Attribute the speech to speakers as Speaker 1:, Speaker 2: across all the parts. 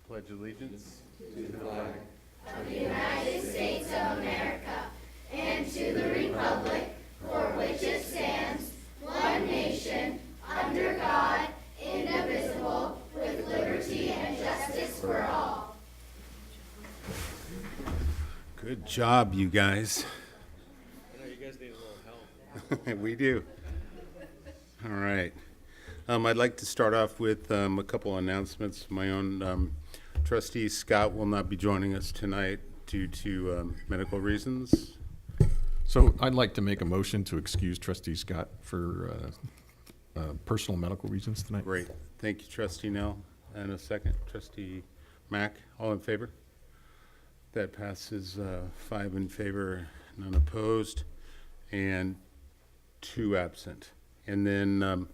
Speaker 1: Pledge allegiance
Speaker 2: to the flag
Speaker 3: of the United States of America and to the republic for which it stands, one nation, under God, indivisible, with liberty and justice for all.
Speaker 1: Good job, you guys.
Speaker 2: I know you guys need a little help.
Speaker 1: We do. All right. I'd like to start off with a couple announcements of my own. Trustee Scott will not be joining us tonight due to medical reasons.
Speaker 4: So I'd like to make a motion to excuse Trustee Scott for personal medical reasons tonight.
Speaker 1: Great. Thank you, Trustee Nell. And a second, Trustee Mack. All in favor? That passes 5 in favor, none opposed, and 2 absent. And then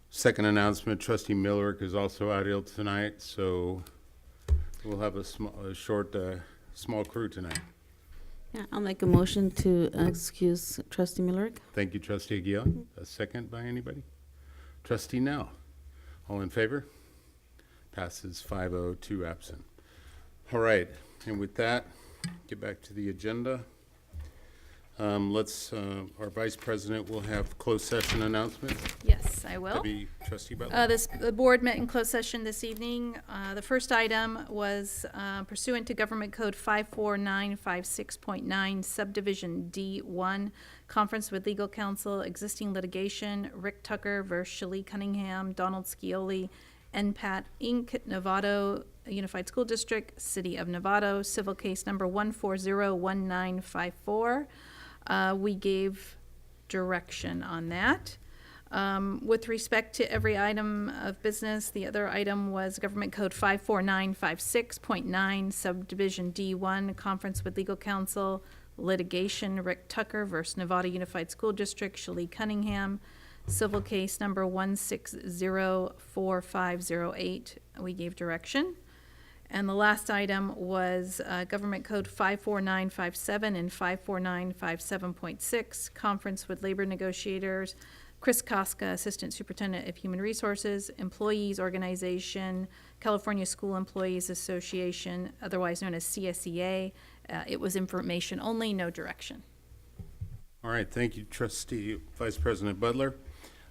Speaker 1: second announcement, Trustee Millerick is also out ill tonight, so we'll have a small crew tonight.
Speaker 5: Yeah, I'll make a motion to excuse Trustee Millerick.
Speaker 1: Thank you, Trustee Aguilar. A second by anybody? Trustee Nell. All in favor? Passes 5-0, 2 absent. All right, and with that, get back to the agenda. Our Vice President will have closed session announcement.
Speaker 6: Yes, I will.
Speaker 1: Debbie, Trustee Butler.
Speaker 6: The board met in closed session this evening. The first item was pursuant to Government Code 54956.9, Subdivision D1, conference with legal counsel, existing litigation, Rick Tucker versus Shelley Cunningham, Donald Scioli, NPAT Inc., Novato Unified School District, City of Novato, civil case number 1401954. We gave direction on that. With respect to every item of business, the other item was Government Code 54956.9, Subdivision D1, conference with legal counsel, litigation, Rick Tucker versus Nevada Unified School District, Shelley Cunningham, civil case number 1604508. We gave direction. And the last item was Government Code 54957 and 54957.6, conference with labor negotiators, Chris Koska, Assistant Superintendent of Human Resources, Employees Organization, California School Employees Association, otherwise known as CSEA. It was information only, no direction.
Speaker 1: All right, thank you, Trustee Vice President Butler.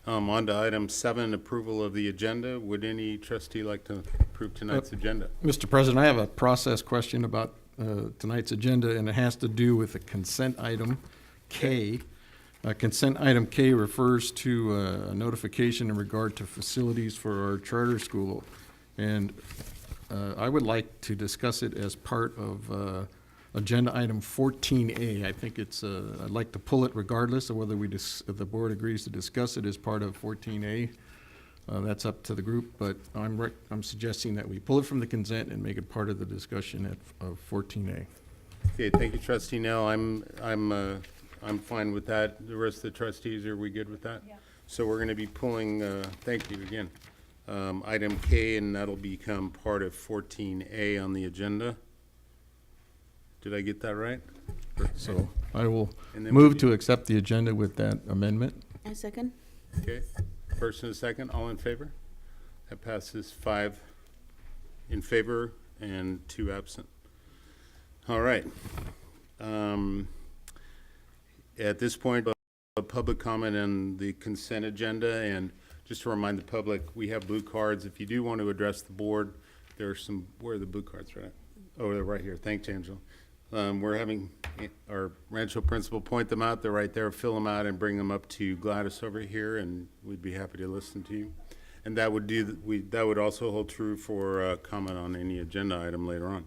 Speaker 1: On to item 7, approval of the agenda. Would any trustee like to approve tonight's agenda?
Speaker 4: Mr. President, I have a process question about tonight's agenda, and it has to do with the consent item K. Consent item K refers to a notification in regard to facilities for our charter school. And I would like to discuss it as part of agenda item 14A. I think it's, I'd like to pull it regardless of whether if the board agrees to discuss it as part of 14A. That's up to the group, but I'm suggesting that we pull it from the consent and make it part of the discussion of 14A.
Speaker 1: Okay, thank you, Trustee Nell. I'm fine with that. The rest of the trustees, are we good with that?
Speaker 6: Yeah.
Speaker 1: So we're going to be pulling, thank you again, item K, and that'll become part of 14A on the agenda. Did I get that right?
Speaker 4: So I will
Speaker 1: And then
Speaker 4: move
Speaker 1: we-
Speaker 4: to accept the agenda with that amendment.
Speaker 5: I second.
Speaker 1: Okay, first and a second, all in favor? That passes 5 in favor and 2 absent. All right. At this point, a public comment on the consent agenda, and just to remind the public, we have blue cards. If you do want to address the board, there are some, where are the blue cards, right? Oh, they're right here. Thanks, Angela. We're having our Rancho principal point them out. They're right there. Fill them out and bring them up to Gladys over here, and we'd be happy to listen to you. And that would that would also hold true for comment on any agenda item later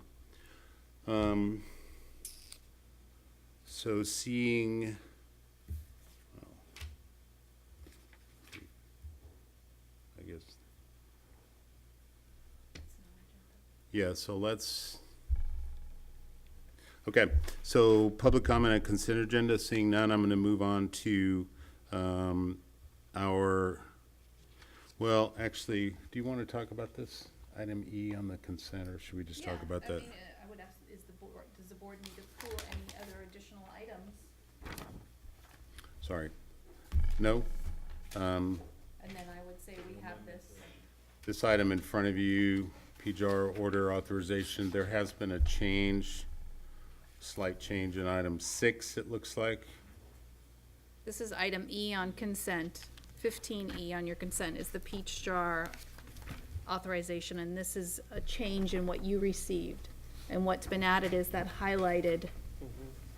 Speaker 1: on. So seeing, I guess, yeah. So let's. Okay, so public comment on consent agenda, seeing none, I'm going to move on to well, actually, do you want to talk about this item E on the consent, or should we just talk about that?
Speaker 6: I would ask, does the board need to pull any other additional items?
Speaker 1: Sorry. No?
Speaker 6: And then I would say we have this
Speaker 1: This item in front of you, PJR order authorization, there has been a change, slight change in item 6, it looks like.
Speaker 6: This is item E on consent. 15E on your consent is the peach jar authorization, and this is a change in what you received. And what's been added is that highlighted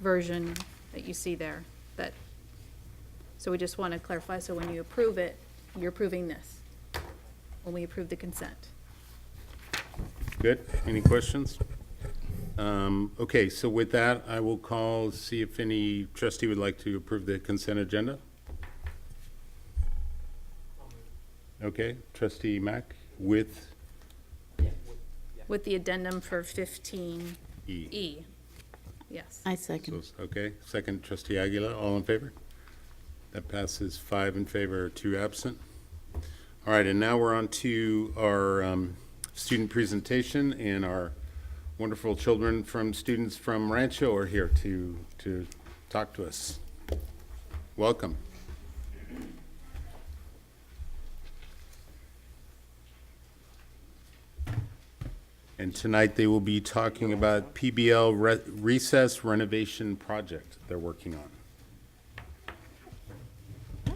Speaker 6: version that you see there. So we just want to clarify, so when you approve it, you're approving this, when we approve the consent.
Speaker 1: Good, any questions? Okay, so with that, I will call, see if any trustee would like to approve the consent agenda. Okay, trustee Mack with
Speaker 6: With the addendum for 15E.
Speaker 1: E.
Speaker 6: Yes.
Speaker 5: I second.
Speaker 1: Okay, second trustee Aguilar, all in favor? That passes 5 in favor, 2 absent. All right, and now we're on to our student presentation, and our wonderful children from students from Rancho are here to talk to us. Welcome. And tonight they will be talking about PBL recess renovation project they're working on.
Speaker 7: You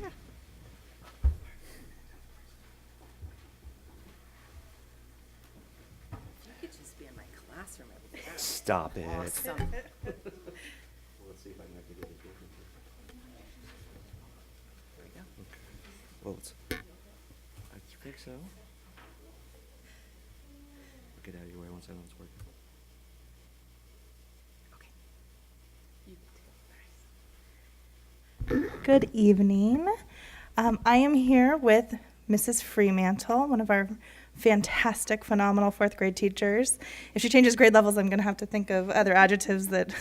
Speaker 7: could just be in my classroom every day.
Speaker 2: Stop it.
Speaker 7: Awesome.
Speaker 2: Let's see if I can actually get it.
Speaker 7: There we go.
Speaker 2: Well, I think so. Get out of your way once I know it's working.
Speaker 7: Okay.
Speaker 8: Good evening. I am here with Mrs. Fremantle, one of our fantastic, phenomenal fourth grade teachers. If she changes grade levels, I'm going to have to think of other adjectives that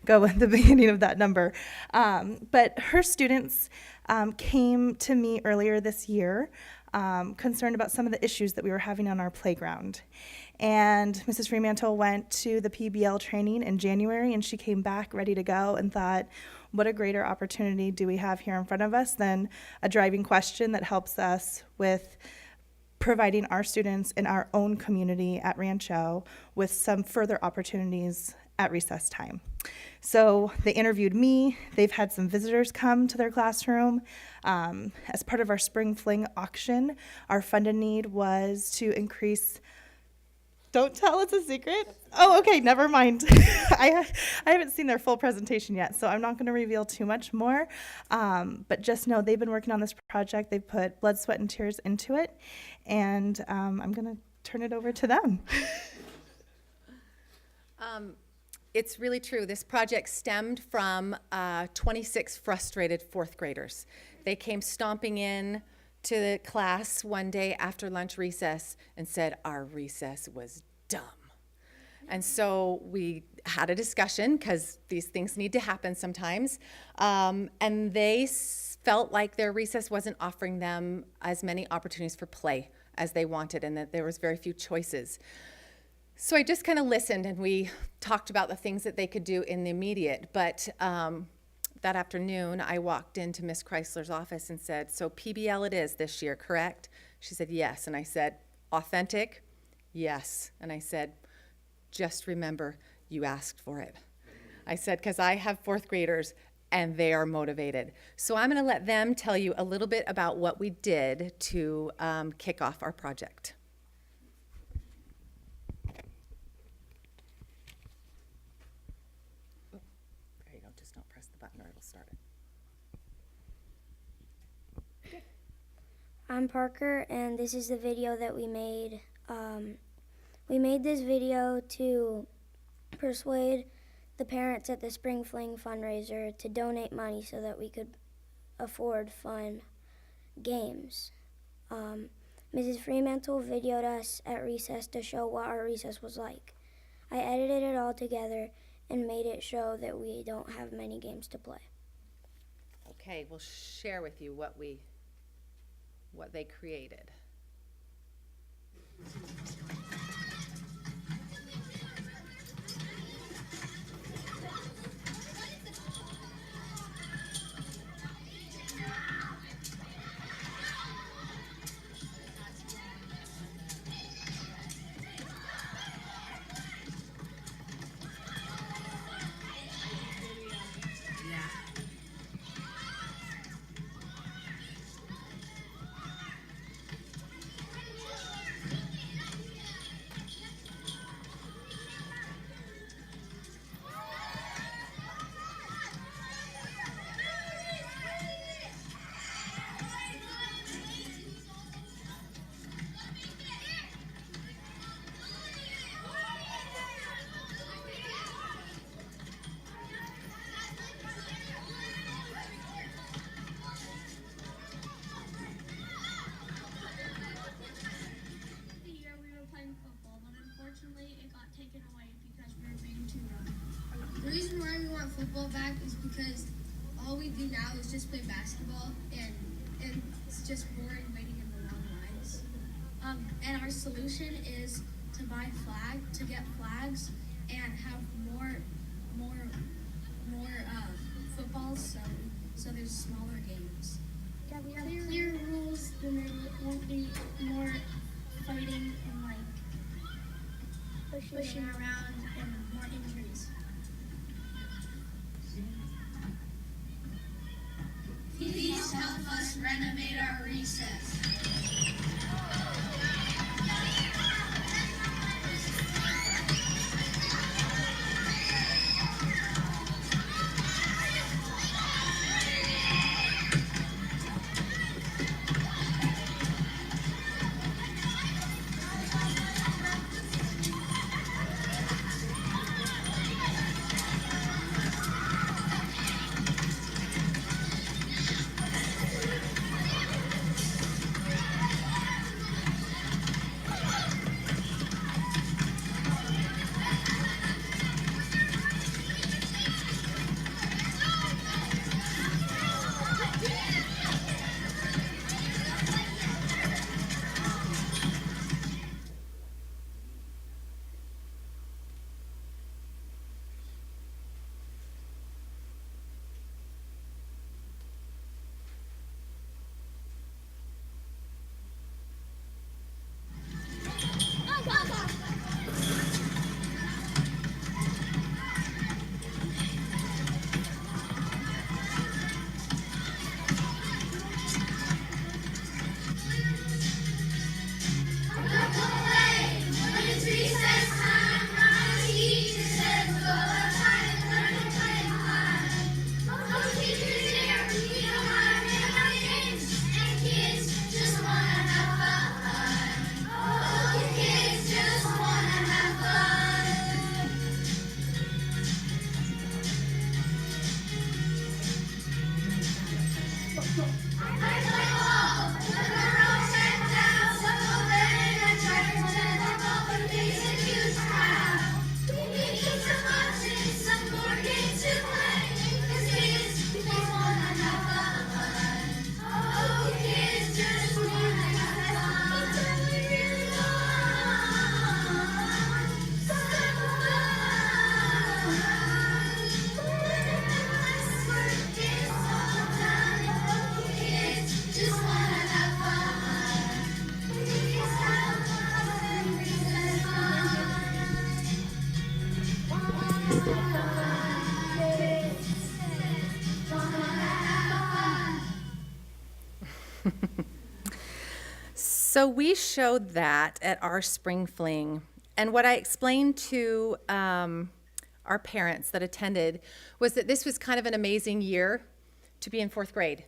Speaker 8: go at the beginning of that number. But her students came to me earlier this year concerned about some of the issues that we were having on our playground. And Mrs. Fremantle went to the PBL training in January, and she came back ready to go and thought, what a greater opportunity do we have here in front of us than a driving question that helps us with providing our students in our own community at Rancho with some further opportunities at recess time. So they interviewed me. They've had some visitors come to their classroom. As part of our spring fling auction, our funded need was to increase. Don't tell, it's a secret. Oh, okay, never mind. I haven't seen their full presentation yet, so I'm not going to reveal too much more. But just know they've been working on this project. They've put blood, sweat, and tears into it, and I'm going to turn it over to them.
Speaker 7: It's really true. This project stemmed from 26 frustrated fourth graders. They came stomping in to the class one day after lunch recess and said our recess was dumb. And so we had a discussion, because these things need to happen sometimes, and they felt like their recess wasn't offering them as many opportunities for play as they wanted, and that there was very few choices. So I just kind of listened, and we talked about the things that they could do in the immediate. But that afternoon, I walked into Miss Chrysler's office and said, so PBL it is this year, correct? She said, yes. And I said, authentic? Yes. And I said, just remember, you asked for it. I said, because I have fourth graders, and they are motivated. So I'm going to let them tell you a little bit about what we did to kick off our project. Just don't press the button or it'll start it.
Speaker 9: I'm Parker, and this is the video that we made. We made this video to persuade the parents at the Spring Fling fundraiser to donate money so that we could afford fun games. Mrs. Fremantle videoed us at recess to show what our recess was like. I edited it all together and made it show that we don't have many games to play.
Speaker 7: Okay, we'll share with you what they created.
Speaker 3: football back is because all we do now is just play basketball, and it's just boring waiting in the long lines. And our solution is to get flags, and have more footballs, so there's smaller games. Yeah, we have clear rules, then there won't be more fighting and pushing around and more injuries. Please help us renovate our recess.
Speaker 7: So we showed that at our spring fling, and what I explained to our parents that attended was that this was kind of an amazing year to be in fourth grade.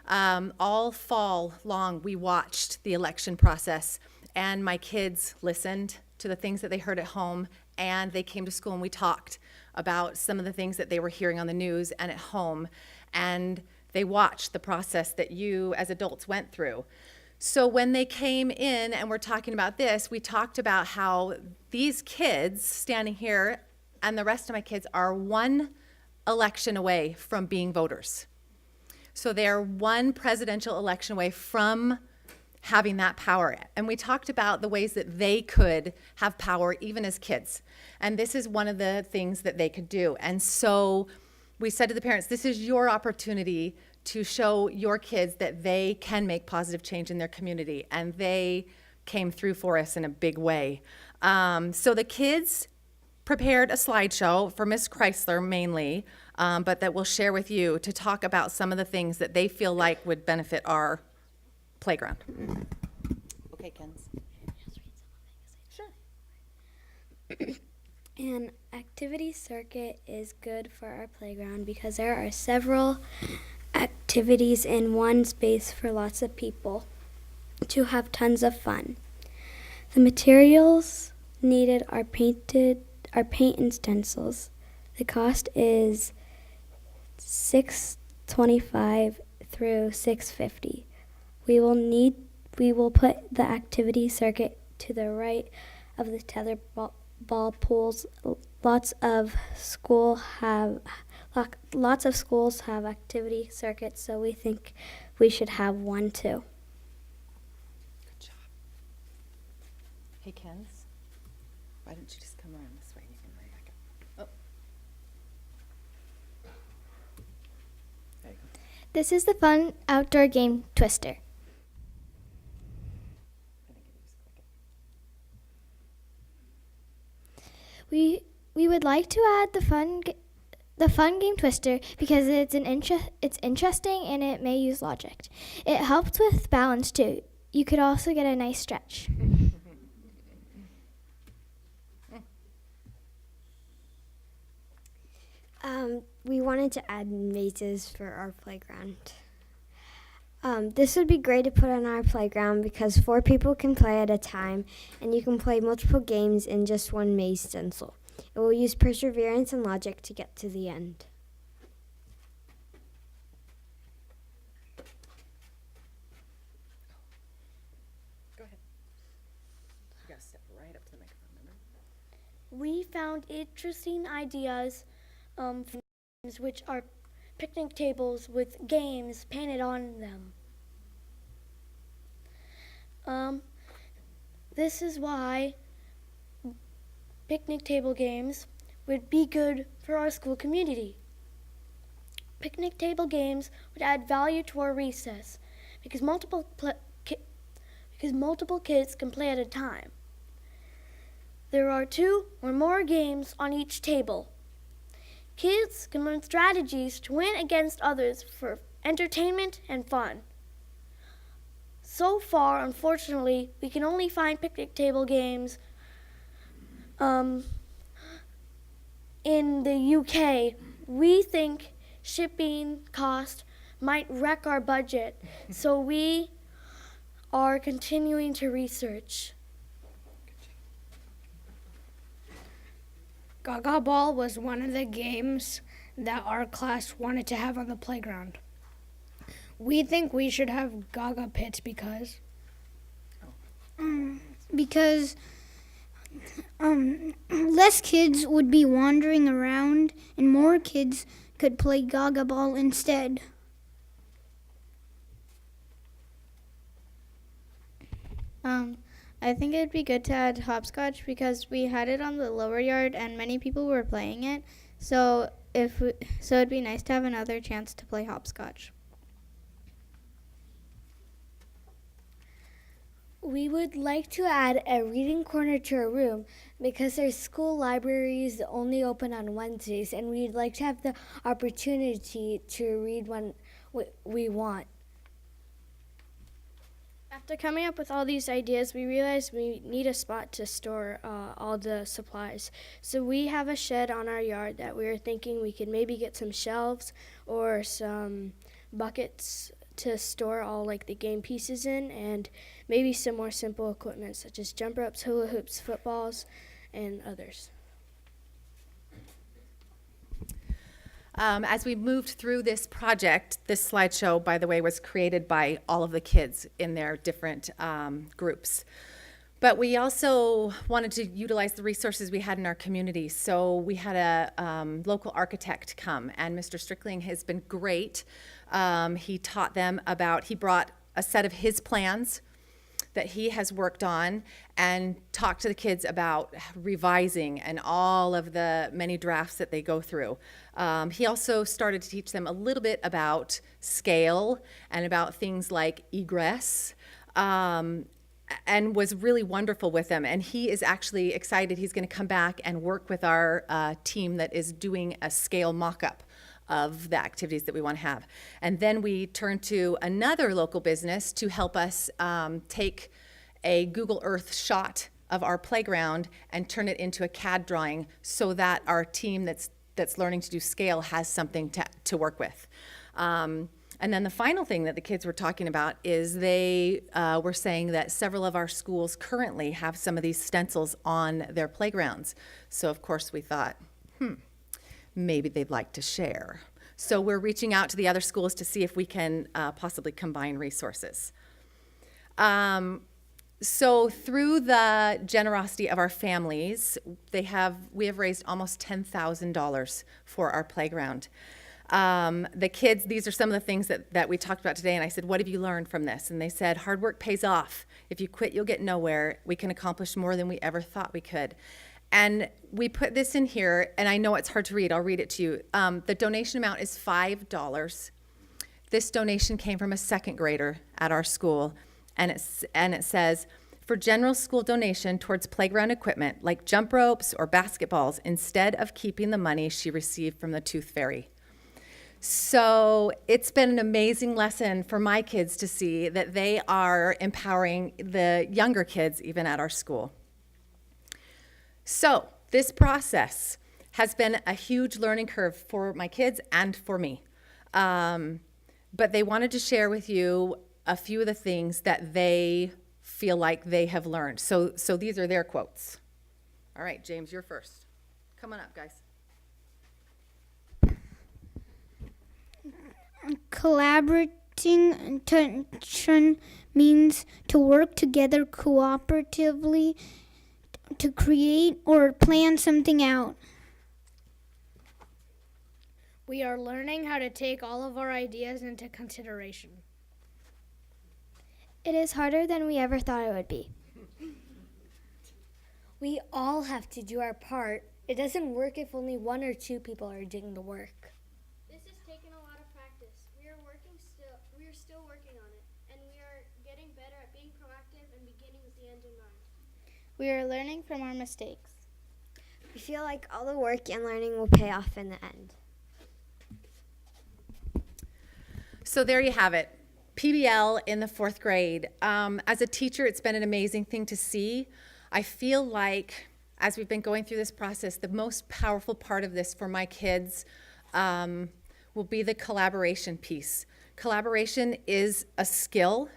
Speaker 7: All fall long, we watched the election process, and my kids listened to the things that they heard at home, and they came to school and we talked about some of the things that they were hearing on the news and at home, and they watched the process that you as adults went through. So when they came in and we're talking about this, we talked about how these kids standing here and the rest of my kids are one election away from being voters. So they're one presidential election away from having that power. And we talked about the ways that they could have power even as kids. And this is one of the things that they could do. And so we said to the parents, this is your opportunity to show your kids that they can make positive change in their community. And they came through for us in a big way. So the kids prepared a slideshow for Miss Chrysler mainly, but that we'll share with you to talk about some of the things that they feel like would benefit our playground. Okay, Kens. Sure.
Speaker 9: An activity circuit is good for our playground because there are several activities in one space for lots of people to have tons of fun. The materials needed are paint and stencils. The cost is $6.25 through $6.50. We will put the activity circuit to the right of the tetherball pools. Lots of schools have lots of schools have activity circuits, so we think we should have one too.
Speaker 7: Good job. Hey, Kens, why don't you just come around this way and you can lay back up. Oh. There you go.
Speaker 9: This is the fun outdoor game Twister. We would like to add the fun game Twister because it's interesting and it may use logic. It helps with balance too. You could also get a nice stretch. We wanted to add mazes for our playground. This would be great to put on our playground because 4 people can play at a time, and you can play multiple games in just one maze stencil. It will use perseverance and logic to get to the end.
Speaker 7: Go ahead. You gotta step right up to the microphone, remember?
Speaker 9: We found interesting ideas, which are picnic tables with games painted on them. This is why picnic table games would be good for our school community. Picnic table games would add value to our recess because multiple kids can play at a time. There are 2 or more games on each table. Kids can learn strategies to win against others for entertainment and fun. So far, unfortunately, we can only find picnic table games in the UK. We think shipping cost might wreck our budget, so we are continuing to research.
Speaker 10: Gaga Ball was one of the games that our class wanted to have on the playground. We think we should have Gaga Pits because
Speaker 9: Less kids would be wandering around and more kids could play Gaga Ball instead.
Speaker 11: I think it'd be good to add hopscotch because we had it on the lower yard and many people were playing it. So it'd be nice to have another chance to play hopscotch.
Speaker 9: We would like to add a reading corner to our room because our school libraries only open on Wednesdays and we'd like to have the opportunity to read when we want.
Speaker 11: After coming up with all these ideas, we realized we need a spot to store all the supplies. So we have a shed on our yard that we were thinking we could maybe get some shelves or some buckets to store all like the game pieces in, and maybe some more simple equipment such as jump ropes, hula hoops, footballs, and others.
Speaker 7: As we moved through this project, this slideshow, by the way, was created by all of the kids in their different groups. But we also wanted to utilize the resources we had in our community. So we had a local architect come, and Mr. Strickling has been great. He taught them about, he brought a set of his plans that he has worked on and talked to the kids about revising and all of the many drafts that they go through. He also started to teach them a little bit about scale and about things like egress, and was really wonderful with them. And he is actually excited. He's going to come back and work with our team that is doing a scale mock-up of the activities that we want to have. And then we turned to another local business to help us take a Google Earth shot of our playground and turn it into a CAD drawing so that our team that's learning to do scale has something to work with. And then the final thing that the kids were talking about is they were saying that several of our schools currently have some of these stencils on their playgrounds. So of course we thought, maybe they'd like to share. So we're reaching out to the other schools to see if we can possibly combine resources. So through the generosity of our families, we have raised almost $10,000 for our playground. The kids, these are some of the things that we talked about today, and I said, what have you learned from this? And they said, hard work pays off. If you quit, you'll get nowhere. We can accomplish more than we ever thought we could. And we put this in here, and I know it's hard to read. I'll read it to you. The donation amount is $5. This donation came from a second grader at our school, and it says, for general school donation towards playground equipment like jump ropes or basketballs, instead of keeping the money she received from the Tooth Fairy. So it's been an amazing lesson for my kids to see that they are empowering the younger kids even at our school. So this process has been a huge learning curve for my kids and for me. But they wanted to share with you a few of the things that they feel like they have learned. So these are their quotes. All right, James, you're first. Come on up, guys.
Speaker 10: Collaborating means to work together cooperatively to create or plan something out. We are learning how to take all of our ideas into consideration.
Speaker 9: It is harder than we ever thought it would be.
Speaker 11: We all have to do our part. It doesn't work if only one or two people are doing the work.
Speaker 9: This has taken a lot of practice. We are still working on it, and we are getting better at being proactive and beginning with the end in mind.
Speaker 8: We are learning from our mistakes.
Speaker 9: We feel like all the work and learning will pay off in the end.
Speaker 7: So there you have it. PBL in the 4th grade. As a teacher, it's been an amazing thing to see. I feel like as we've been going through this process, the most powerful part of this for my kids will be the collaboration piece. Collaboration is a skill.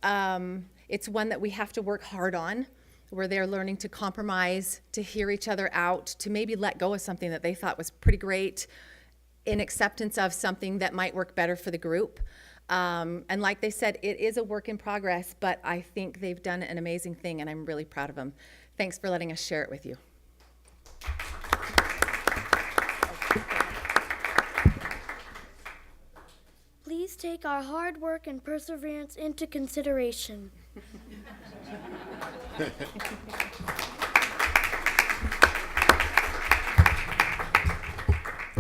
Speaker 7: It's one that we have to work hard on, where they're learning to compromise, to hear each other out, to maybe let go of something that they thought was pretty great in acceptance of something that might work better for the group. And like they said, it is a work in progress, but I think they've done an amazing thing, and I'm really proud of them. Thanks for letting us share it with you.
Speaker 11: Please take our hard work and perseverance into consideration.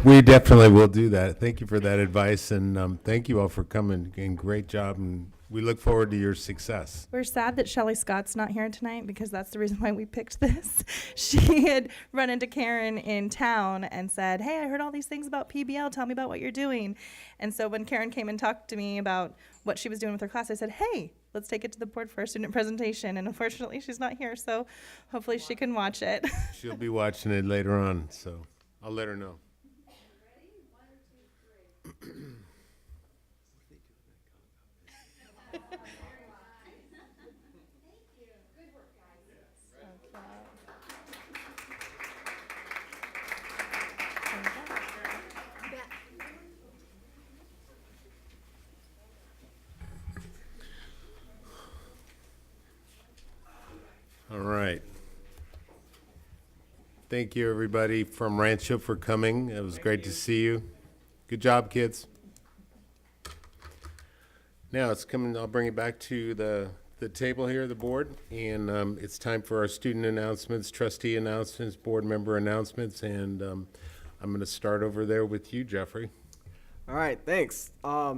Speaker 1: We definitely will do that. Thank you for that advice, and thank you all for coming, and great job, and we look forward to your success.
Speaker 8: We're sad that Shelley Scott's not here tonight because that's the reason why we picked this. She had run into Karen in town and said, hey, I heard all these things about PBL. Tell me about what you're doing. And so when Karen came and talked to me about what she was doing with her class, I said, hey, let's take it to the board for a student presentation. And unfortunately, she's not here, so hopefully she can watch it.
Speaker 1: She'll be watching it later on, so I'll let her know. All right. Thank you, everybody from Rancho, for coming. It was great to see you. Good job, kids. Now it's coming, I'll bring it back to the table here, the board, and it's time for our student announcements, trustee announcements, board member announcements, and I'm going to start over there with you, Jeffrey.
Speaker 2: All right, thanks. I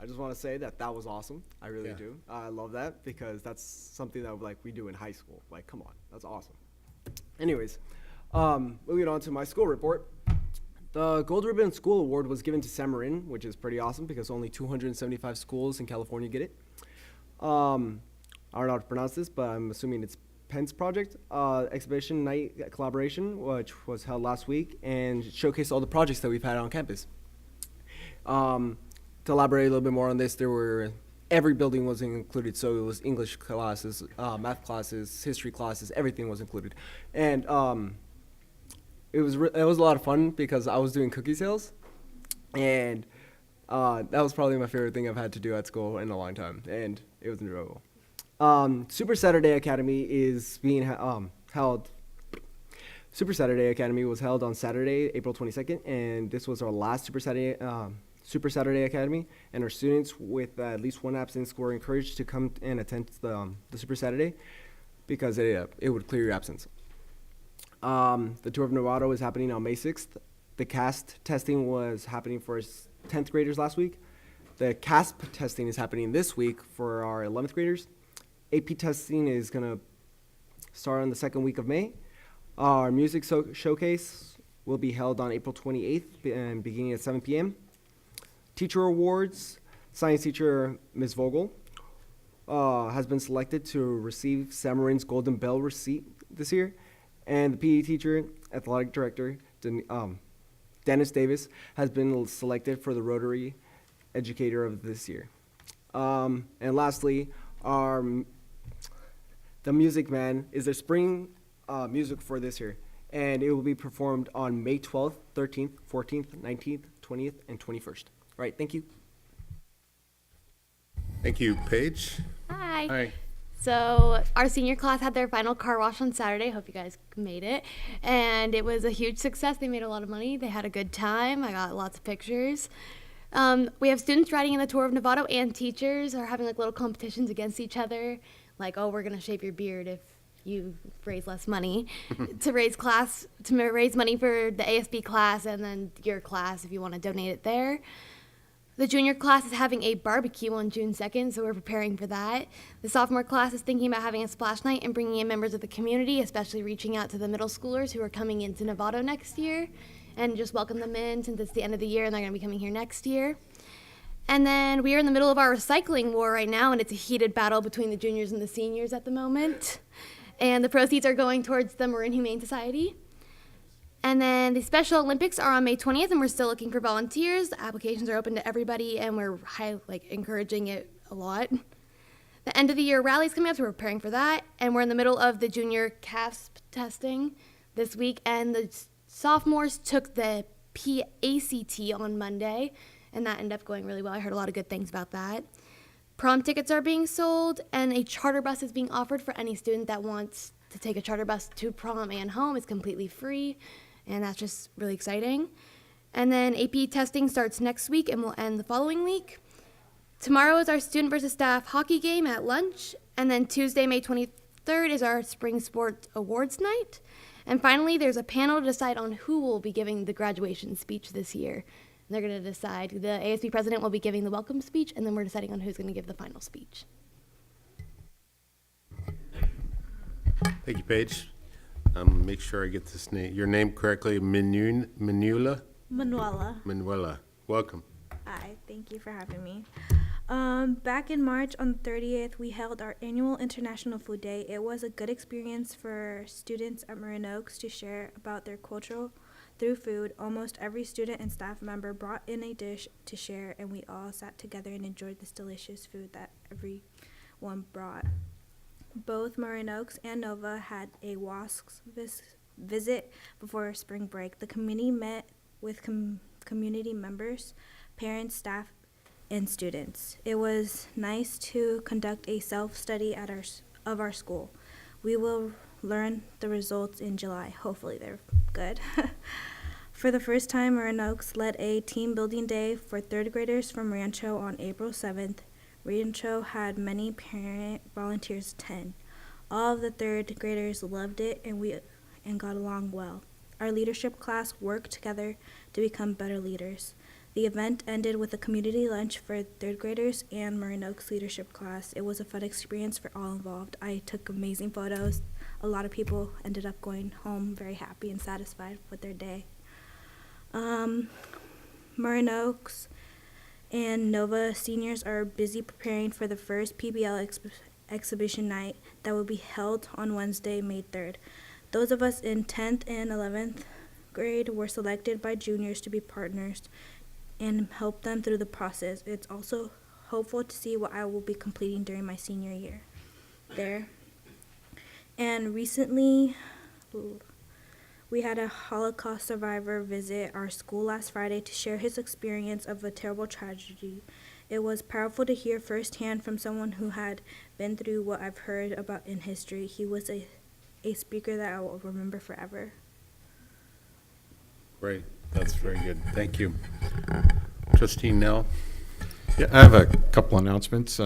Speaker 2: just want to say that was awesome. I really
Speaker 1: Yeah.
Speaker 2: do. I love that because that's something that we do in high school. Like, come on, that's awesome. Anyways, moving on to my school report. The Gold Ribbon School Award was given to San Marin, which is pretty awesome because only 275 schools in California get it. I don't know how to pronounce this, but I'm assuming it's Penn's project, exhibition night collaboration, which was held last week and showcased all the projects that we've had on campus. To elaborate a little bit more on this, every building was included, so it was English classes, math classes, history classes, everything was included. And it was a lot of fun because I was doing cookie sales, and that was probably my favorite thing I've had to do at school in a long time, and it was enjoyable. Super Saturday Academy is being held. Super Saturday Academy was held on Saturday, April 22nd, and this was our last Super Saturday Academy. And our students with at least one absence were encouraged to come and attend the Super Saturday because it would clear your absence. The tour of Novato is happening on May 6th. The CAST testing was happening for 10th graders last week. The CASP testing is happening this week for our 11th graders. AP testing is going to start on the second week of May. Our music showcase will be held on April 28th and beginning at 7 p.m. Teacher awards, science teacher Ms. Vogel has been selected to receive Samarin's Golden Bell receipt this year. And the PE teacher, athletic director, Dennis Davis, has been selected for the Rotary Educator of this year. And lastly, the Music Man is their spring music for this year, and it will be performed on May 12th, 13th, 14th, 19th, 20th, and 21st. All right, thank you.
Speaker 1: Thank you, Paige.
Speaker 12: Hi.
Speaker 1: Hi.
Speaker 12: So our senior class had their final car wash on Saturday. Hope you guys made it. And it was a huge success. They made a lot of money. They had a good time. I got lots of pictures. We have students riding in the tour of Novato, and teachers are having like little competitions against each other. Like, oh, we're going to shave your beard if you raise less money to raise money for the ASB class, and then your class if you want to donate it there. The junior class is having a barbecue on June 2nd, so we're preparing for that. The sophomore class is thinking about having a splash night and bringing in members of the community, especially reaching out to the middle schoolers who are coming into Novato next year, and just welcome them in since it's the end of the year and they're going to be coming here next year. And then we are in the middle of our recycling war right now, and it's a heated battle between the juniors and the seniors at the moment. And the proceeds are going towards the Marin Humane Society. And then the Special Olympics are on May 20th, and we're still looking for volunteers. The applications are open to everybody, and we're encouraging it a lot. The end of the year rally is coming up, so we're preparing for that. And we're in the middle of the junior CASP testing this week, and the sophomores took the PACT on Monday, and that ended up going really well. I heard a lot of good things about that. Prom tickets are being sold, and a charter bus is being offered for any student that wants to take a charter bus to prom and home. It's completely free, and that's just really exciting. And then AP testing starts next week and will end the following week. Tomorrow is our student versus staff hockey game at lunch, and then Tuesday, May 23rd is our spring sports awards night. And finally, there's a panel to decide on who will be giving the graduation speech this year. They're going to decide. The ASB president will be giving the welcome speech, and then we're deciding on who's going to give the final speech.
Speaker 1: Thank you, Paige. Make sure I get your name correctly. Manuela? Manuela. Welcome.
Speaker 13: Hi, thank you for having me. Back in March on the 30th, we held our annual International Food Day. It was a good experience for students at Marin Oaks to share about their culture through food. Almost every student and staff member brought in a dish to share, and we all sat together and enjoyed this delicious food that everyone brought. Both Marin Oaks and Nova had a WASC visit before spring break. The committee met with community members, parents, staff, and students. It was nice to conduct a self-study of our school. We will learn the results in July. Hopefully they're good. For the first time, Marin Oaks led a team building day for third graders from Rancho on April 7th. Rancho had many parent volunteers attend. All of the third graders loved it and got along well. Our leadership class worked together to become better leaders. The event ended with a community lunch for third graders and Marin Oaks leadership class. It was a fun experience for all involved. I took amazing photos. A lot of people ended up going home very happy and satisfied with their day. Marin Oaks and Nova seniors are busy preparing for the first PBL exhibition night that will be held on Wednesday, May 3rd. Those of us in 10th and 11th grade were selected by juniors to be partners and help them through the process. It's also hopeful to see what I will be completing during my senior year there. And recently, we had a Holocaust survivor visit our school last Friday to share his experience of a terrible tragedy. It was powerful to hear firsthand from someone who had been through what I've heard about in history. He was a speaker that I will remember forever.
Speaker 1: Great, that's very good. Thank you. Trustee Nell?
Speaker 4: Yeah, I have a couple announcements.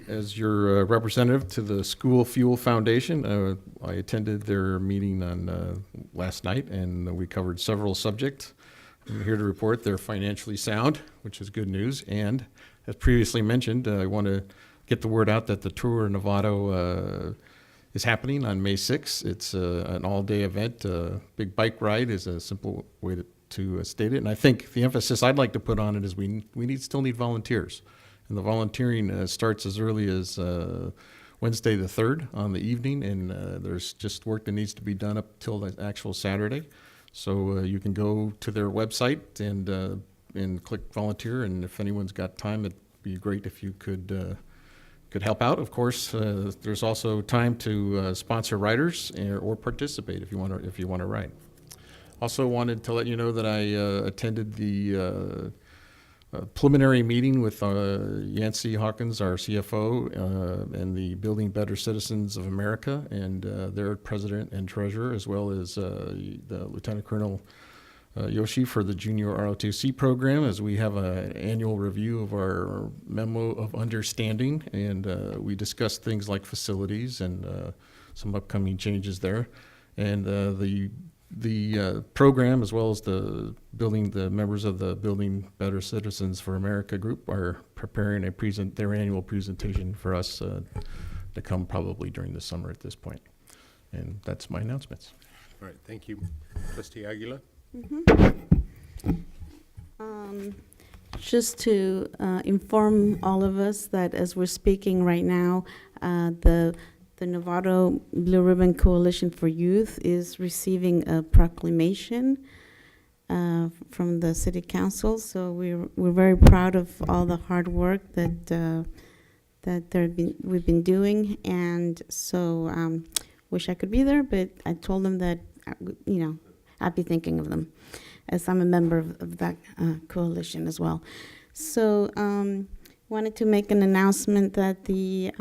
Speaker 4: As your representative to the School Fuel Foundation, I attended their meeting on last night, and we covered several subjects. I'm here to report they're financially sound, which is good news. And as previously mentioned, I want to get the word out that the Tour of Novato is happening on May 6th. It's an all-day event. Big bike ride is a simple way to state it. And I think the emphasis I'd like to put on it is we still need volunteers. And the volunteering starts as early as Wednesday the 3rd on the evening, and there's just work that needs to be done up till the actual Saturday. So you can go to their website and click volunteer, and if anyone's got time, it'd be great if you could help out. Of course, there's also time to sponsor riders or participate if you want to ride. Also wanted to let you know that I attended the preliminary meeting with Yancey Hawkins, our CFO, and the Building Better Citizens of America, and their president and treasurer, as well as the Lieutenant Colonel Yoshi for the Junior ROTC program, as we have an annual review of our memo of understanding, and we discussed things like facilities and some upcoming changes there. And the program, as well as the members of the Building Better Citizens for America group, are preparing their annual presentation for us to come probably during the summer at this point. And that's my announcements.
Speaker 1: All right, thank you. Trustee Aguilar?
Speaker 5: Just to inform all of us that as we're speaking right now, the Novato Blue Ribbon Coalition for Youth is receiving a proclamation from the City Council. So we're very proud of all the hard work that we've been doing, and so wish I could be there, but I told them that I'd be thinking of them, as I'm a member of that coalition as well. So wanted to make an announcement that the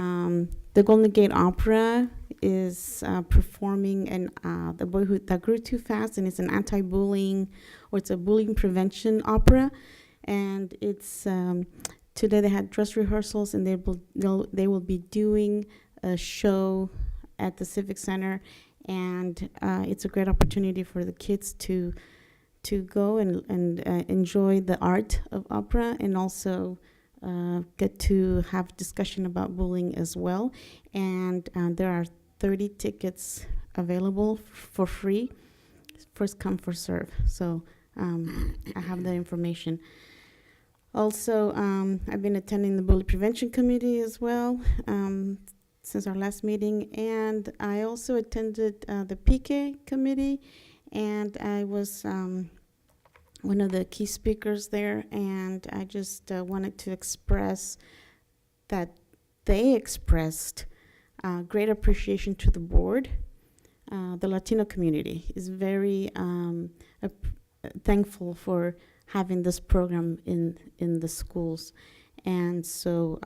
Speaker 5: Golden Gate Opera is performing The Boyhood That Grew Too Fast, and it's an anti-bullying, or it's a bullying prevention opera. And it's today they had dress rehearsals, and they will be doing a show at the Civic Center, and it's a great opportunity for the kids to go and enjoy the art of opera, and also get to have discussion about bullying as well. And there are 30 tickets available for free, first come, first serve. So I have that information. Also, I've been attending the Bully Prevention Committee as well since our last meeting, and I also attended the PK Committee, and I was one of the key speakers there, and I just wanted to express that they expressed great appreciation to the board. The Latino community is very thankful for having this program in the schools, and so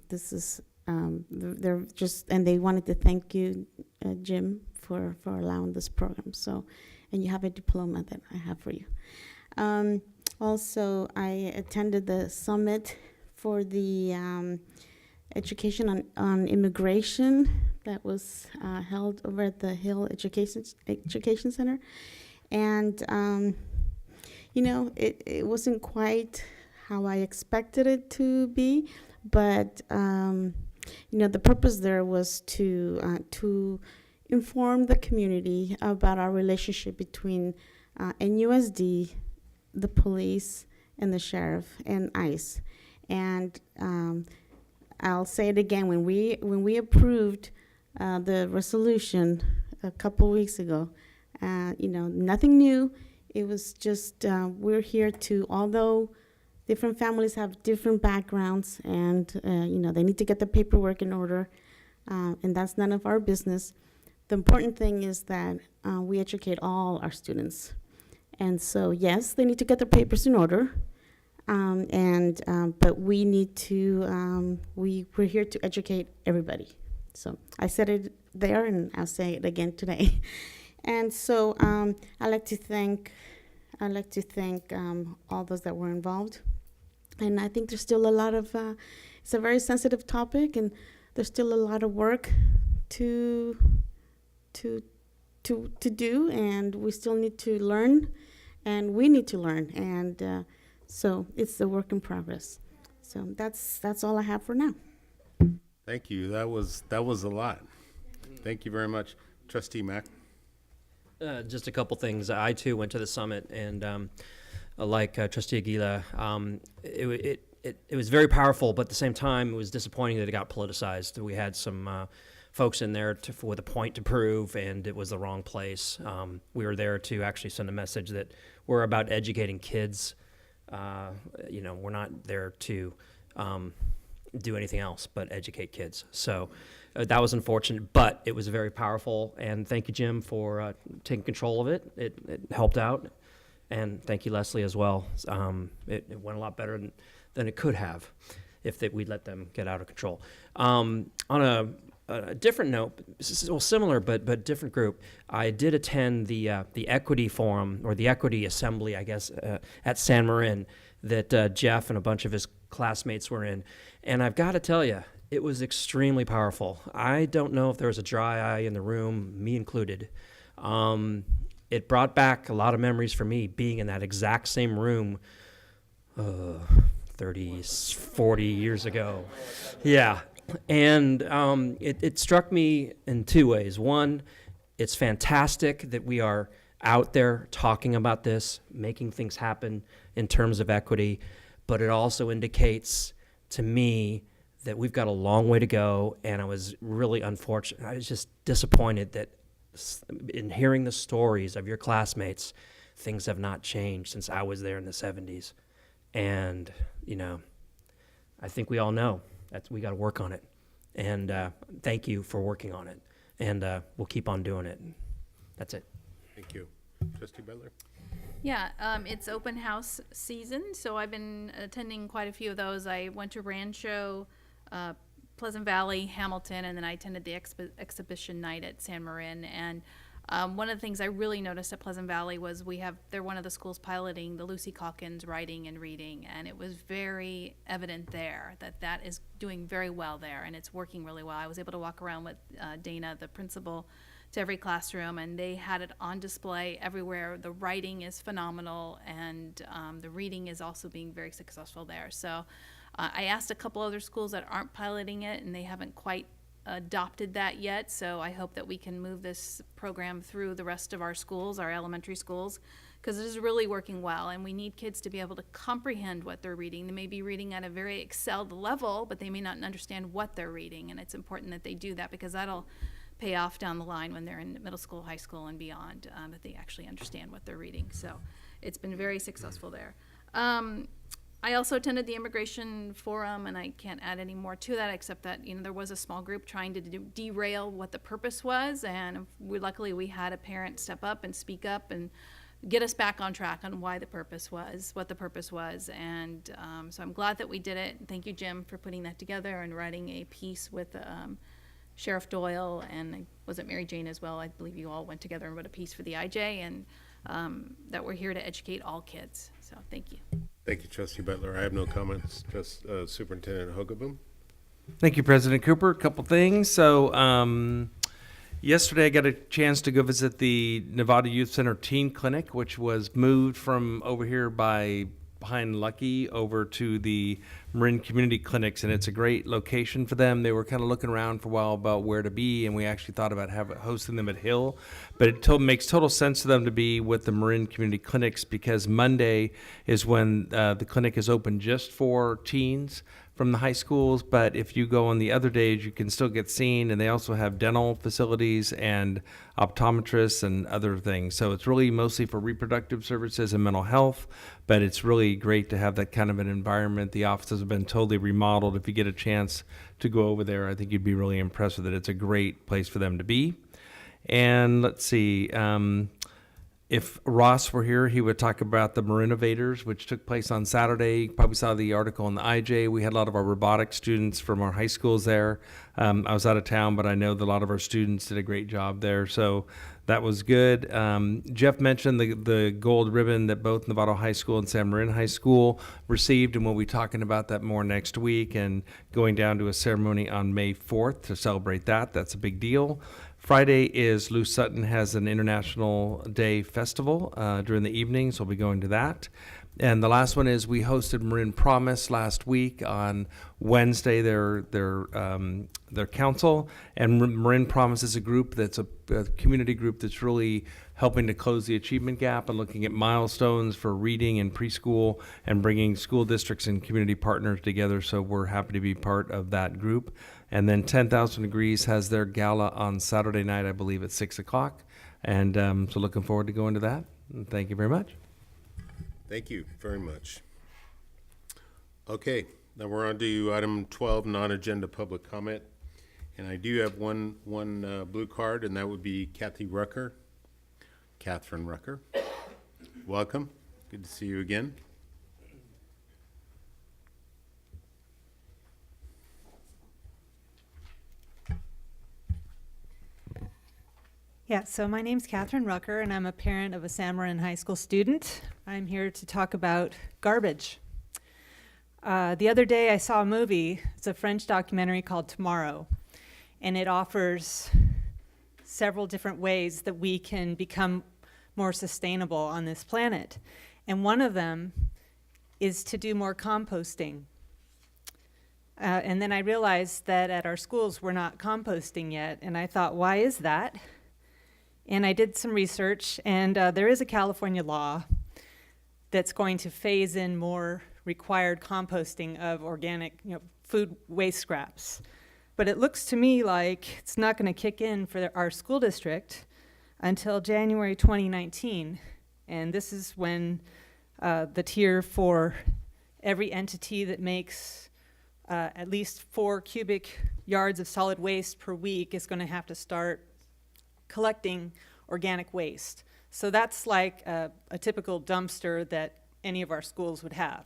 Speaker 5: this is they're just, and they wanted to thank you, Jim, for allowing this program. So, and you have a diploma that I have for you. Also, I attended the summit for the education on immigration that was held over at the Hill Education Center, and it wasn't quite how I expected it to be, but the purpose there was to inform the community about our relationship between NUSD, the police, and the sheriff, and ICE. And I'll say it again, when we approved the resolution a couple weeks ago, nothing new. It was just we're here to, although different families have different backgrounds, and they need to get the paperwork in order, and that's none of our business. The important thing is that we educate all our students. And so, yes, they need to get their papers in order, But we need to, we're here to educate everybody. So I said it there, and I'll say it again today. And so I'd like to thank all those that were involved. And I think there's still a lot of, it's a very sensitive topic, and there's still a lot of work to do, and we still need to learn, and we need to learn, and so it's a work in progress. So that's all I have for now.
Speaker 1: Thank you. That was a lot. Thank you very much. Trustee Mack.
Speaker 14: Just a couple things. I too went to the summit, and like Trustee Aguila, it was very powerful, but at the same time, it was disappointing that it got politicized. We had some folks in there with a point to prove, and it was the wrong place. We were there to actually send a message that we're about educating kids. We're not there to do anything else but educate kids. So that was unfortunate, but it was very powerful. And thank you, Jim, for taking control of it. It helped out. And thank you, Leslie, as well. It went a lot better than it could have if we'd let them get out of control. On a different note, similar but different group, I did attend the Equity Forum, or the Equity Assembly, I guess, at San Marin, that Jeff and a bunch of his classmates were in. And I've got to tell you, it was extremely powerful. I don't know if there was a dry eye in the room, me included. It brought back a lot of memories for me being in that exact same room 30, 40 years ago. Yeah. And it struck me in two ways. One, it's fantastic that we are out there talking about this, making things happen in terms of equity, but it also indicates to me that we've got a long way to go, and I was really unfortunate. I was just disappointed that in hearing the stories of your classmates, things have not changed since I was there in the 70s. And, I think we all know that we got to work on it. And thank you for working on it. And we'll keep on doing it. That's it.
Speaker 1: Thank you. Trustee Butler.
Speaker 6: Yeah, it's open house season, so I've been attending quite a few of those. I went to Rancho, Pleasant Valley, Hamilton, and then I attended the exhibition night at San Marin. And one of the things I really noticed at Pleasant Valley was they're one of the schools piloting the Lucy Calkins writing and reading, and it was very evident there that is doing very well there, and it's working really well. I was able to walk around with Dana, the principal, to every classroom, and they had it on display everywhere. The writing is phenomenal, and the reading is also being very successful there. So I asked a couple other schools that aren't piloting it, and they haven't quite adopted that yet, so I hope that we can move this program through the rest of our schools, our elementary schools, because it is really working well, and we need kids to be able to comprehend what they're reading. They may be reading at a very excelled level, but they may not understand what they're reading, and it's important that they do that, because that'll pay off down the line when they're in middle school, high school, and beyond, that they actually understand what they're reading. So it's been very successful there. I also attended the Immigration Forum, and I can't add any more to that except that there was a small group trying to derail what the purpose was, and luckily we had a parent step up and speak up and get us back on track on what the purpose was, and so I'm glad that we did it. Thank you, Jim, for putting that together and writing a piece with Sheriff Doyle, and was it Mary Jane as well? I believe you all went together and wrote a piece for the IJ, and that we're here to educate all kids. So thank you.
Speaker 1: Thank you, Trustee Butler. I have no comments. Just Superintendent Hogaboom.
Speaker 15: Thank you, President Cooper. A couple things. So yesterday I got a chance to go visit the Novato Youth Center Teen Clinic, which was moved from over here behind Lucky over to the Marin Community Clinics, and it's a great location for them. They were kind of looking around for a while about where to be, and we actually thought about hosting them at Hill, but it makes total sense to them to be with the Marin Community Clinics, because Monday is when the clinic is open just for teens from the high schools, but if you go on the other days, you can still get seen, and they also have dental facilities and optometrists and other things. So it's really mostly for reproductive services and mental health, but it's really great to have that kind of an environment. The offices have been totally remodeled. If you get a chance to go over there, I think you'd be really impressed with it. It's a great place for them to be. And let's see, If Ross were here, he would talk about the Marinovators, which took place on Saturday. You probably saw the article in the IJ. We had a lot of our robotics students from our high schools there. I was out of town, but I know that a lot of our students did a great job there. So that was good. Jeff mentioned the gold ribbon that both Novato High School and San Marin High School received, and we'll be talking about that more next week and going down to a ceremony on May 4th to celebrate that. That's a big deal. Friday is Lou Sutton has an International Day Festival during the evening, so we'll be going to that. And the last one is we hosted Marin Promise last week on Wednesday, their council. And Marin Promise is a group that's a community group that's really helping to close the achievement gap and looking at milestones for reading and preschool and bringing school districts and community partners together. So we're happy to be part of that group. And then 10,000 Degrees has their gala on Saturday night, I believe, at 6 o'clock. And so looking forward to going to that. And thank you very much.
Speaker 1: Thank you very much. Okay, now we're on to item 12, non-agenda public comment. And I do have one blue card, and that would be Catherine Rucker. Welcome. Good to see you again.
Speaker 16: Yeah, so my name's Catherine Rucker, and I'm a parent of a San Marin High School student. I'm here to talk about garbage. The other day I saw a movie. It's a French documentary called Tomorrow, and it offers several different ways that we can become more sustainable on this planet. And one of them is to do more composting. And then I realized that at our schools we're not composting yet, and I thought, why is that? And I did some research, and there is a California law that's going to phase in more required composting of organic, food waste scraps. But it looks to me like it's not going to kick in for our school district until January 2019. And this is when the tier for every entity that makes at least 4 cubic yards of solid waste per week is going to have to start collecting organic waste. So that's like a typical dumpster that any of our schools would have.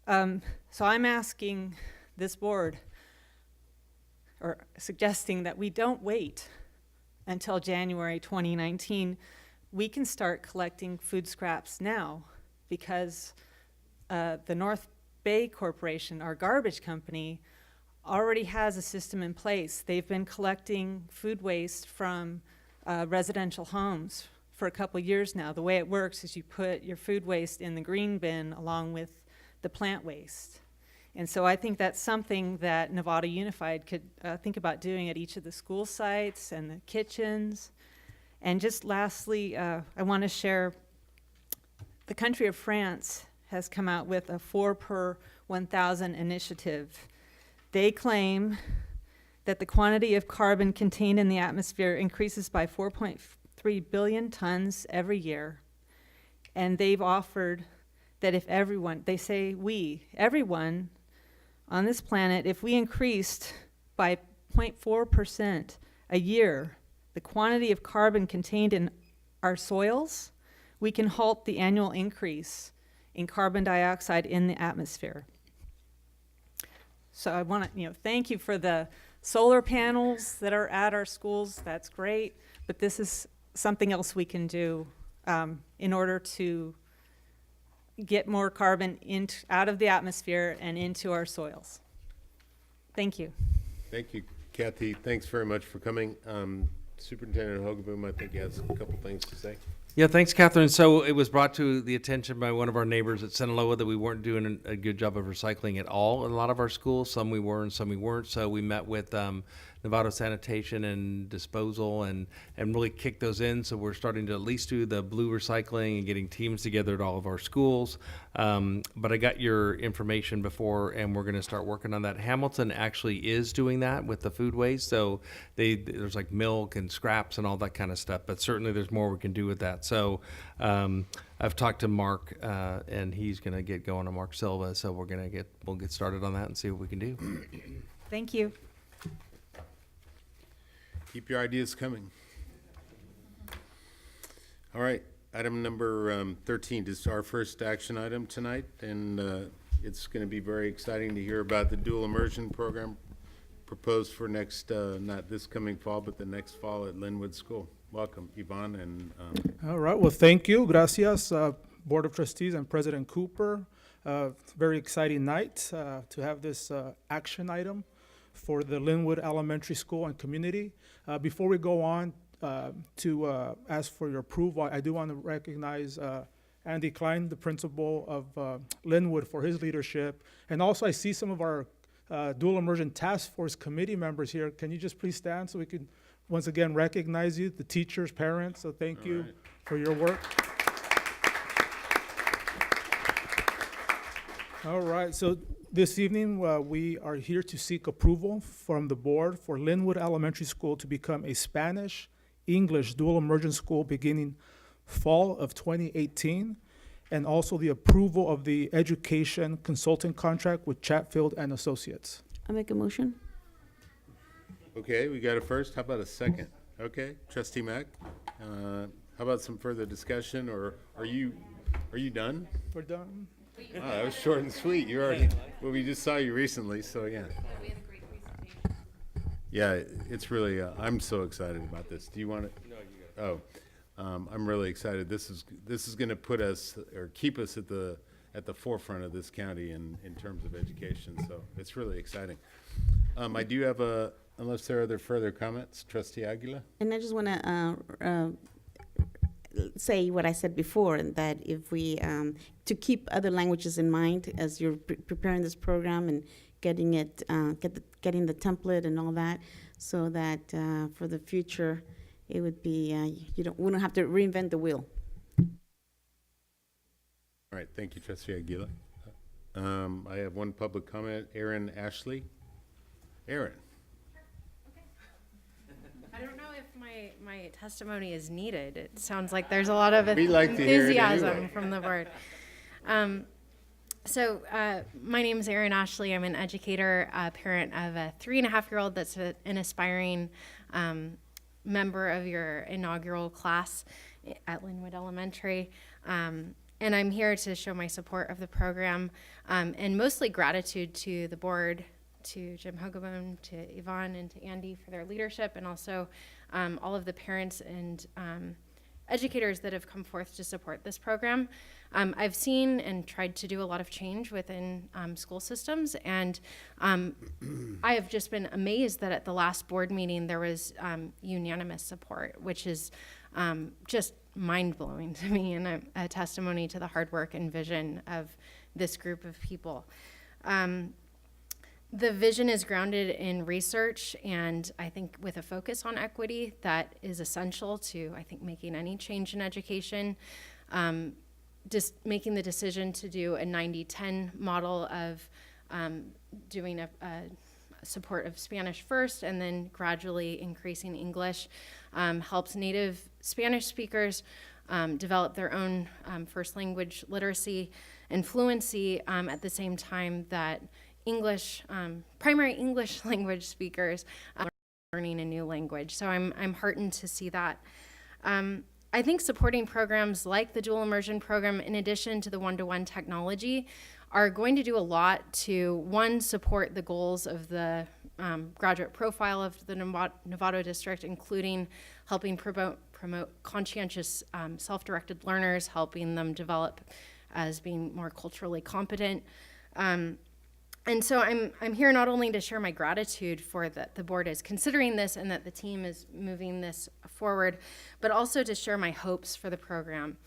Speaker 16: So I'm asking this board, or suggesting that we don't wait until January 2019. We can start collecting food scraps now, because the North Bay Corporation, our garbage company, already has a system in place. They've been collecting food waste from residential homes for a couple years now. The way it works is you put your food waste in the green bin along with the plant waste. And so I think that's something that Novato Unified could think about doing at each of the school sites and the kitchens. And just lastly, I want to share, the country of France has come out with a 4 per 1,000 initiative. They claim that the quantity of carbon contained in the atmosphere increases by 4.3 billion tons every year. And they've offered that if everyone, they say everyone on this planet, if we increased by 0.4% a year the quantity of carbon contained in our soils, we can halt the annual increase in carbon dioxide in the atmosphere. So I want to, thank you for the solar panels that are at our schools. That's great, but this is something else we can do in order to get more carbon out of the atmosphere and into our soils. Thank you.
Speaker 1: Thank you, Kathy. Thanks very much for coming. Superintendent Hogaboom, I think he has a couple things to say.
Speaker 15: Yeah, thanks, Catherine. So it was brought to the attention by one of our neighbors at Sinaloa that we weren't doing a good job of recycling at all in a lot of our schools. Some we were and some we weren't. So we met with Novato Sanitation and Disposal and really kicked those in. So we're starting to at least do the blue recycling and getting teams together at all of our schools. But I got your information before, and we're going to start working on that. Hamilton actually is doing that with the food waste. So there's like milk and scraps and all that kind of stuff. But certainly there's more we can do with that. So I've talked to Mark, and he's going to get going on Mark Silva. So we'll get started on that and see what we can do.
Speaker 16: Thank you.
Speaker 1: Keep your ideas coming. All right. Item number 13 is our first action item tonight, and it's going to be very exciting to hear about the dual immersion program proposed for next, not this coming fall, but the next fall at Linwood School. Welcome, Yvonne, and
Speaker 17: All right, well, thank you. Gracias, Board of Trustees and President Cooper. Very exciting night to have this action item for the Linwood Elementary School and community. Before we go on to ask for your approval, I do want to recognize Andy Klein, the principal of Linwood, for his leadership. And also, I see some of our Dual Immersion Task Force committee members here. Can you just please stand so we can once again recognize you, the teachers, parents, so thank you for your work. All right, so this evening we are here to seek approval from the board for Linwood Elementary School to become a Spanish-English dual immersion school beginning fall of 2018, and also the approval of the education consulting contract with Chatfield and Associates.
Speaker 5: I make a motion.
Speaker 1: okay, we got a first. How about a second? Okay, Trustee Mack. How about some further discussion, or are you done?
Speaker 17: We're done.
Speaker 1: Wow, that was short and sweet. You already, well, we just saw you recently, so yeah.
Speaker 6: We had a great presentation.
Speaker 1: Yeah, it's really, I'm so excited about this. Do you want to? No, you got it. Oh, I'm really excited. This is going to put us, or keep us at the forefront of this county in terms of education, so it's really exciting. I do have unless there are other further comments, Trustee Aguila?
Speaker 5: And I just want to say what I said before, that if we, to keep other languages in mind as you're preparing this program and getting it, getting the template and all that, so that for the future, it would be, we don't have to reinvent the wheel.
Speaker 1: All right, thank you, Trustee Aguila. I have one public comment, Aaron Ashley. Aaron.
Speaker 18: I don't know if my testimony is needed. It sounds like there's a lot of
Speaker 1: We'd like to hear it
Speaker 18: enthusiasm
Speaker 1: anyway.
Speaker 18: from the board. My name is Erin Ashley. I'm an educator, a parent of a 3.5-year-old that's an aspiring member of your inaugural class at Linwood Elementary. And I'm here to show my support of the program and mostly gratitude to the board, to Jim Hogebone, to Yvonne, and to Andy for their leadership, and also all of the parents and educators that have come forth to support this program. I've seen and tried to do a lot of change within school systems, and I have just been amazed that at the last board meeting there was unanimous support, which is just mind-blowing to me, and a testimony to the hard work and vision of this group of people. The vision is grounded in research, and I think with a focus on equity that is essential to, I think, making any change in education. Just making the decision to do a 90-10 model of doing a support of Spanish first and then gradually increasing English helps native Spanish speakers develop their own first language literacy and fluency at the same time that primary English language speakers are learning a new language. So I'm heartened to see that. I think supporting programs like the dual immersion program, in addition to the one-to-one technology, are going to do a lot to, one, support the goals of the graduate profile of the Novato district, including helping promote conscientious self-directed learners, helping them develop as being more culturally competent. And so I'm here not only to share my gratitude for that the board is considering this and that the team is moving this forward, but also to share my hopes for the program.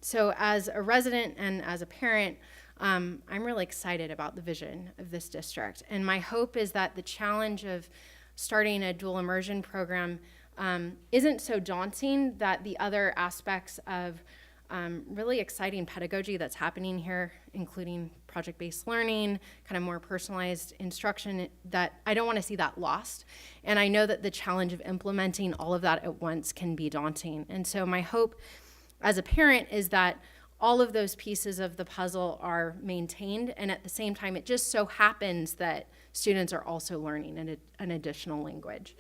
Speaker 18: So as a resident and as a parent, I'm really excited about the vision of this district. And my hope is that the challenge of starting a dual immersion program isn't so daunting, that the other aspects of really exciting pedagogy that's happening here, including project-based learning, kind of more personalized instruction, that I don't want to see that lost. And I know that the challenge of implementing all of that at once can be daunting. And so my hope as a parent is that all of those pieces of the puzzle are maintained, and at the same time, it just so happens that students are also learning an additional language.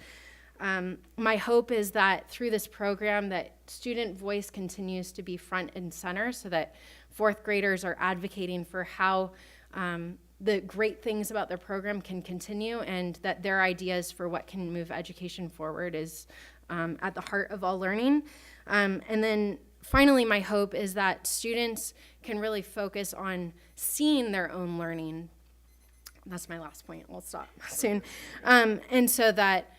Speaker 18: My hope is that through this program that student voice continues to be front and center so that fourth graders are advocating for how the great things about their program can continue and that their ideas for what can move education forward is at the heart of all learning. And then finally, my hope is that students can really focus on seeing their own learning. That's my last point. We'll stop soon. And so that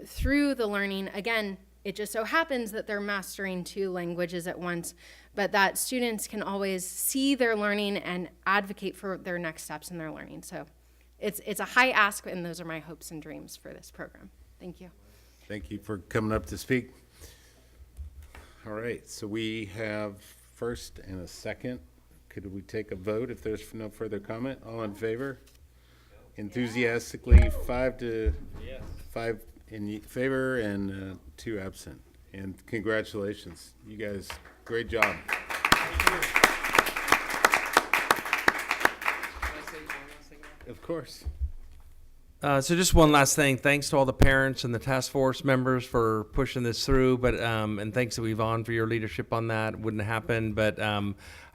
Speaker 18: through the learning, again, it just so happens that they're mastering 2 languages at once, but that students can always see their learning and advocate for their next steps in their learning. So it's a high ask, and those are my hopes and dreams for this program. Thank you.
Speaker 1: Thank you for coming up to speak. All right, so we have first and a second. Could we take a vote if there's no further comment? All in favor? Enthusiastically, 5 in favor and 2 absent. And congratulations, you guys, great job. Of course.
Speaker 15: So just one last thing. Thanks to all the parents and the task force members for pushing this through, but and thanks to Yvonne for your leadership on that. It wouldn't happen, but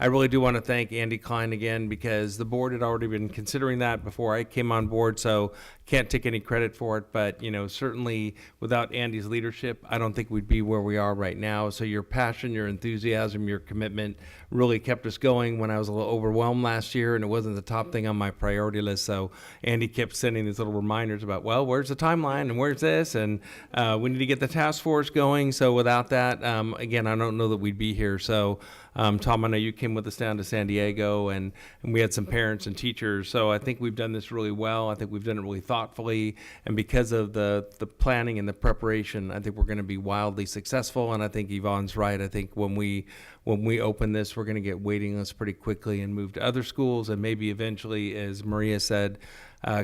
Speaker 15: I really do want to thank Andy Klein again because the board had already been considering that before I came on board, so can't take any credit for it. But you know, certainly without Andy's leadership, I don't think we'd be where we are right now. So your passion, your enthusiasm, your commitment really kept us going when I was a little overwhelmed last year and it wasn't the top thing on my priority list. So Andy kept sending these little reminders about, well, where's the timeline and where's this? And we need to get the task force going. So without that, again, I don't know that we'd be here. So Tom, I know you came with us down to San Diego and we had some parents and teachers. So I think we've done this really well. I think we've done it really thoughtfully. And because of the planning and the preparation, I think we're going to be wildly successful. And I think Yvonne's right. I think when we open this, we're going to get waiting lists pretty quickly and move to other schools. And maybe eventually, as Maria said,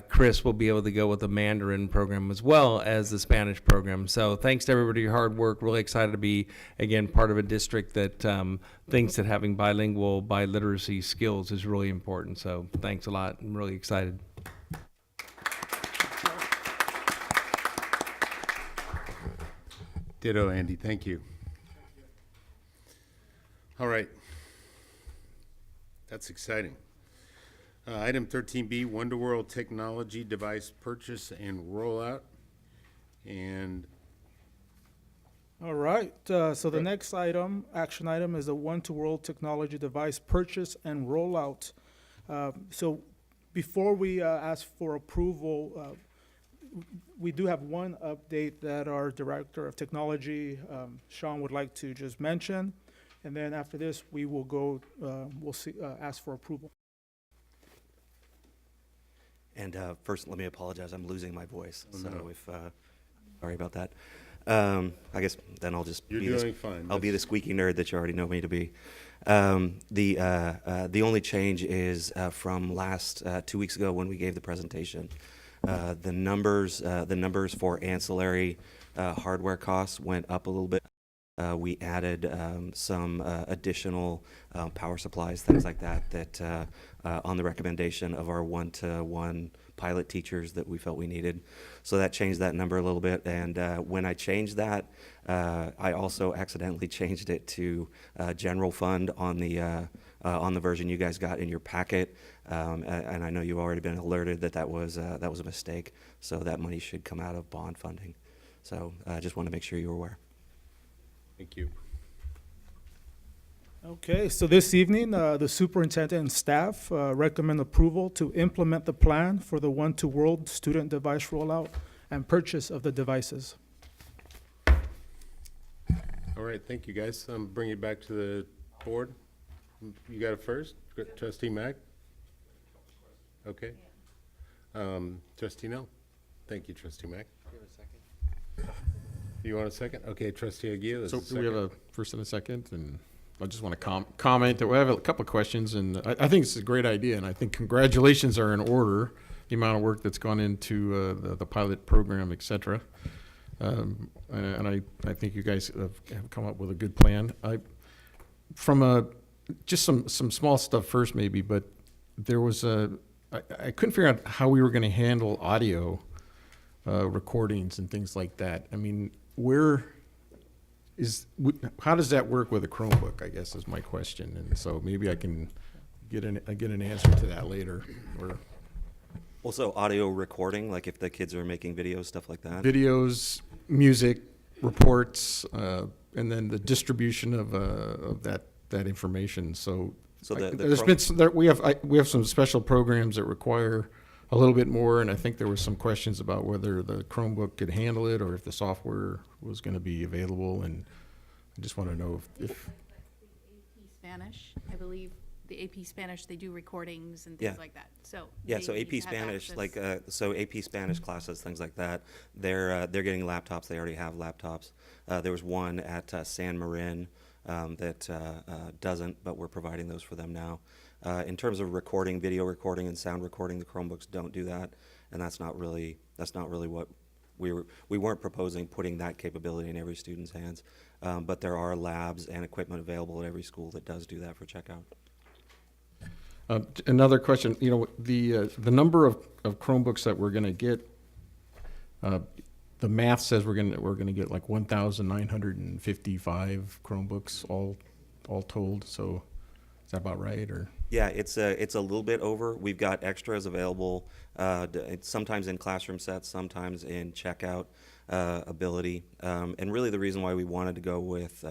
Speaker 15: Chris will be able to go with the Mandarin program as well as the Spanish program. So thanks to everybody for your hard work. Really excited to be, again, part of a district that thinks that having bilingual, biliteracy skills is really important. So thanks a lot. I'm really excited.
Speaker 1: Ditto, Andy. Thank you. All right. That's exciting. Item 13B, Wonder World Technology Device Purchase and Rollout. And
Speaker 17: All right, so the next item, action item, is the One-to-World Technology Device Purchase and Rollout. So before we ask for approval, we do have one update that our Director of Technology, Sean, would like to just mention. And then after this, we will go, ask for approval.
Speaker 19: And first, let me apologize. I'm losing my voice, if sorry about that. I guess then I'll just
Speaker 1: You're
Speaker 19: be
Speaker 1: doing fine.
Speaker 19: I'll be the squeaky nerd that you already know me to be. The only change is from last 2 weeks ago when we gave the presentation. The numbers for ancillary hardware costs went up a little bit. We added some additional power supplies, things like that, on the recommendation of our one-to-one pilot teachers that we felt we needed. So that changed that number a little bit. And when I changed that, I also accidentally changed it to general fund on the version you guys got in your packet. And I know you've already been alerted that was a mistake. So that money should come out of bond funding. So I just want to make sure you're aware.
Speaker 1: Thank you.
Speaker 17: Okay, so this evening, the superintendent and staff recommend approval to implement the plan for the One-to-World student device rollout and purchase of the devices.
Speaker 1: All right, thank you, guys. I'm bringing it back to the board. You got it first? Trustee Mack? Okay. Trustee Nell? Thank you, Trustee Mack. You want a second? Okay, Trustee Aguirre.
Speaker 4: So we have a first and a second, and I just want to comment that we have a couple of questions, and I think it's a great idea, and I think congratulations are in order, the amount of work that's gone into the pilot program, et cetera. And I think you guys have come up with a good plan. Just some small stuff first maybe, but there was I couldn't figure out how we were going to handle audio recordings and things like that. I mean, how does that work with a Chromebook, I guess is my question. And so maybe I can get an answer to that later. Or
Speaker 19: Also, audio recording, like if the kids are making videos, stuff like that.
Speaker 4: videos, music, reports, and then the distribution of that information. So, we have some special programs that require a little bit more, and I think there were some questions about whether the Chromebook could handle it or if the software was going to be available. And I just want to know if
Speaker 6: AP Spanish, I believe the AP Spanish, they do recordings and things like that. So
Speaker 19: yeah, so
Speaker 6: they
Speaker 19: AP
Speaker 6: have
Speaker 19: Spanish,
Speaker 6: access.
Speaker 19: AP Spanish classes, things like that. They're getting laptops. They already have laptops. There was one at San Marin that doesn't, but we're providing those for them now. In terms of recording, video recording and sound recording, the Chromebooks don't do that, and that's not really what we weren't proposing putting that capability in every student's hands. But there are labs and equipment available at every school that does do that for checkout.
Speaker 4: Another question, the number of Chromebooks that we're going to get, the math says we're going to get like 1,955 Chromebooks all told. So is that about right? Or
Speaker 19: yeah, it's a little bit over. We've got extras available, sometimes in classroom sets, sometimes in checkout ability. And really, the reason why we wanted to go with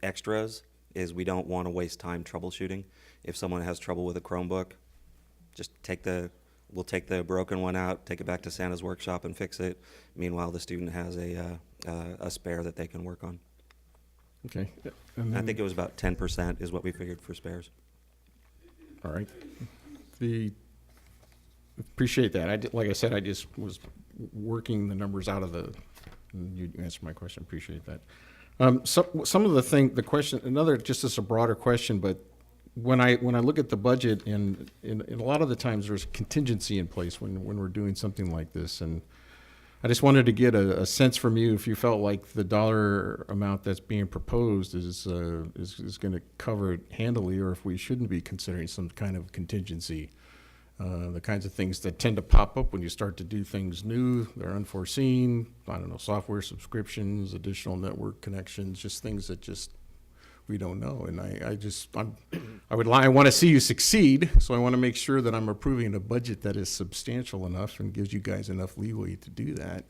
Speaker 19: extras is we don't want to waste time troubleshooting. If someone has trouble with a Chromebook, just we'll take the broken one out, take it back to Santa's workshop and fix it. Meanwhile, the student has a spare that they can work on.
Speaker 4: Okay.
Speaker 19: I think it was about 10% is what we figured for spares.
Speaker 4: All right. Appreciate that. Like I said, I just was working the numbers out of you answered my question. Appreciate that. Some of the question, just as a broader question, but when I look at the budget, and a lot of the times there's contingency in place when we're doing something like this, and I just wanted to get a sense from you if you felt like the dollar amount that's being proposed is going to cover it handily, or if we shouldn't be considering some kind of contingency. The kinds of things that tend to pop up when you start to do things new, they're unforeseen. I don't know, software subscriptions, additional network connections, just things that we don't know. And I want to see you succeed, so I want to make sure that I'm approving a budget that is substantial enough and gives you guys enough leeway to do that.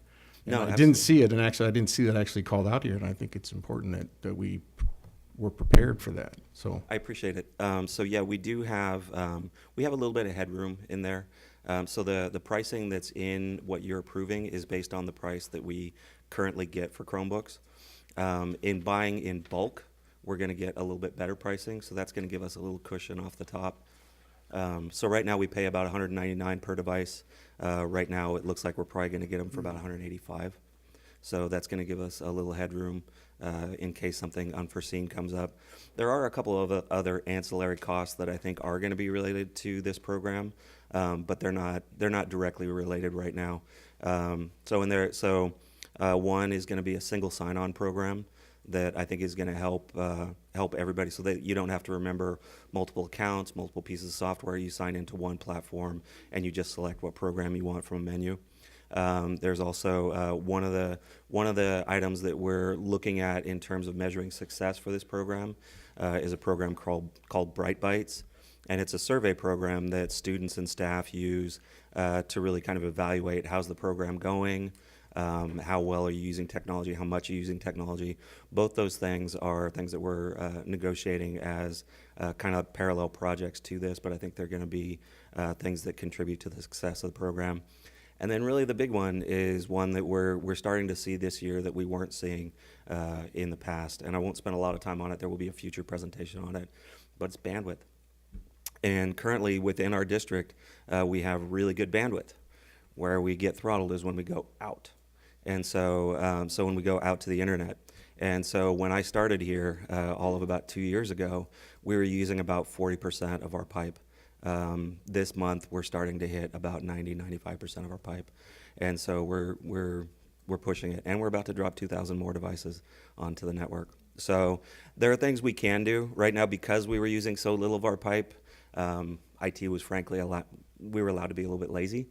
Speaker 4: And
Speaker 19: No,
Speaker 4: I didn't see it, and actually I didn't see that actually called out here, and I think it's important that we're prepared for that. So
Speaker 19: I appreciate it. So yeah, we do have we have a little bit of headroom in there. So the pricing that's in what you're approving is based on the price that we currently get for Chromebooks. In buying in bulk, we're going to get a little bit better pricing, so that's going to give us a little cushion off the top. So right now we pay about $199 per device. Right now it looks like we're probably going to get them for about $185. So that's going to give us a little headroom in case something unforeseen comes up. There are a couple of other ancillary costs that I think are going to be related to this program, but they're not directly related right now. One is going to be a single sign-on program that I think is going to help everybody, so that you don't have to remember multiple accounts, multiple pieces of software. You sign into one platform and you just select what program you want from a menu. There's also one of the items that we're looking at in terms of measuring success for this program is a program called Bright Bites, and it's a survey program that students and staff use to really kind of evaluate how's the program going. How well are you using technology? How much are you using technology? Both those things are things that we're negotiating as kind of parallel projects to this, but I think they're going to be things that contribute to the success of the program. And then really the big one is one that we're starting to see this year that we weren't seeing in the past. And I won't spend a lot of time on it. There will be a future presentation on it, but it's bandwidth. And currently within our district, we have really good bandwidth. Where we get throttled is when we go out. And so when we go out to the internet. And so when I started here, all of about 2 years ago, we were using about 40% of our pipe. This month, we're starting to hit about 95% of our pipe. And so we're pushing it. And we're about to drop 2,000 more devices onto the network. So there are things we can do. Right now, because we were using so little of our pipe, IT was frankly we were allowed to be a little bit lazy.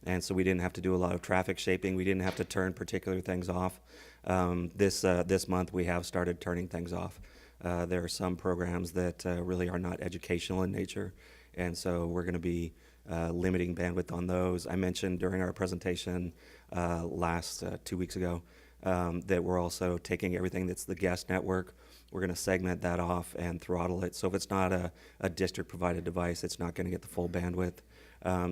Speaker 19: And so we didn't have to do a lot of traffic shaping. We didn't have to turn particular things off. This month we have started turning things off. There are some programs that really are not educational in nature, and so we're going to be limiting bandwidth on those. I mentioned during our presentation last 2 weeks ago that we're also taking everything that's the guest network. We're going to segment that off and throttle it. So if it's not a district-provided device, it's not going to get the full bandwidth.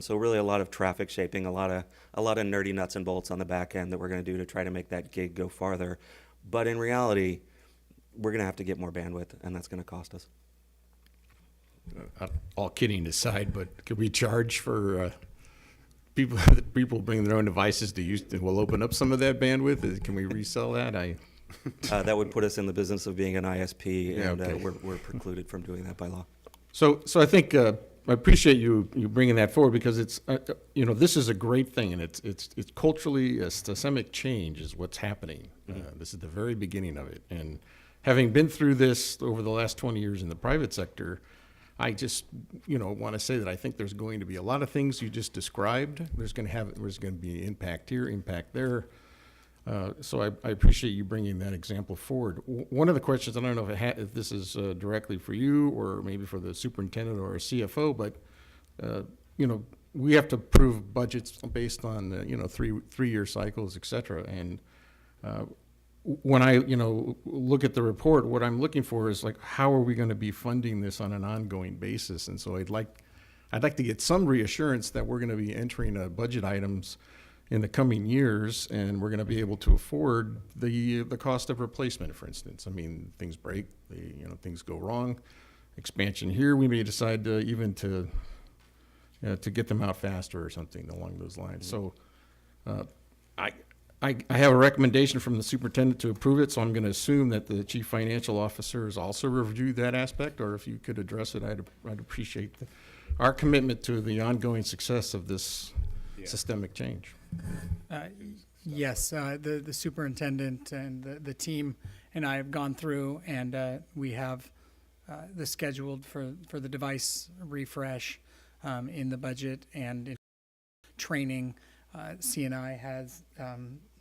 Speaker 19: So really a lot of traffic shaping, a lot of nerdy nuts and bolts on the back end that we're going to do to try to make that gig go farther. But in reality, we're going to have to get more bandwidth, and that's going to cost us.
Speaker 4: All kidding aside, but could we charge for people bring their own devices to use? We'll open up some of that bandwidth. Can we resell that?
Speaker 19: That would put us in the business of being an ISP,
Speaker 4: Yeah,
Speaker 19: and
Speaker 4: okay.
Speaker 19: we're precluded from doing that by law.
Speaker 4: So I think I appreciate you bringing that forward, because it's this is a great thing, and it's culturally a systemic change is what's happening. This is the very beginning of it, and having been through this over the last 20 years in the private sector, I just want to say that I think there's going to be a lot of things you just described. There's going to be impact here, impact there. So I appreciate you bringing that example forward. One of the questions, I don't know if this is directly for you or maybe for the superintendent or a CFO, but we have to approve budgets based on 3-year cycles, et cetera. And when I look at the report, what I'm looking for is, like, how are we going to be funding this on an ongoing basis? And so I'd like to get some reassurance that we're going to be entering budget items in the coming years, and we're going to be able to afford the cost of replacement, for instance. I mean, things break, things go wrong. Expansion here, we may decide to get them out faster or something along those lines. So I have a recommendation from the superintendent to approve it, so I'm going to assume that the chief financial officer has also reviewed that aspect, or if you could address it, I'd appreciate our commitment to the ongoing success of this systemic change.
Speaker 20: Yes, the superintendent and the team and I have gone through, and we have the scheduled for the device refresh in the budget and in training. CNI has,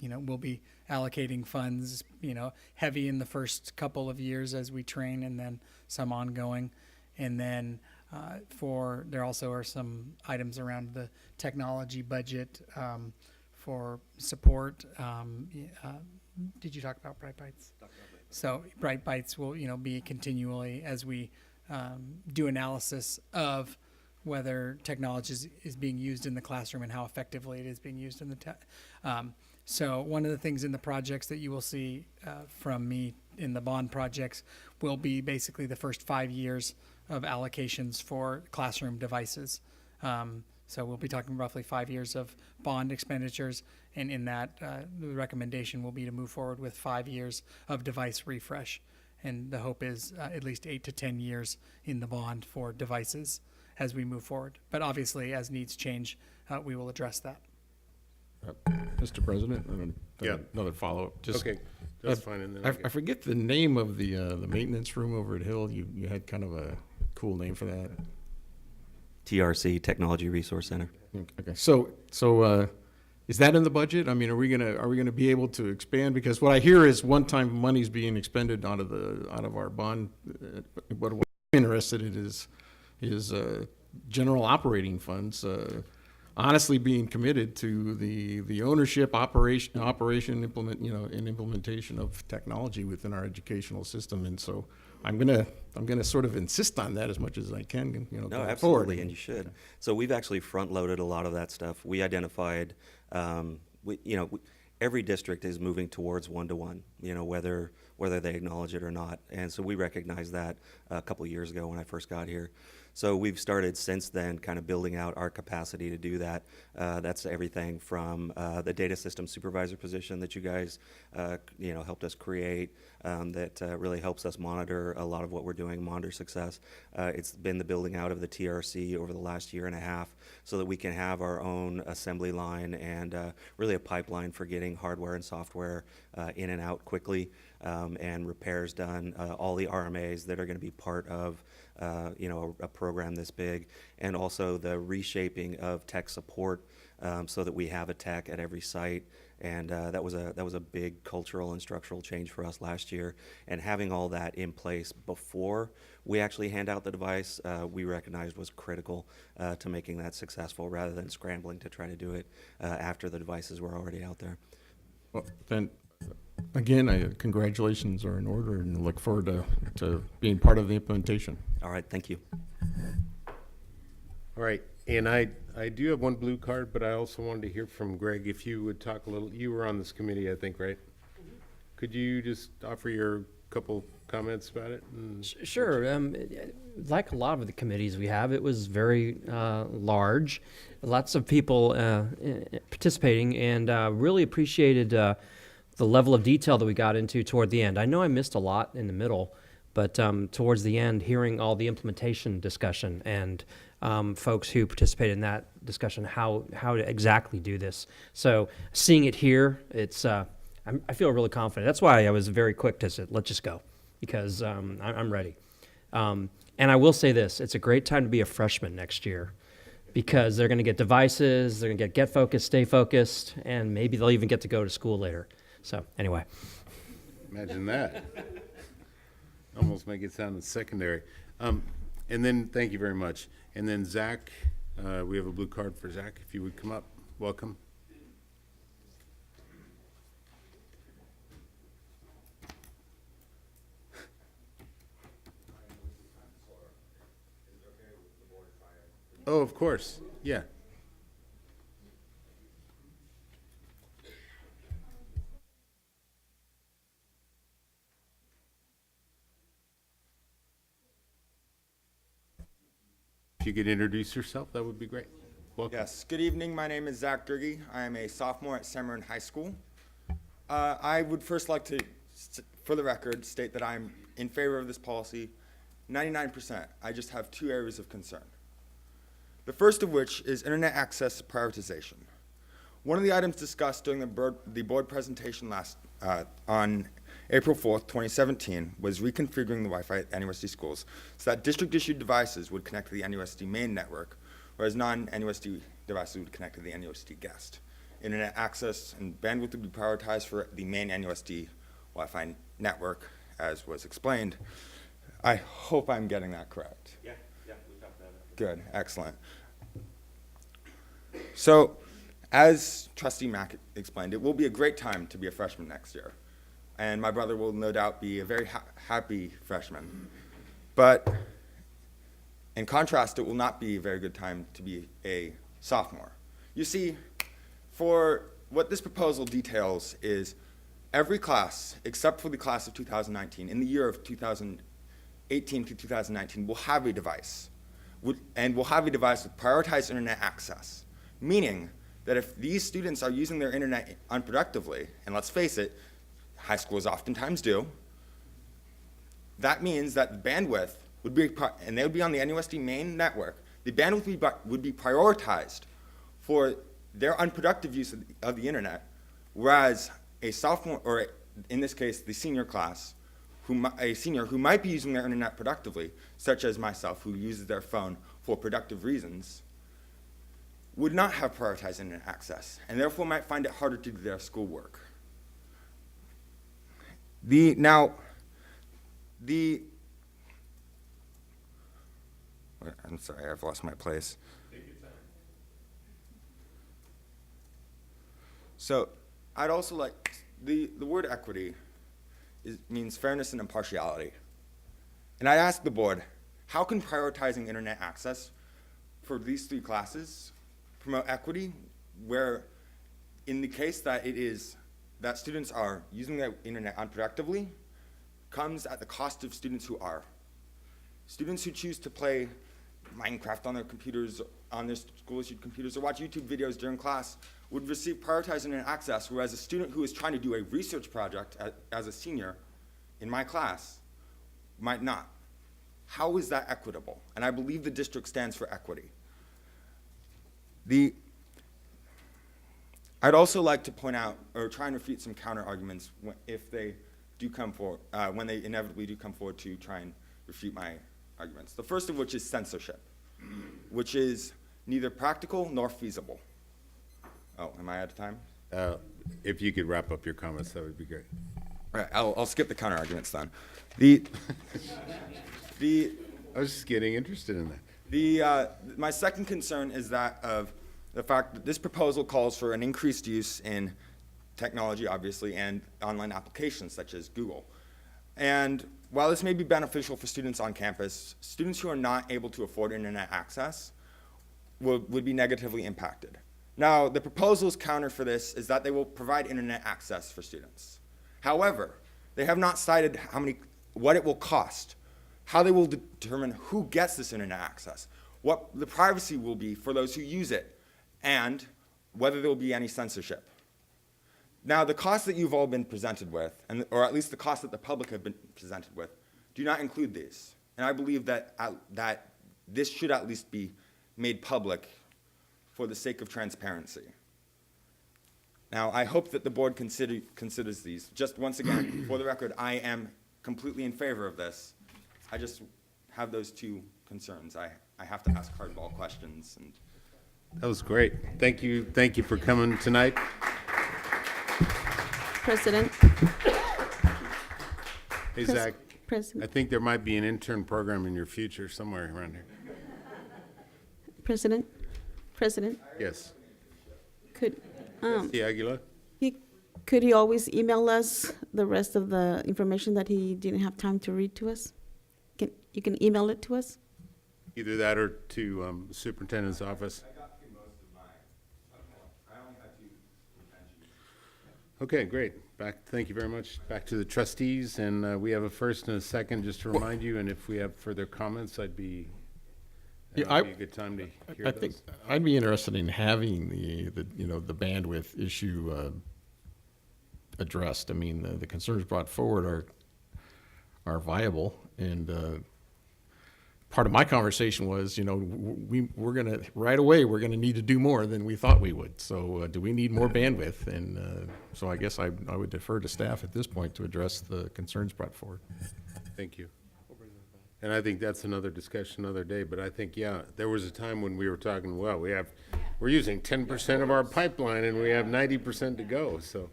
Speaker 20: will be allocating funds, heavy in the first couple of years as we train, and then some ongoing. And then there also are some items around the technology budget for support. Did you talk about Bright Bites? So Bright Bites will, be continually as we do analysis of whether technology is being used in the classroom and how effectively it is being used in the so one of the things in the projects that you will see from me in the bond projects will be basically the first 5 years of allocations for classroom devices. So we'll be talking roughly 5 years of bond expenditures, and in that, the recommendation will be to move forward with 5 years of device refresh. And the hope is at least 8 to 10 years in the bond for devices as we move forward. But obviously, as needs change, we will address that.
Speaker 4: Mr. President, another follow-up.
Speaker 1: Okay, that's fine. And then
Speaker 4: I forget the name of the maintenance room over at Hill. You had kind of a cool name for that.
Speaker 19: TRC, Technology Resource Center.
Speaker 4: Okay, so is that in the budget? I mean, are we gonna be able to expand? Because what I hear is one-time money's being expended out of our bond. What I'm interested in is general operating funds. Honestly, being committed to the ownership, operation, and implementation of technology within our educational system. And so I'm gonna sort of insist on that as much as I can.
Speaker 19: No,
Speaker 4: going
Speaker 19: absolutely,
Speaker 4: forward.
Speaker 19: and you should. So we've actually front-loaded a lot of that stuff. We identified, every district is moving towards one-to-one, whether they acknowledge it or not. And so we recognized that a couple of years ago when I first got here. So we've started since then kind of building out our capacity to do that. That's everything from the data system supervisor position that you guys, helped us create, that really helps us monitor a lot of what we're doing, monitor success. It's been the building out of the TRC over the last year and a half so that we can have our own assembly line and really a pipeline for getting hardware and software in and out quickly, and repairs done, all the RMAs that are going to be part of a program this big, and also the reshaping of tech support so that we have a tech at every site. And that was a big cultural and structural change for us last year. And having all that in place before we actually hand out the device, we recognized was critical to making that successful, rather than scrambling to try to do it after the devices were already out there.
Speaker 4: Well, then, again, congratulations are in order, and look forward to being part of the implementation.
Speaker 19: All right, thank you.
Speaker 1: All right, and I do have one blue card, but I also wanted to hear from Greg. If you would talk a little, you were on this committee, I think, right? Could you just offer your couple comments about it?
Speaker 14: Sure. Like a lot of the committees we have, it was very large. Lots of people participating, and really appreciated the level of detail that we got into toward the end. I know I missed a lot in the middle, but towards the end, hearing all the implementation discussion and folks who participated in that discussion, how to exactly do this. So seeing it here, it's I feel really confident. That's why I was very quick to say, let's just go, because I'm ready. And I will say this, it's a great time to be a freshman next year, because they're going to get devices, they're going to get focused, stay focused, and maybe they'll even get to go to school later. So anyway.
Speaker 1: Imagine that. Almost make it sound secondary. And then, thank you very much. And then Zach, we have a blue card for Zach. If you would come up, welcome. Oh, of course, yeah. If you could introduce yourself, that would be great. Welcome.
Speaker 21: Yes, good evening. My name is Zach Durgy. I am a sophomore at Samarin High School. I would first like to, for the record, state that I'm in favor of this policy 99%. I just have two areas of concern. The first of which is internet access prioritization. One of the items discussed during the board presentation on April 4th, 2017, was reconfiguring the Wi-Fi at NUSD schools so that district-issued devices would connect to the NUSD main network, whereas non-NUSD devices would connect to the NUSD guest. Internet access and bandwidth would be prioritized for the main NUSD Wi-Fi network, as was explained. I hope I'm getting that correct.
Speaker 19: Yeah, we got that.
Speaker 21: Good, excellent. So, as Trustee Mack explained, it will be a great time to be a freshman next year. And my brother will no doubt be a very happy freshman. But in contrast, it will not be a very good time to be a sophomore. You see, for what this proposal details is every class, except for the class of 2019, in the year of 2018 to 2019, will have a device. And will have a device with prioritized internet access, meaning that if these students are using their internet unproductively, and let's face it, high schools oftentimes do, that means that the bandwidth would be, and they would be on the NUSD main network, the bandwidth would be prioritized for their unproductive use of the internet, whereas a sophomore, or in this case, the senior class, a senior who might be using their internet productively, such as myself, who uses their phone for productive reasons, would not have prioritized internet access, and therefore might find it harder to do their schoolwork. I'm sorry, I've lost my place. So, I'd also like, the word equity means fairness and impartiality. And I asked the board, how can prioritizing internet access for these three classes promote equity, where in the case that it is that students are using their internet unproductively, comes at the cost of students who are. Students who choose to play Minecraft on their computers, on their school-issued computers, or watch YouTube videos during class would receive prioritized internet access, whereas a student who is trying to do a research project as a senior in my class might not. How is that equitable? And I believe the district stands for equity. I'd also like to point out, or try and refute some counter arguments if they do come forward, when they inevitably do come forward to try and refute my arguments. The first of which is censorship, which is neither practical nor feasible. Oh, am I out of time?
Speaker 1: If you could wrap up your comments, that would be great.
Speaker 21: All right, I'll skip the counter arguments then.
Speaker 1: I was just getting interested in that.
Speaker 21: My second concern is that of the fact that this proposal calls for an increased use in technology, obviously, and online applications such as Google. And while this may be beneficial for students on campus, students who are not able to afford internet access would be negatively impacted. Now, the proposal's counter for this is that they will provide internet access for students. However, they have not cited what it will cost, how they will determine who gets this internet access, what the privacy will be for those who use it, and whether there will be any censorship. Now, the costs that you've all been presented with, or at least the costs that the public have been presented with, do not include these. And I believe that this should at least be made public for the sake of transparency. Now, I hope that the board considers these. Just once again, for the record, I am completely in favor of this. I just have those two concerns. I have to ask hardball questions. And
Speaker 1: That was great. Thank you for coming tonight.
Speaker 5: President.
Speaker 1: Hey, Zach,
Speaker 5: President.
Speaker 1: I think there might be an intern program in your future somewhere around here.
Speaker 5: President.
Speaker 1: Yes.
Speaker 5: Could
Speaker 1: Trustee Aguilar?
Speaker 5: could he always email us the rest of the information that he didn't have time to read to us? You can email it to us?
Speaker 1: Either that or to superintendent's office. Okay, great. Thank you very much. Back to the trustees, and we have a first and a second, just to remind you, and if we have further comments, that'd be a good time to hear
Speaker 4: I
Speaker 1: those.
Speaker 4: think I'd be interested in having the bandwidth issue addressed. I mean, the concerns brought forward are viable, and part of my conversation was, we're gonna right away we're gonna need to do more than we thought we would. So do we need more bandwidth? And so I guess I would defer to staff at this point to address the concerns brought forward.
Speaker 1: Thank you. And I think that's another discussion another day, but I think, yeah, there was a time when we were talking, well, we're using 10% of our pipeline and we have 90% to go. So,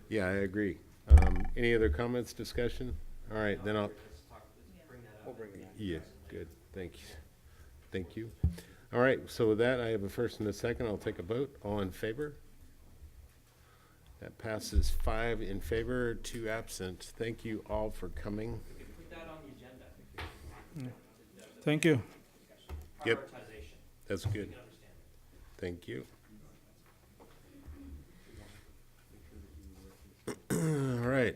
Speaker 1: yeah, I agree. Any other comments, discussion? All right, then I'll. Yeah, good. Thank you. Thank you. All right, so with that, I have a first and a second. I'll take a vote. All in favor? That passes 5 in favor, 2 absent. Thank you all for coming.
Speaker 17: Thank you.
Speaker 1: Yep, that's good. Thank you. All right.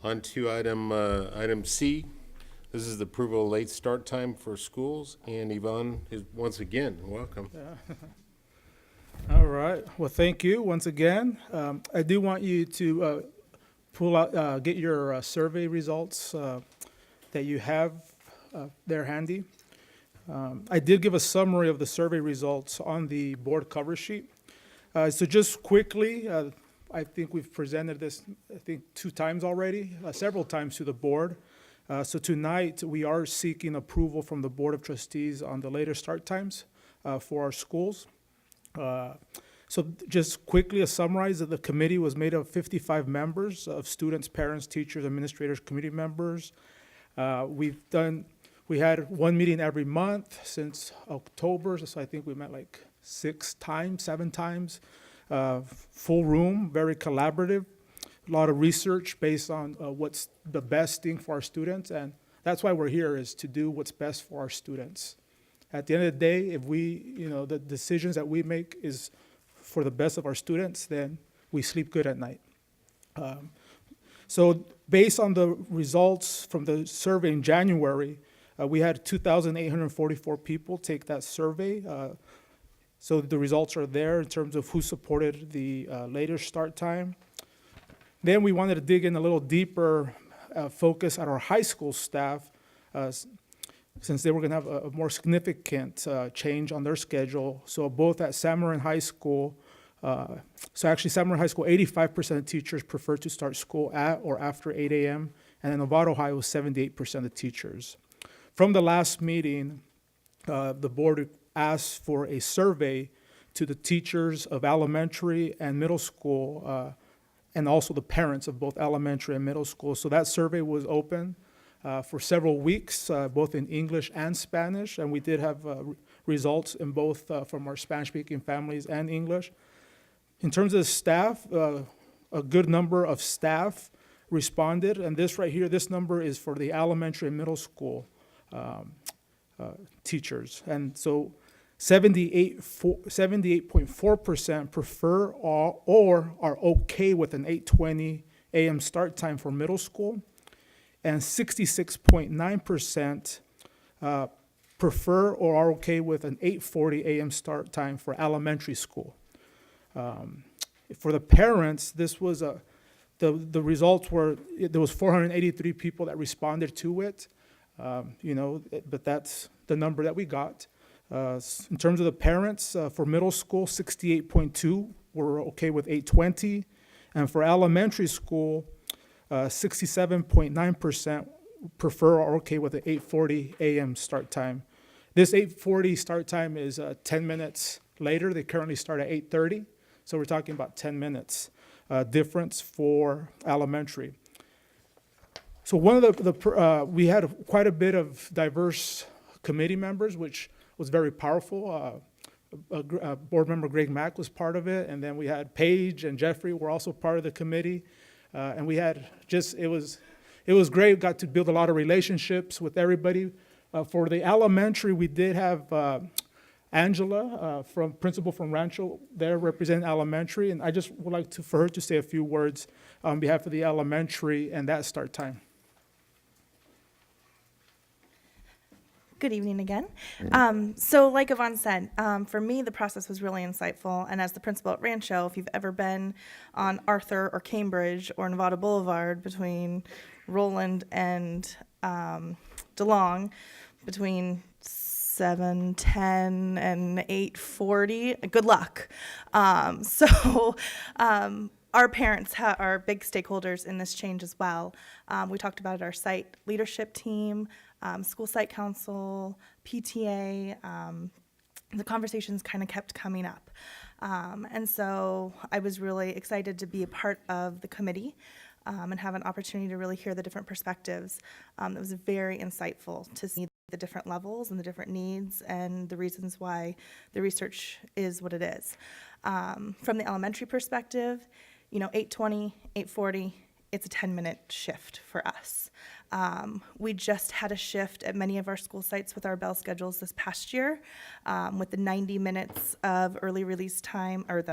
Speaker 1: On to item C. This is the approval of late start time for schools, and Yvonne is once again, welcome.
Speaker 17: All right. Well, thank you once again. I do want you to pull out, get your survey results that you have there handy. I did give a summary of the survey results on the board cover sheet. So just quickly, I think we've presented this, 2 times already, several times to the board. So tonight, we are seeking approval from the Board of Trustees on the later start times for our schools. So just quickly to summarize, that the committee was made of 55 members of students, parents, teachers, administrators, committee members. We had 1 meeting every month since October, so I think we met like 7 times. Full room, very collaborative. A lot of research based on what's the best thing for our students, and that's why we're here, is to do what's best for our students. At the end of the day, if the decisions that we make is for the best of our students, then we sleep good at night. So based on the results from the survey in January, we had 2,844 people take that survey. So the results are there in terms of who supported the later start time. Then we wanted to dig in a little deeper, focus on our high school staff, since they were going to have a more significant change on their schedule. So both at San Marin High School, so actually San Marin High School, 85% of teachers prefer to start school at or after 8 a.m., and in Novato High was 78% of teachers. From the last meeting, the board asked for a survey to the teachers of elementary and middle school, and also the parents of both elementary and middle school. So that survey was open for several weeks, both in English and Spanish, and we did have results in both from our Spanish-speaking families and English. In terms of staff, a good number of staff responded, and this right here, this number is for the elementary and middle school teachers. And so 78.4% prefer or are okay with an 8:20 a.m. start time for middle school, and 66.9% prefer or are okay with an 8:40 a.m. start time for elementary school. For the parents, this was the results were, there was 483 people that responded to it, but that's the number that we got. In terms of the parents, for middle school, 68.2 were okay with 8:20, and for elementary school, 67.9% prefer or are okay with the 8:40 a.m. start time. This 8:40 start time is 10 minutes later. They currently start at 8:30, so we're talking about 10 minutes difference for elementary. So one of we had quite a bit of diverse committee members, which was very powerful. Board member Greg Mack was part of it, and then we had Paige and Jeffrey were also part of the committee, and we had it was great. Got to build a lot of relationships with everybody. For the elementary, we did have Angela, principal from Rancho, there representing elementary, and I just would like for her to say a few words on behalf of the elementary and that start time.
Speaker 8: Good evening again. So like Yvonne said, for me, the process was really insightful. And as the principal at Rancho, if you've ever been on Arthur or Cambridge or Novato Boulevard between Roland and DeLong, between 7:10 and 8:40, good luck. Our parents are big stakeholders in this change as well. We talked about it, our site leadership team, school site council, PTA. The conversations kind of kept coming up. And so I was really excited to be a part of the committee and have an opportunity to really hear the different perspectives. It was very insightful to see the different levels and the different needs and the reasons why the research is what it is. From the elementary perspective, 8:20, 8:40, it's a 10-minute shift for us. We just had a shift at many of our school sites with our bell schedules this past year, with the 90 minutes of early release time, or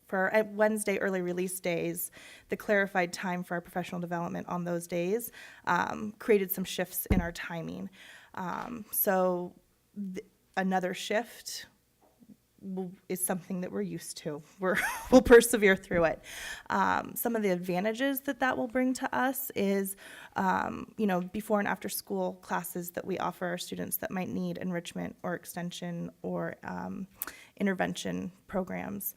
Speaker 8: for our Wednesday early release days, the clarified time for our professional development on those days created some shifts in our timing. Another shift is something that we're used to. We'll persevere through it. Some of the advantages that will bring to us is, before and after school classes that we offer our students that might need enrichment or extension or intervention programs.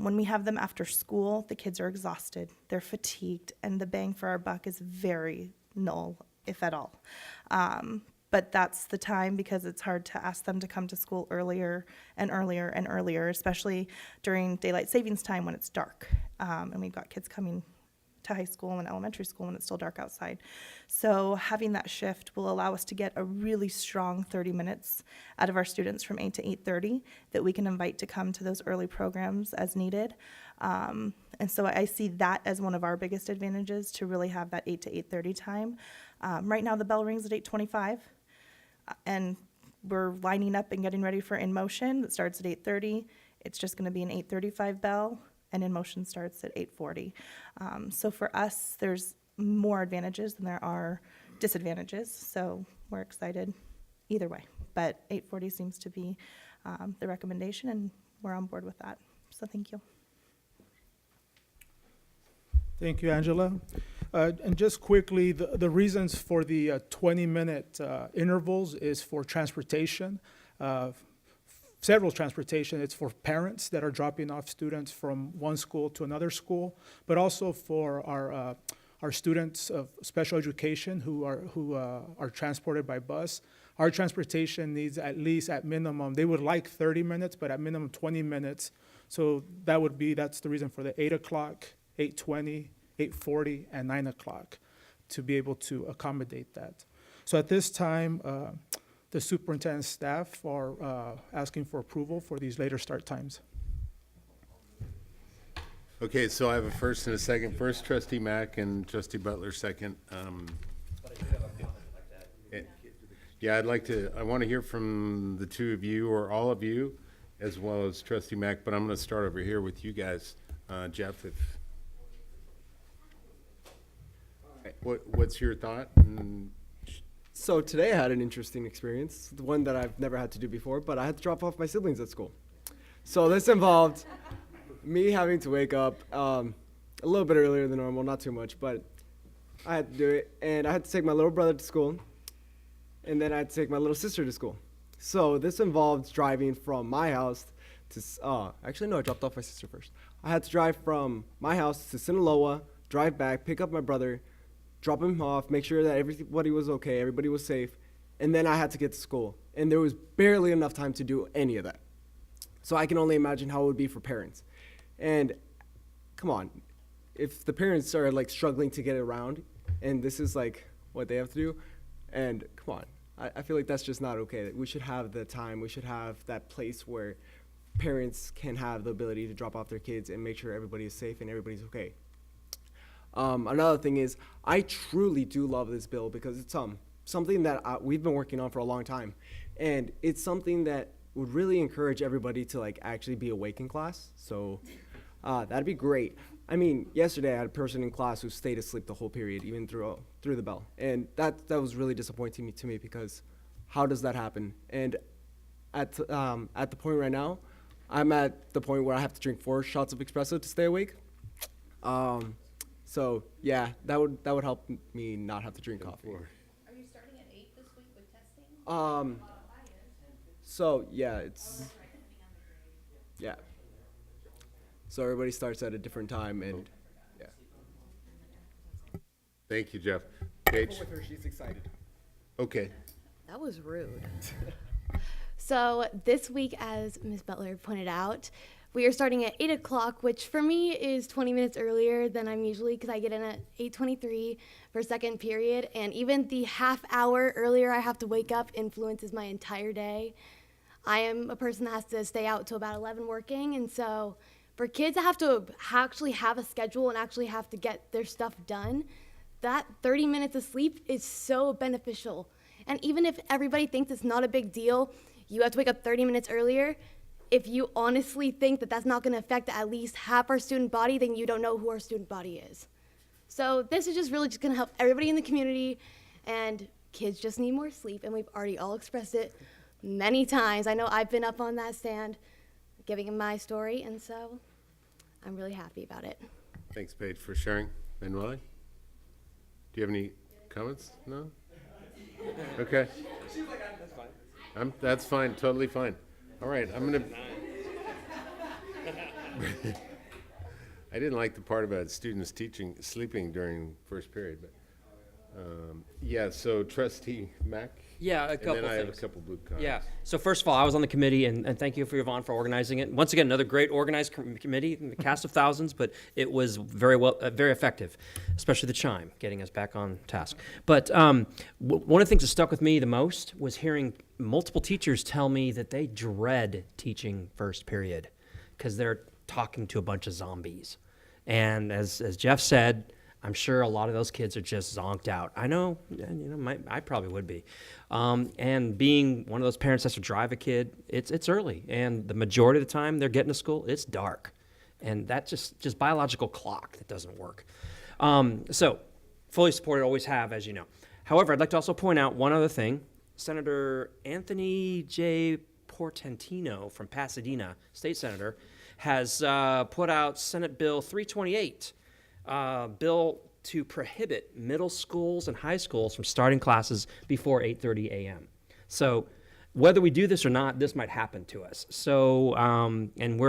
Speaker 8: When we have them after school, the kids are exhausted, they're fatigued, and the bang for our buck is very null, if at all. But that's the time, because it's hard to ask them to come to school earlier and earlier and earlier, especially during daylight savings time when it's dark. And we've got kids coming to high school and elementary school when it's still dark outside. So having that shift will allow us to get a really strong 30 minutes out of our students from 8 to 8:30 that we can invite to come to those early programs as needed. And so I see that as one of our biggest advantages, to really have that 8 to 8:30 time. Right now the bell rings at 8:25. And we're lining up and getting ready for In Motion. It starts at 8:30. It's just going to be an 8:35 bell, and In Motion starts at 8:40. So for us, there's more advantages than there are disadvantages. So we're excited either way. But 8:40 seems to be the recommendation, and we're on board with that. So thank you.
Speaker 17: Thank you, Angela. And just quickly, the reasons for the 20-minute intervals is for transportation, several transportation. It's for parents that are dropping off students from one school to another school, but also for our students of special education who are transported by bus. Our transportation needs at least at minimum, they would like 30 minutes, but at minimum 20 minutes. So that's the reason for the 8 o'clock, 8:20, 8:40, and 9 o'clock to be able to accommodate that. So at this time, the superintendent's staff are asking for approval for these later start times.
Speaker 1: Okay, so I have a first and a second. First, trustee Mack and trustee Butler, second. Yeah, I want to hear from the two of you or all of you, as well as trustee Mack, but I'm going to start over here with you guys. Jeff, what's your thought?
Speaker 2: So today I had an interesting experience, the one that I've never had to do before, but I had to drop off my siblings at school. So this involved me having to wake up a little bit earlier than normal, not too much, but I had to do it. And I had to take my little brother to school, and then I had to take my little sister to school. So this involved driving from my house to, actually no, I dropped off my sister first. I had to drive from my house to Sinaloa, drive back, pick up my brother, drop him off, make sure that everybody was okay, everybody was safe, and then I had to get to school. And there was barely enough time to do any of that. So I can only imagine how it would be for parents. And come on, if the parents are like struggling to get around, and this is like what they have to do, and come on, I feel like that's just not okay. We should have the time, we should have that place where parents can have the ability to drop off their kids and make sure everybody is safe and everybody's okay. Another thing is, I truly do love this bill because it's something that we've been working on for a long time, and it's something that would really encourage everybody to like actually be awake in class. So that'd be great. I mean, yesterday I had a person in class who stayed asleep the whole period, even through the bell, and that was really disappointing to me because how does that happen? And at the point right now, I'm at the point where I have to drink 4 shots of espresso to stay awake. So yeah, that would help me not have to drink coffee.
Speaker 6: Are you starting at 8 this week with testing?
Speaker 2: So yeah, yeah. So everybody starts at a different time, and yeah.
Speaker 1: Thank you, Jeff. Paige?
Speaker 2: With her, she's excited.
Speaker 1: Okay.
Speaker 12: That was rude. So this week, as Ms. Butler pointed out, we are starting at 8 o'clock, which for me is 20 minutes earlier than I'm usually, because I get in at 8:23 for second period, and even the half hour earlier I have to wake up influences my entire day. I am a person that has to stay out till about 11 working, and so for kids that have to actually have a schedule and actually have to get their stuff done, that 30 minutes of sleep is so beneficial. And even if everybody thinks it's not a big deal, you have to wake up 30 minutes earlier. If you honestly think that that's not going to affect at least half our student body, then you don't know who our student body is. So this is just really just going to help everybody in the community, and kids just need more sleep, and we've already all expressed it many times. I know I've been up on that stand giving my story, and so I'm really happy about it.
Speaker 1: Thanks, Paige, for sharing. Manuela? Do you have any comments? No? Okay.
Speaker 3: She's like, that's fine.
Speaker 1: That's fine, totally fine. All right, I'm gonna. I didn't like the part about students sleeping during first period, but yeah. So Trustee Mack.
Speaker 14: Yeah, a couple
Speaker 1: And then I have a
Speaker 14: things.
Speaker 1: couple blue cards.
Speaker 14: Yeah. So first of all, I was on the committee, and thank you for Yvonne for organizing it. Once again, another great organized committee, a cast of thousands, but it was very effective, especially the chime, getting us back on task. But one of the things that stuck with me the most was hearing multiple teachers tell me that they dread teaching first period because they're talking to a bunch of zombies. And as Jeff said, I'm sure a lot of those kids are just zonked out. I know, I probably would be. And being one of those parents that has to drive a kid, it's early. And the majority of the time they're getting to school, it's dark. And that's just biological clock that doesn't work. So fully supported, always have, as you know. However, I'd like to also point out one other thing. Senator Anthony J. Portantino from Pasadena, state senator, has put out Senate Bill 328, bill to prohibit middle schools and high schools from starting classes before 8:30 a.m. So whether we do this or not, this might happen to us. So, and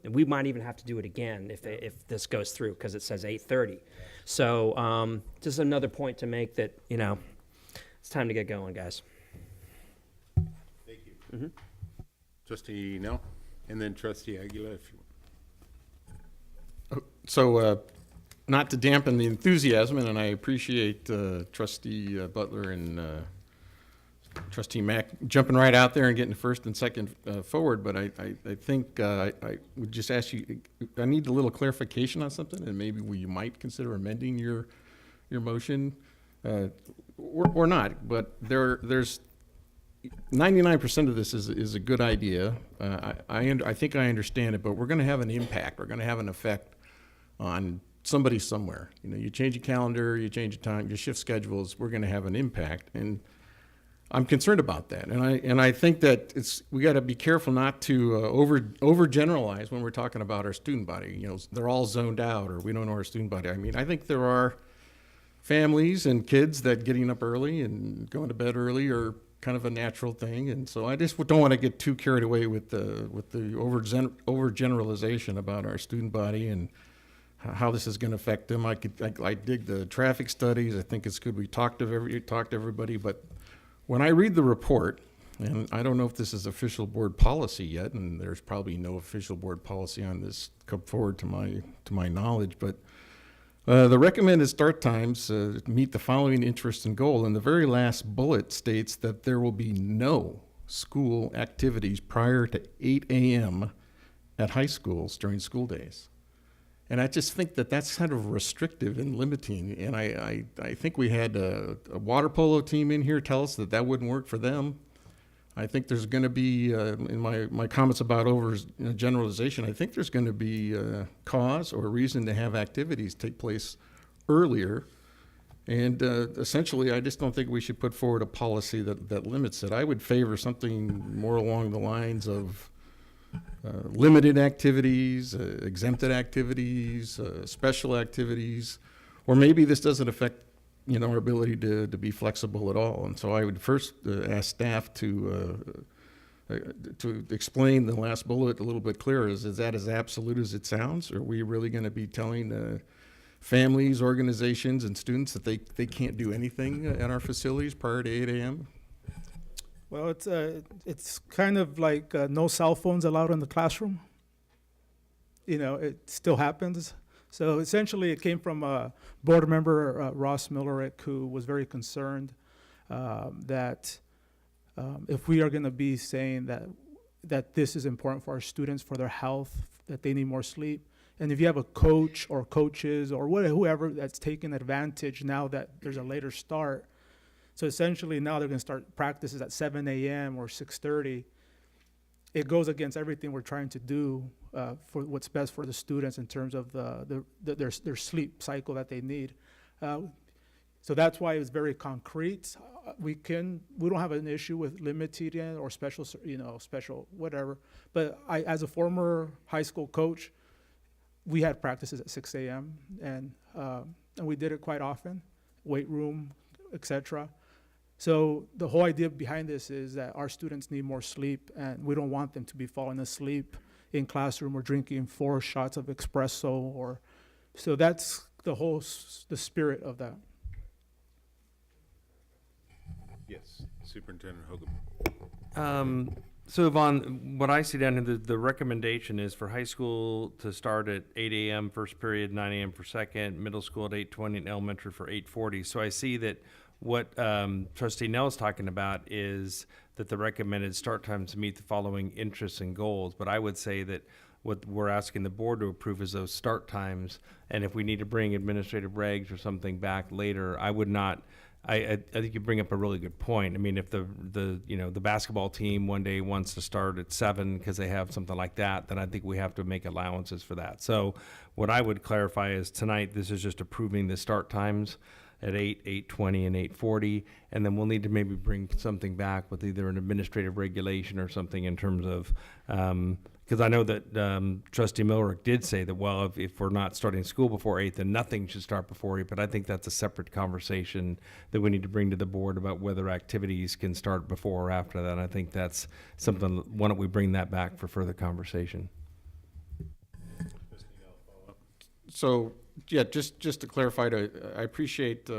Speaker 14: we might even have to do it again if this goes through, because it says 8:30. So just another point to make that, it's time to get going, guys.
Speaker 1: Trustee Nell, and then Trustee Aguila, if you.
Speaker 4: So, not to dampen the enthusiasm, and I appreciate Trustee Butler and Trustee Mack jumping right out there and getting first and second forward, but I think I would just ask you, I need a little clarification on something, and maybe you might consider amending your motion, or not, but there's 99% of this is a good idea. I think I understand it, but we're going to have an impact. We're going to have an effect on somebody somewhere. You know, you change your calendar, you change your time, your shift schedules, we're going to have an impact. And I'm concerned about that. And I think that we got to be careful not to overgeneralize when we're talking about our student body. You know, they're all zoned out, or we don't know our student body. I mean, I think there are families and kids that getting up early and going to bed early are kind of a natural thing. And so I just don't want to get too carried away with the overgeneralization about our student body and how this is going to affect them. I dig the traffic studies. I think it's good we talk to everybody. But when I read the report, and I don't know if this is official board policy yet, and there's probably no official board policy on this come forward to my knowledge, but the recommended start times meet the following interest and goal. And the very last bullet states that there will be no school activities prior to 8 a.m. at high schools during school days. And I just think that that's kind of restrictive and limiting. And I think we had a water polo team in here tell us that wouldn't work for them. I think there's going to be, in my comments about generalization, I think there's going to be cause or reason to have activities take place earlier. And essentially, I just don't think we should put forward a policy that limits it. I would favor something more along the lines of limited activities, exempted activities, special activities, or maybe this doesn't affect our ability to be flexible at all. And so I would first ask staff to explain the last bullet a little bit clearer. Is that as absolute as it sounds? Are we really going to be telling families, organizations, and students that they can't do anything at our facilities prior to 8 a.m.?
Speaker 17: Well, it's kind of like no cell phones allowed in the classroom. You know, it still happens. So essentially, it came from board member Ross Millerick, who was very concerned that if we are going to be saying that this is important for our students, for their health, that they need more sleep, and if you have a coach or coaches or whoever that's taking advantage now that there's a later start. So essentially now they're going to start practices at 7 a.m. or 6:30. It goes against everything we're trying to do for what's best for the students in terms of their sleep cycle that they need. So that's why it's very concrete. We don't have an issue with limited or special whatever. But as a former high school coach, we had practices at 6 a.m. and we did it quite often, weight room, etc. So the whole idea behind this is that our students need more sleep, and we don't want them to be falling asleep in classroom or drinking 4 shots of espresso. So that's the spirit of that.
Speaker 1: Yes, Superintendent Hogan.
Speaker 15: So Yvonne, what I see down here, the recommendation is for high school to start at 8 a.m. first period, 9 a.m. for second, middle school at 8:20, and elementary for 8:40. So I see that what Trustee Nell is talking about is that the recommended start times meet the following interests and goals. But I would say that what we're asking the board to approve is those start times. And if we need to bring administrative regs or something back later, I would not. I think you bring up a really good point. I mean, if the basketball team one day wants to start at 7 because they have something like that, then I think we have to make allowances for that. So what I would clarify is tonight this is just approving the start times at 8, 8:20, and 8:40, and then we'll need to maybe bring something back with either an administrative regulation or something in terms of because I know that Trustee Millerick did say that, well, if we're not starting school before 8, then nothing should start before 8, but I think that's a separate conversation that we need to bring to the board about whether activities can start before or after that. I think that's something, why don't we bring that back for further conversation?
Speaker 4: So, yeah, just to clarify, I appreciate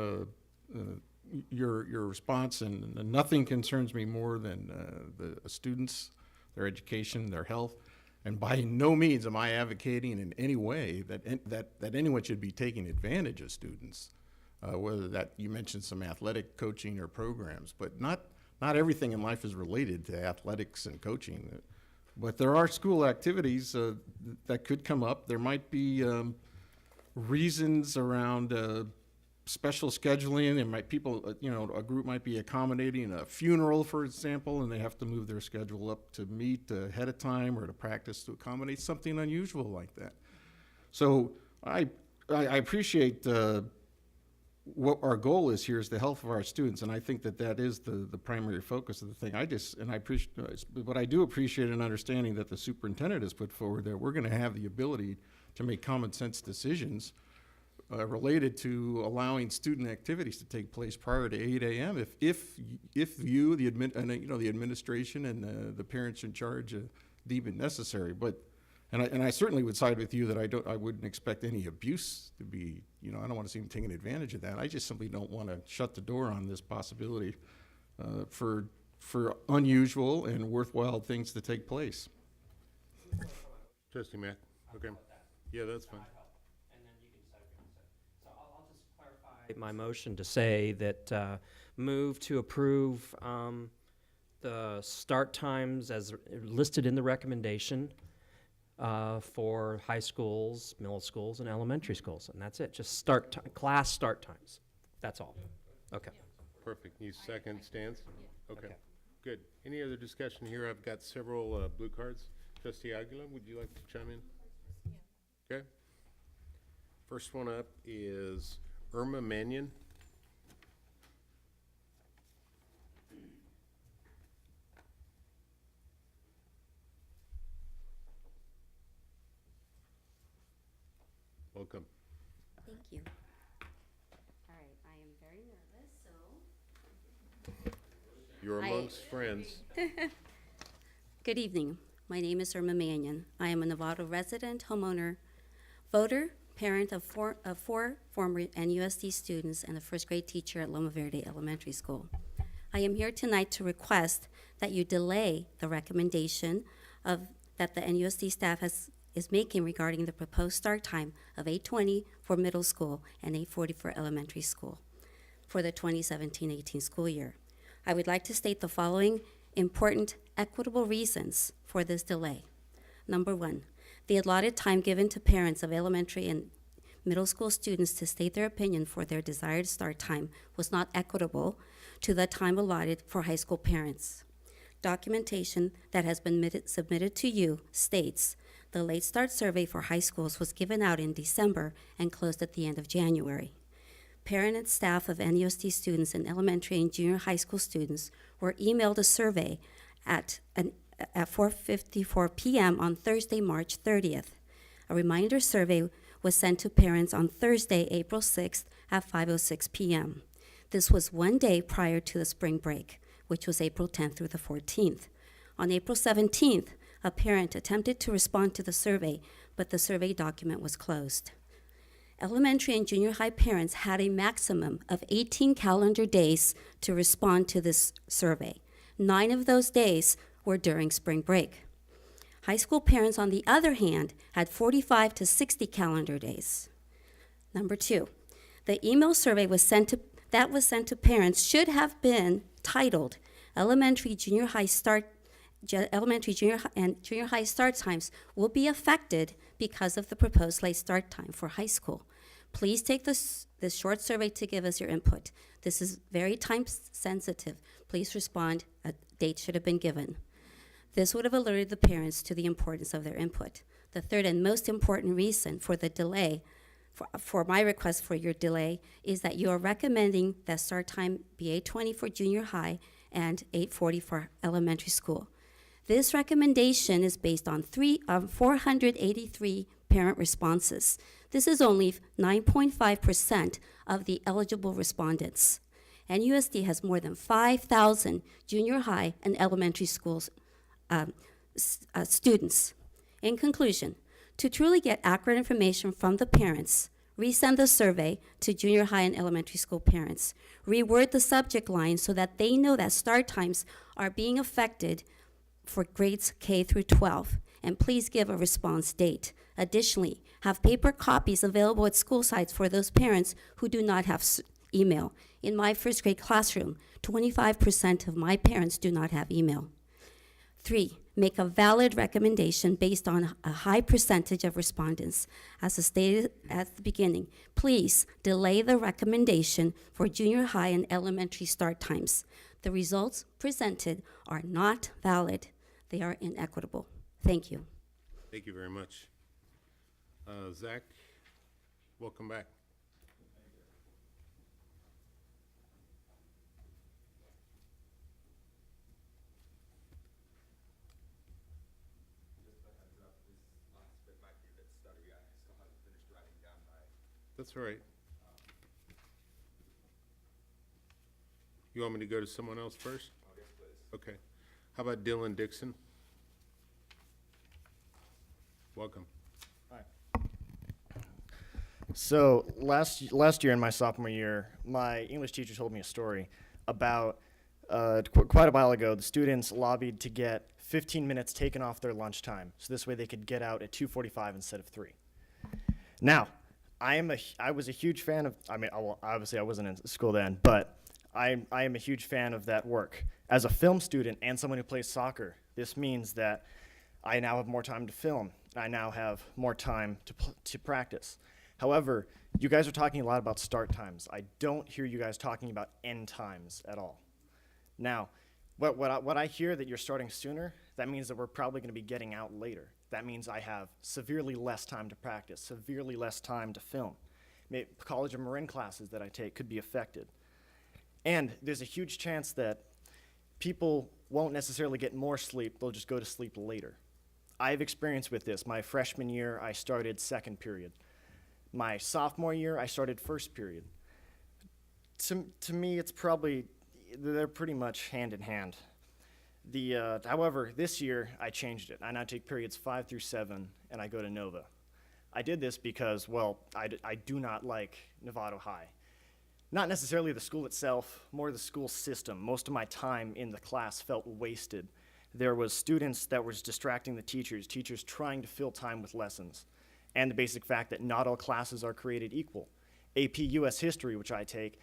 Speaker 4: your response, and nothing concerns me more than the students, their education, their health. And by no means am I advocating in any way that anyone should be taking advantage of students, whether that you mentioned some athletic coaching or programs, but not everything in life is related to athletics and coaching. But there are school activities that could come up. There might be reasons around special scheduling. There might a group might be accommodating a funeral, for example, and they have to move their schedule up to meet ahead of time or to practice to accommodate something unusual like that. So I appreciate what our goal is here is the health of our students, and I think that is the primary focus of the thing. But I do appreciate an understanding that the superintendent has put forward that we're going to have the ability to make common sense decisions related to allowing student activities to take place prior to 8 a.m. if you, the administration and the parents in charge deem it necessary. But and I certainly would side with you that I wouldn't expect any abuse to be, I don't want to see them taking advantage of that. I just simply don't want to shut the door on this possibility for unusual and worthwhile things to take place.
Speaker 1: Trustee Mack, okay. Yeah, that's fine.
Speaker 14: My motion to say that move to approve the start times as listed in the recommendation for high schools, middle schools, and elementary schools, and that's it. Just class start times. That's all. Okay.
Speaker 1: Perfect. You second, Stans? Okay. Good. Any other discussion here? I've got several blue cards. Trustee Aguilar, would you like to chime in? Okay. First one up is Irma Mannion. Welcome.
Speaker 10: Thank you. All right, I am very nervous, so.
Speaker 1: You're amongst friends.
Speaker 10: Good evening. My name is Irma Mannion. I am a Novato resident, homeowner, voter, parent of four former NUSD students, and a first grade teacher at Loma Verde Elementary School. I am here tonight to request that you delay the recommendation that the NUSD staff is making regarding the proposed start time of 8:20 for middle school and 8:40 for elementary school for the 2017-18 school year. I would like to state the following important equitable reasons for this delay. Number one, the allotted time given to parents of elementary and middle school students to state their opinion for their desired start time was not equitable to the time allotted for high school parents. Documentation that has been submitted to you states the late start survey for high schools was given out in December and closed at the end of January. Parent and staff of NUSD students and elementary and junior high school students were emailed a survey at 4:54 p.m. on Thursday, March 30th. A reminder survey was sent to parents on Thursday, April 6th at 5:06 p.m. This was one day prior to the spring break, which was April 10th through the 14th. On April 17th, a parent attempted to respond to the survey, but the survey document was closed. Elementary and junior high parents had a maximum of 18 calendar days to respond to this survey. 9 of those days were during spring break. High school parents, on the other hand, had 45 to 60 calendar days. Number 2, the email survey that was sent to parents should have been titled Elementary, junior high, and junior high start times will be affected because of the proposed late start time for high school. Please take this short survey to give us your input. This is very time sensitive. Please respond. A date should have been given. This would have alerted the parents to the importance of their input. The third and most important reason for the delay, for my request for your delay, is that you are recommending that start time be 8:20 for junior high and 8:40 for elementary school. This recommendation is based on 483 parent responses. This is only 9.5% of the eligible respondents. NUSD has more than 5,000 junior high and elementary schools students. In conclusion, to truly get accurate information from the parents Resend the survey to junior high and elementary school parents. Reword the subject line so that they know that start times are being affected for grades K through 12. And please give a response date. Additionally, have paper copies available at school sites for those parents who do not have email. In my first grade classroom, 25% of my parents do not have email. 3, make a valid recommendation based on a high percentage of respondents. As I stated at the beginning, please delay the recommendation for junior high and elementary start times. The results presented are not valid. They are inequitable. Thank you.
Speaker 1: Thank you very much. Zach, welcome back. That's all right. You want me to go to someone else first?
Speaker 21: Oh, yes, please.
Speaker 1: Okay. How about Dylan Dixon? Welcome.
Speaker 3: Hi. So last year in my sophomore year, my English teacher told me a story about quite a while ago. The students lobbied to get 15 minutes taken off their lunchtime, so this way they could get out at 2:45 instead of 3. Now, I was a huge fan of. I mean, obviously I wasn't in school then, but I am a huge fan of that work. As a film student and someone who plays soccer, this means that I now have more time to film. I now have more time to practice. However, you guys are talking a lot about start times. I don't hear you guys talking about end times at all. Now, what I hear that you're starting sooner, that means that we're probably going to be getting out later. That means I have severely less time to practice, severely less time to film. College and Marin classes that I take could be affected. And there's a huge chance that people won't necessarily get more sleep, they'll just go to sleep later. I have experience with this. My freshman year, I started second period. My sophomore year, I started first period. To me, it's probably, they're pretty much hand in hand. However, this year, I changed it. I now take periods 5 through 7, and I go to Nova. I did this because, well, I do not like Novato High. Not necessarily the school itself, more the school system. Most of my time in the class felt wasted. There was students that was distracting the teachers trying to fill time with lessons, and the basic fact that not all classes are created equal. AP US History, which I take,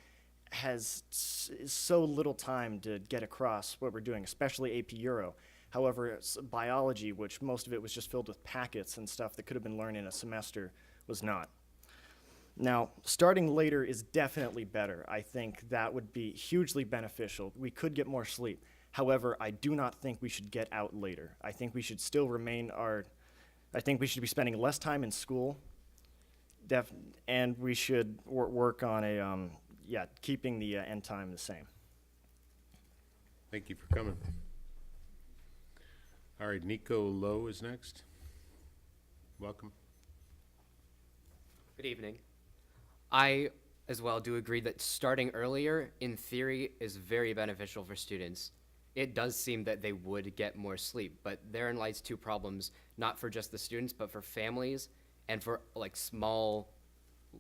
Speaker 3: has so little time to get across what we're doing, especially AP Euro. However, biology, which most of it was just filled with packets and stuff that could have been learned in a semester, was not. Now, starting later is definitely better. I think that would be hugely beneficial. We could get more sleep. However, I do not think we should get out later. I think we should still I think we should be spending less time in school, and we should work on keeping the end time the same.
Speaker 1: Thank you for coming. All right, Nico Lowe is next. Welcome.
Speaker 9: Good evening. I, as well, do agree that starting earlier, in theory, is very beneficial for students. It does seem that they would get more sleep, but therein lies two problems, not for just the students, but for families and for small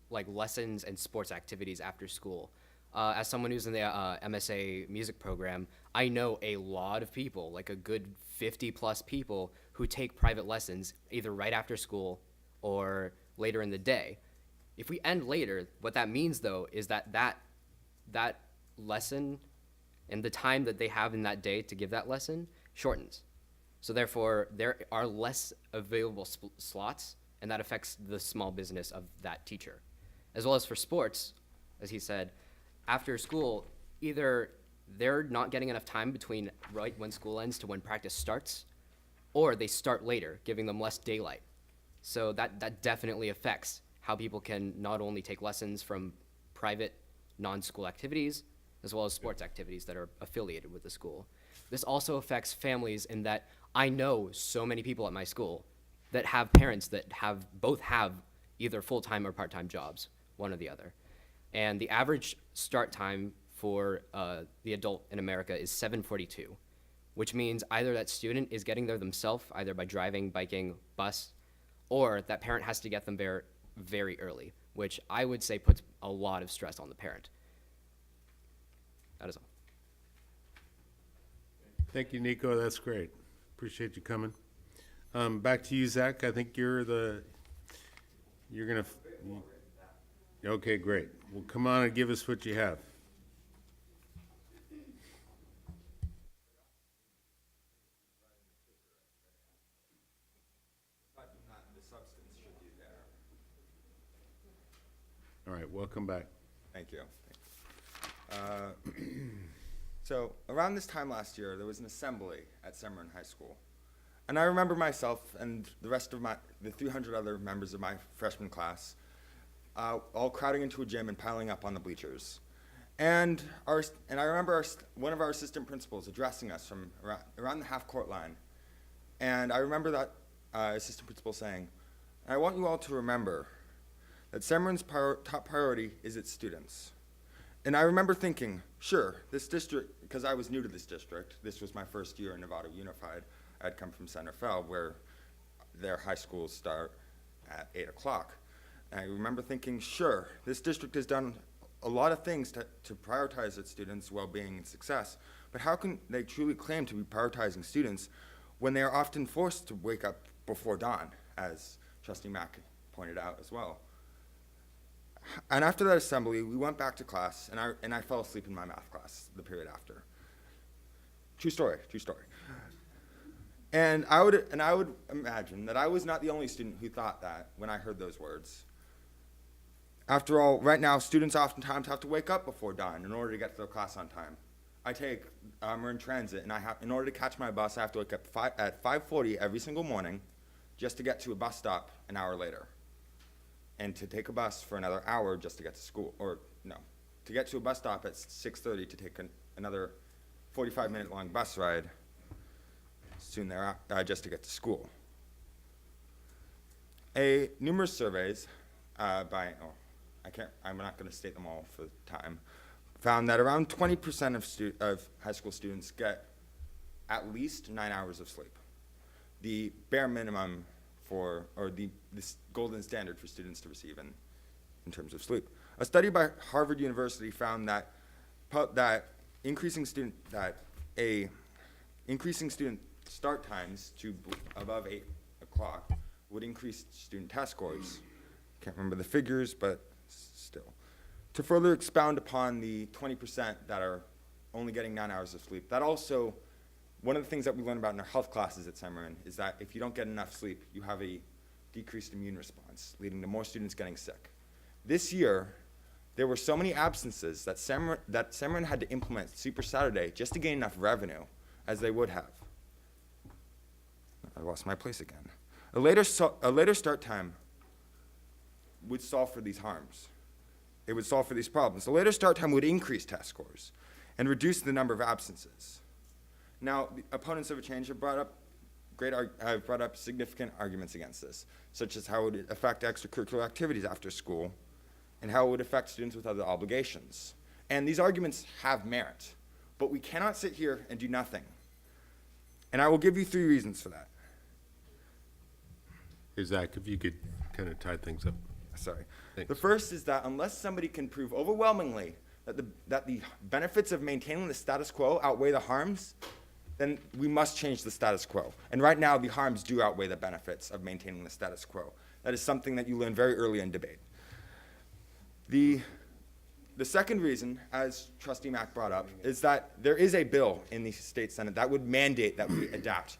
Speaker 9: lessons and sports activities after school. As someone who's in the MSA music program, I know a lot of people, like a good 50 plus people, who take private lessons either right after school or later in the day. If we end later, what that means though is that lesson and the time that they have in that day to give that lesson shortens. So therefore, there are less available slots, and that affects the small business of that teacher. As well as for sports, as he said, after school, either they're not getting enough time between right when school ends to when practice starts, or they start later, giving them less daylight. So that definitely affects how people can not only take lessons from private non-school activities, as well as sports activities that are affiliated with the school. This also affects families in that I know so many people at my school that have parents that both have either full-time or part-time jobs, one or the other. And the average start time for the adult in America is 7:42, which means either that student is getting there themselves, either by driving, biking, bus, or that parent has to get them there very early, which I would say puts a lot of stress on the parent. That is all.
Speaker 1: Thank you, Nico. That's great. Appreciate you coming. Back to you, Zach. I think you're gonna. Okay, great. Well, come on and give us what you have. All right, welcome back.
Speaker 21: Thank you. So around this time last year, there was an assembly at Semerin High School. And I remember myself and the rest of the 300 other members of my freshman class all crowding into a gym and piling up on the bleachers. And I remember one of our assistant principals addressing us from around the half-court line. And I remember that assistant principal saying, "I want you all to remember that Semerin's top priority is its students." And I remember thinking, sure, this district, because I was new to this district, this was my first year in Novato Unified. I'd come from Center Feld, where their high schools start at 8 o'clock. And I remember thinking, sure, this district has done a lot of things to prioritize its students' well-being and success, but how can they truly claim to be prioritizing students when they are often forced to wake up before dawn, as Trustee Mack pointed out as well? And after that assembly, we went back to class, and I fell asleep in my math class the period after. True story, true story. And I would imagine that I was not the only student who thought that when I heard those words. After all, right now, students oftentimes have to wake up before dawn in order to get to their class on time. I take Marin Transit, and in order to catch my bus, I have to wake up at 5:40 every single morning just to get to a bus stop an hour later. And to take a bus for another hour just to get to school, or no, to get to a bus stop at 6:30 to take another 45-minute long bus ride soon thereafter, just to get to school. Numerous surveys I'm not going to state them all for time, found that around 20% of high school students get at least 9 hours of sleep, the bare minimum this golden standard for students to receive in terms of sleep. A study by Harvard University found that increasing student start times to above 8 o'clock would increase student test scores. Can't remember the figures, but still. To further expound upon the 20% that are only getting 9 hours of sleep, that also, one of the things that we learn about in our health classes at Semerin is that if you don't get enough sleep, you have a decreased immune response, leading to more students getting sick. This year, there were so many absences that Semerin had to implement Super Saturday just to gain enough revenue as they would have. I lost my place again. A later start time would solve for these harms. It would solve for these problems. The later start time would increase test scores and reduce the number of absences. Now, the opponents of a change have brought up significant arguments against this, such as how it would affect extracurricular activities after school and how it would affect students with other obligations. And these arguments have merit, but we cannot sit here and do nothing. And I will give you 3 reasons for that.
Speaker 1: Hey, Zach, if you could kind of tie things up.
Speaker 21: Sorry.
Speaker 1: Thanks.
Speaker 21: The first is that unless somebody can prove overwhelmingly that the benefits of maintaining the status quo outweigh the harms, then we must change the status quo. And right now, the harms do outweigh the benefits of maintaining the status quo. That is something that you learn very early in debate. The second reason, as Trustee Mack brought up, is that there is a bill in the State Senate that would mandate that we adapt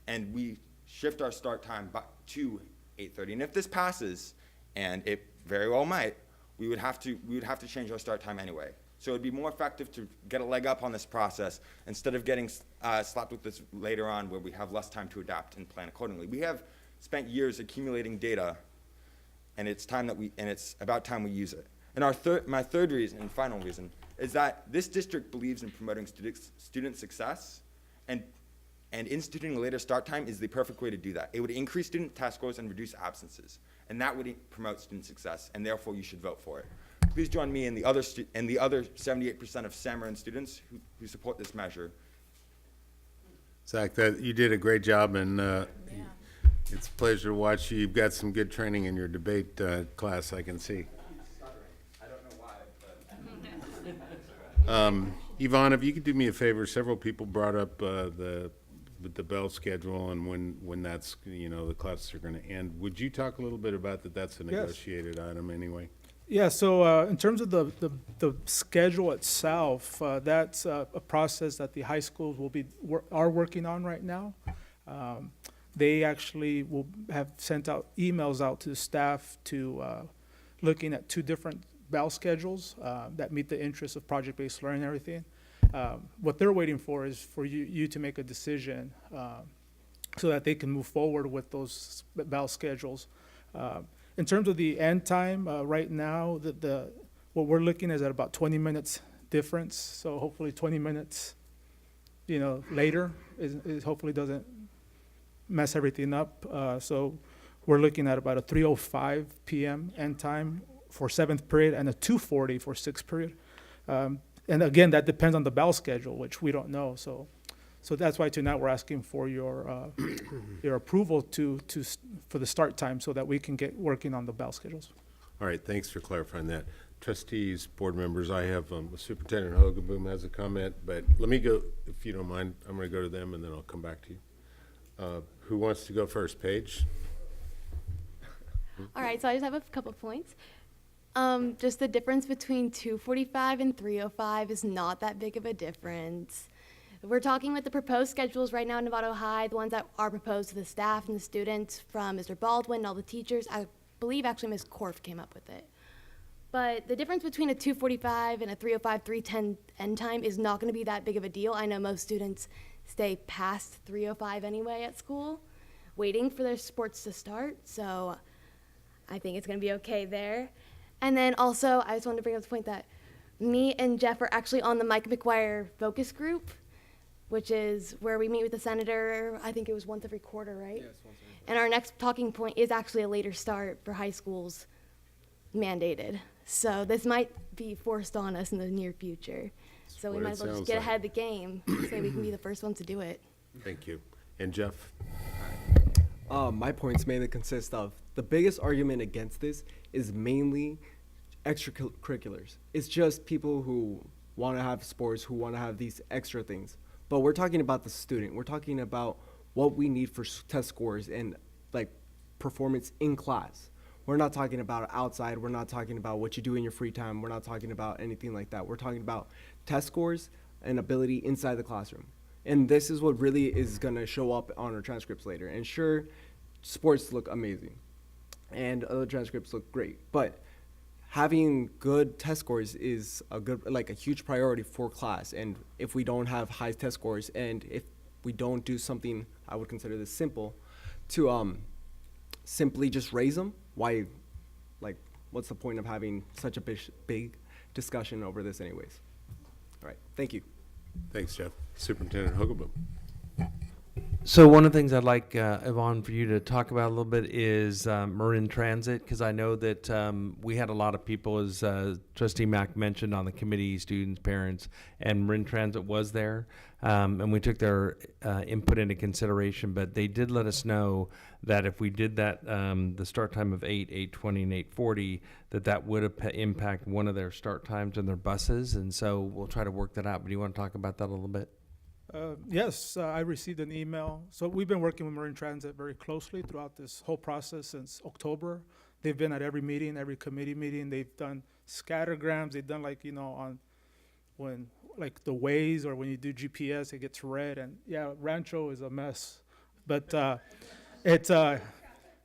Speaker 21: and we shift our start time to 8:30. And if this passes, and it very well might, we would have to change our start time anyway. So it would be more effective to get a leg up on this process instead of getting slapped with this later on where we have less time to adapt and plan accordingly. We have spent years accumulating data, and it's about time we use it. And my third reason and final reason is that this district believes in promoting student success, and instituting a later start time is the perfect way to do that. It would increase student test scores and reduce absences, and that would promote student success, and therefore you should vote for it. Please join me and the other 78% of Semerin students who support this measure.
Speaker 1: Zach, you did a great job, and It's a pleasure to watch you. You've got some good training in your debate class, I can see. Yvonne, if you could do me a favor, several people brought up the bell schedule and when that's, the classes are going to end. Would you talk a little bit about that? That's a
Speaker 17: Yes.
Speaker 1: negotiated item anyway.
Speaker 17: Yeah, so in terms of the schedule itself, that's a process that the high schools are working on right now. They actually will have sent out emails out to the staff to looking at 2 different bell schedules that meet the interests of project-based learning and everything. What they're waiting for is for you to make a decision so that they can move forward with those bell schedules. In terms of the end time, right now, what we're looking is at about 20 minutes difference. So hopefully 20 minutes, later is hopefully doesn't mess everything up. So we're looking at about a 3:05 p.m. end time for 7th period and a 2:40 for 6th period. And again, that depends on the bell schedule, which we don't know. So that's why tonight we're asking for your approval for the start time so that we can get working on the bell schedules.
Speaker 1: All right, thanks for clarifying that. Trustees, board members, I have Superintendent Hogaboom has a comment, but let me go, if you don't mind, I'm going to go to them and then I'll come back to you. Who wants to go first? Paige?
Speaker 12: All right, so I just have a couple points. Just the difference between 2:45 and 3:05 is not that big of a difference. We're talking with the proposed schedules right now in Novato High, the ones that are proposed to the staff and the students from Mr. Baldwin and all the teachers. I believe actually Ms. Korf came up with it. But the difference between a 2:45 and a 3:05, 3:10 end time is not going to be that big of a deal. I know most students stay past 3:05 anyway at school, waiting for their sports to start. So I think it's going to be okay there. And then also, I just wanted to bring up the point that me and Jeff are actually on the Mike McGuire focus group, which is where we meet with the senator. I think it was once every quarter, right? Yes, once every quarter. And our next talking point is actually a later start for high schools mandated. So this might be forced on us in the near future. So we might as well just get ahead of the game so we can be the first ones to do it.
Speaker 1: Thank you. And Jeff?
Speaker 2: My points mainly consist of the biggest argument against this is mainly extracurriculars. It's just people who want to have sports, who want to have these extra things. But we're talking about the student. We're talking about what we need for test scores and like performance in class. We're not talking about outside. We're not talking about what you do in your free time. We're not talking about anything like that. We're talking about test scores and ability inside the classroom. And this is what really is going to show up on our transcripts later. And sure, sports look amazing and other transcripts look great, but having good test scores is a huge priority for class. And if we don't have high test scores and if we don't do something, I would consider this simple, to simply just raise them, what's the point of having such a big discussion over this anyways? All right, thank you.
Speaker 1: Thanks, Jeff. Superintendent Hogaboom.
Speaker 15: So one of the things I'd like, Yvonne, for you to talk about a little bit is Marin Transit, because I know that we had a lot of people, as Trustee Mack mentioned, on the committee, students, parents, and Marin Transit was there. And we took their input into consideration, but they did let us know that if we did that, the start time of 8, 8:20, and 8:40, that would impact one of their start times in their buses. And so we'll try to work that out. But do you want to talk about that a little bit?
Speaker 17: Yes, I received an email. So we've been working with Marin Transit very closely throughout this whole process since October. They've been at every meeting, every committee meeting. They've done scattergrams. They've done on when the Waze or when you do GPS, it gets red. And yeah, Rancho is a mess. But it's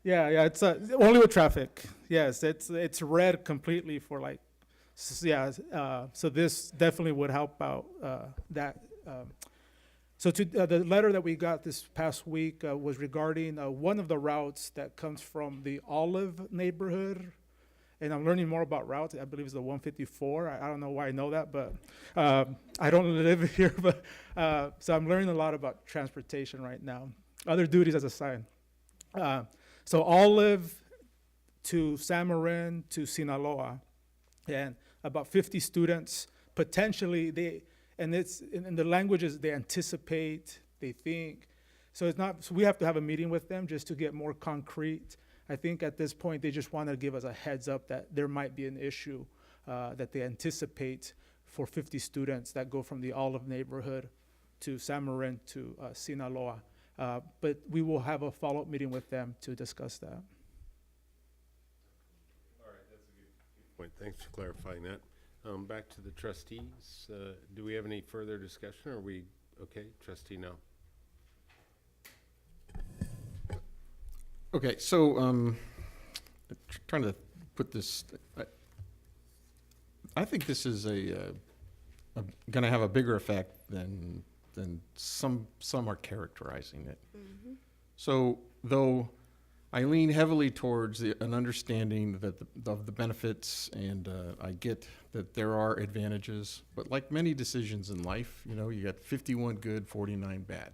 Speaker 17: it's only with traffic. Yes, it's red completely for so this definitely would help out that. So the letter that we got this past week was regarding one of the routes that comes from the Olive neighborhood. And I'm learning more about routes. I believe it's the 154. I don't know why I know that, but I don't live here. But so I'm learning a lot about transportation right now. Other duties as assigned. So Olive to San Marin to Sinaloa. And about 50 students, potentially and it's in the languages they anticipate, they think So it's not, so we have to have a meeting with them just to get more concrete. I think at this point, they just want to give us a heads up that there might be an issue that they anticipate for 50 students that go from the Olive neighborhood to San Marin to Sinaloa. But we will have a follow-up meeting with them to discuss that.
Speaker 1: All right, that's a good point. Thanks for clarifying that. Back to the trustees. Do we have any further discussion? Or are we okay? Trustee, no.
Speaker 4: Okay, so trying to put this, I think this is going to have a bigger effect than some are characterizing it.
Speaker 5: Mm-hmm.
Speaker 4: So though I lean heavily towards an understanding that of the benefits, and I get that there are advantages, but like many decisions in life, you know, you got 51 good, 49 bad.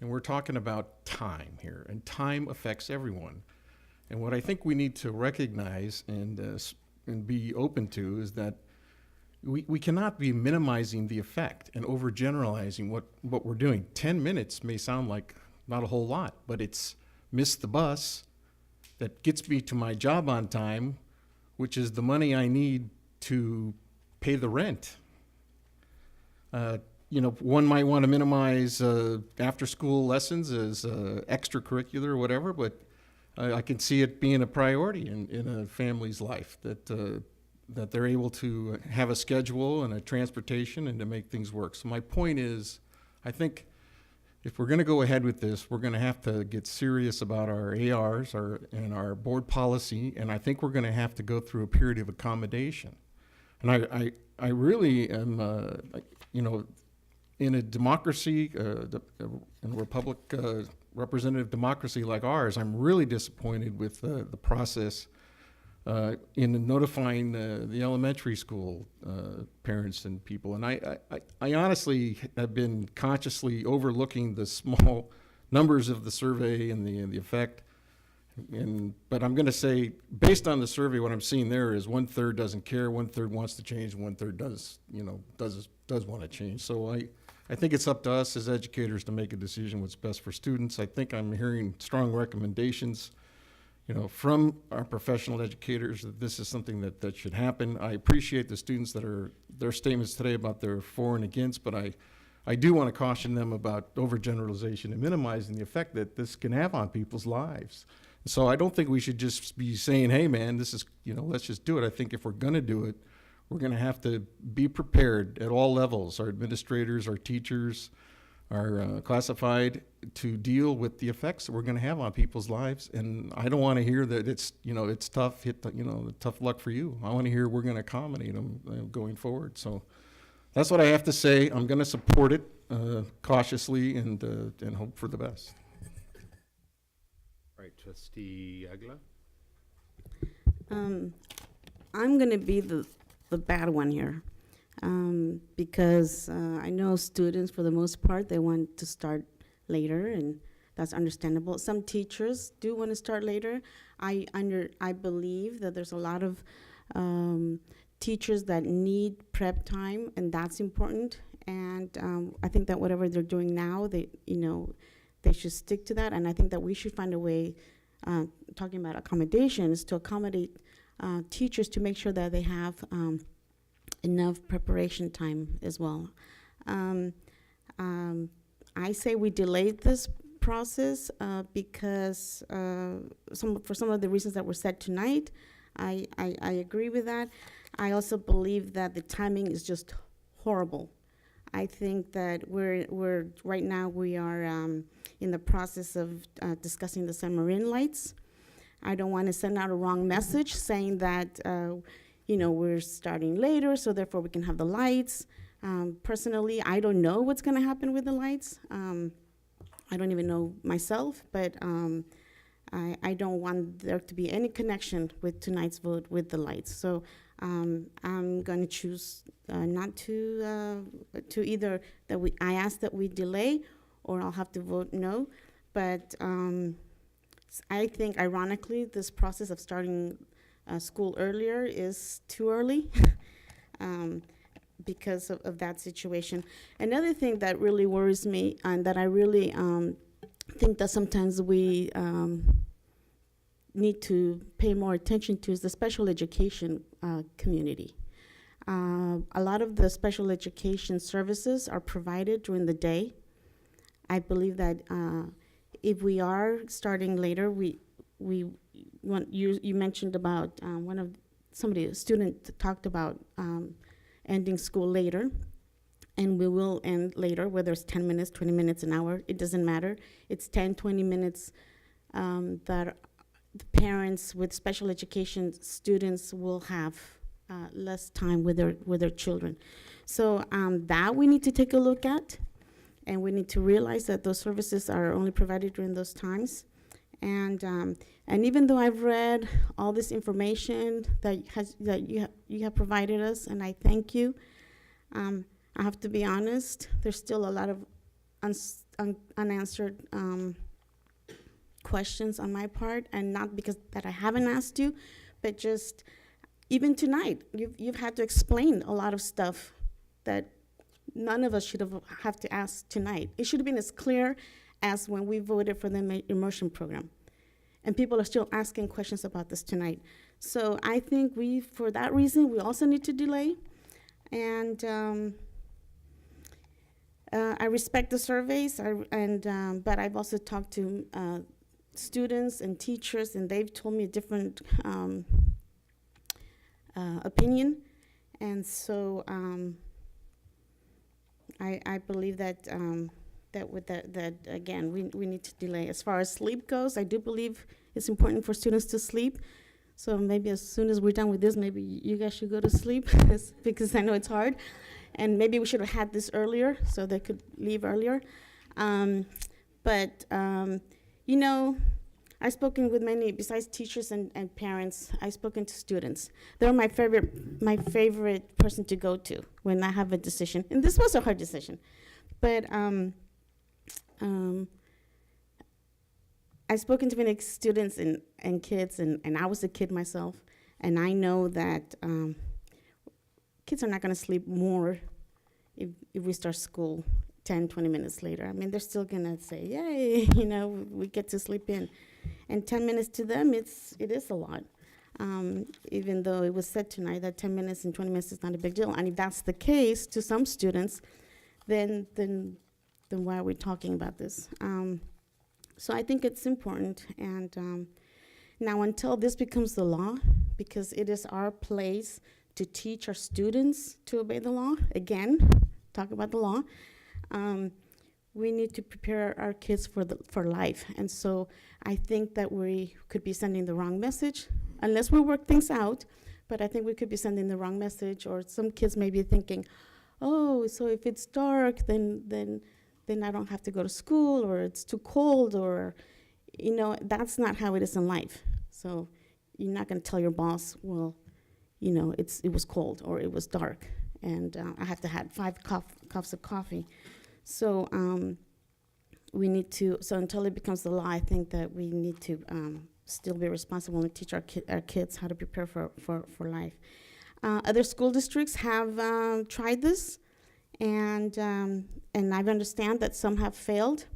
Speaker 4: And we're talking about time here, and time affects everyone. And what I think we need to recognize and be open to is that we cannot be minimizing the effect and overgeneralizing what we're doing. 10 minutes may sound like not a whole lot, but it's missed the bus that gets me to my job on time, which is the money I need to pay the rent. You know, one might want to minimize after-school lessons as extracurricular or whatever, but I can see it being a priority in a family's life, that they're able to have a schedule and a transportation and to make things work. So my point is, I think if we're going to go ahead with this, we're going to have to get serious about our ARs and our board policy, and I think we're going to have to go through a period of accommodation. And I really am, you know, in a democracy, in a republic, representative democracy like ours, I'm really disappointed with the process in notifying the elementary school parents and people. And I honestly have been consciously overlooking the small numbers of the survey and the effect. But I'm going to say, based on the survey, what I'm seeing there is 1/3 doesn't care, 1/3 wants to change, and 1/3 does, you know, does want to change. So I think it's up to us as educators to make a decision what's best for students. I think I'm hearing strong recommendations, you know, from our professional educators that this is something that should happen. I appreciate the students their statements today about their for and against, but I do want to caution them about overgeneralization and minimizing the effect that this can have on people's lives. So I don't think we should just be saying, hey man, this is, you know, let's just do it. I think if we're going to do it, we're going to have to be prepared at all levels, our administrators, our teachers, our classified, to deal with the effects that we're going to have on people's lives. And I don't want to hear that it's, you know, it's tough, tough luck for you. I want to hear we're going to accommodate them going forward. So that's what I have to say. I'm going to support it cautiously and hope for the best.
Speaker 1: All right, Trustee Aguilar?
Speaker 5: I'm going to be the bad one here, because I know students, for the most part, they want to start later, and that's understandable. Some teachers do want to start later. I believe that there's a lot of teachers that need prep time, and that's important. And I think that whatever they're doing now, they should stick to that. And I think that we should find a way, talking about accommodations, to accommodate teachers to make sure that they have enough preparation time as well. I say we delayed this process because for some of the reasons that were said tonight. I agree with that. I also believe that the timing is just horrible. I think that we're right now we are in the process of discussing the San Marin lights. I don't want to send out a wrong message saying that we're starting later, so therefore we can have the lights. Personally, I don't know what's going to happen with the lights. I don't even know myself, but I don't want there to be any connection with tonight's vote with the lights. So I'm going to choose not to either I ask that we delay, or I'll have to vote no. But I think, ironically, this process of starting school earlier is too early because of that situation. Another thing that really worries me and that I really think that sometimes we need to pay more attention to is the special education community. A lot of the special education services are provided during the day. I believe that if we are starting later, we want you mentioned about a student talked about ending school later, and we will end later, whether it's 10 minutes, 20 minutes, an hour, it doesn't matter. It's 10, 20 minutes that the parents with special education students will have less time with their children. So that we need to take a look at, and we need to realize that those services are only provided during those times. And even though I've read all this information that you have provided us, and I thank you, I have to be honest, there's still a lot of unanswered questions on my part, and not because that I haven't asked you, but just even tonight, you've had to explain a lot of stuff that none of us should have to ask tonight. It should have been as clear as when we voted for the immersion program. And people are still asking questions about this tonight. So I think for that reason, we also need to delay. And I respect the surveys, but I've also talked to students and teachers, and they've told me a different opinion. And so I believe that that again, we need to delay. As far as sleep goes, I do believe it's important for students to sleep. So maybe as soon as we're done with this, maybe you guys should go to sleep because I know it's hard. And maybe we should have had this earlier so they could leave earlier. You know, I've spoken with many, besides teachers and parents, I've spoken to students. They're my favorite person to go to when I have a decision. And this was a hard decision. But I've spoken to many students and kids, and I was a kid myself, and I know that kids are not going to sleep more if we start school 10, 20 minutes later. I mean, they're still going to say, yay, you know, we get to sleep in. And 10 minutes to them, it is a lot. Even though it was said tonight that 10 minutes and 20 minutes is not a big deal. And if that's the case to some students, then why are we talking about this? So I think it's important. And now until this becomes the law, because it is our place to teach our students to obey the law, again, talk about the law, we need to prepare our kids for life. And so I think that we could be sending the wrong message, unless we work things out, but I think we could be sending the wrong message, or some kids may be thinking, oh, so if it's dark, then I don't have to go to school, or it's too cold, or, you know, that's not how it is in life. So you're not gonna tell your boss, well, you know, it was cold, or it was dark, and I have to have 5 cups of coffee. So we need to, so until it becomes the law, I think that we need to still be responsible and teach our kids how to prepare for life. Other school districts have tried this, and I understand that some have failed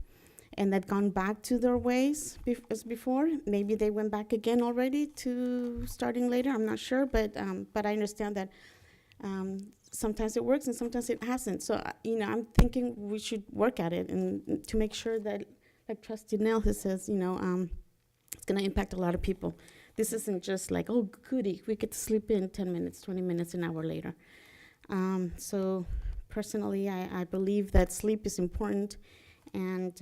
Speaker 5: and they've gone back to their ways as before. Maybe they went back again already to starting later, I'm not sure, but I understand that sometimes it works and sometimes it hasn't. So, you know, I'm thinking we should work at it and to make sure that, like Trustee Nell says, you know, it's gonna impact a lot of people. This isn't just like, oh, goody, we get to sleep in 10 minutes, 20 minutes, an hour later. So personally, I believe that sleep is important, and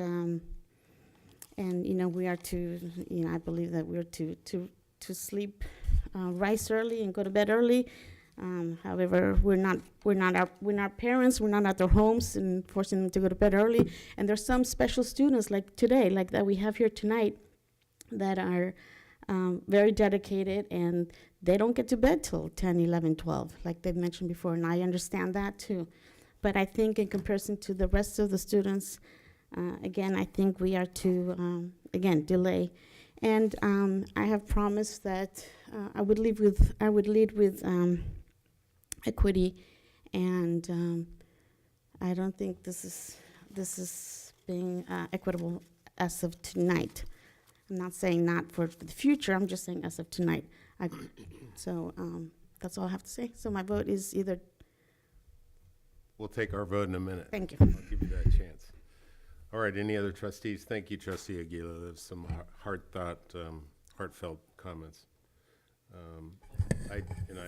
Speaker 5: you know, we are to, you know, I believe that we're to sleep, rise early and go to bed early. However, we're not parents, we're not at their homes and forcing them to go to bed early. And there's some special students like today, like that we have here tonight, that are very dedicated, and they don't get to bed till 10, 11, 12, like they've mentioned before, and I understand that too. But I think in comparison to the rest of the students, again, I think we are to, again, delay. And I have promised that I would lead with equity, and I don't think this is being equitable as of tonight. I'm not saying not for the future, I'm just saying as of tonight. That's all I have to say. So my vote is either.
Speaker 1: We'll take our vote in a minute.
Speaker 5: Thank you.
Speaker 1: I'll give you that chance. All right, any other trustees? Thank you, Trustee Aguila. There's some heartfelt comments. I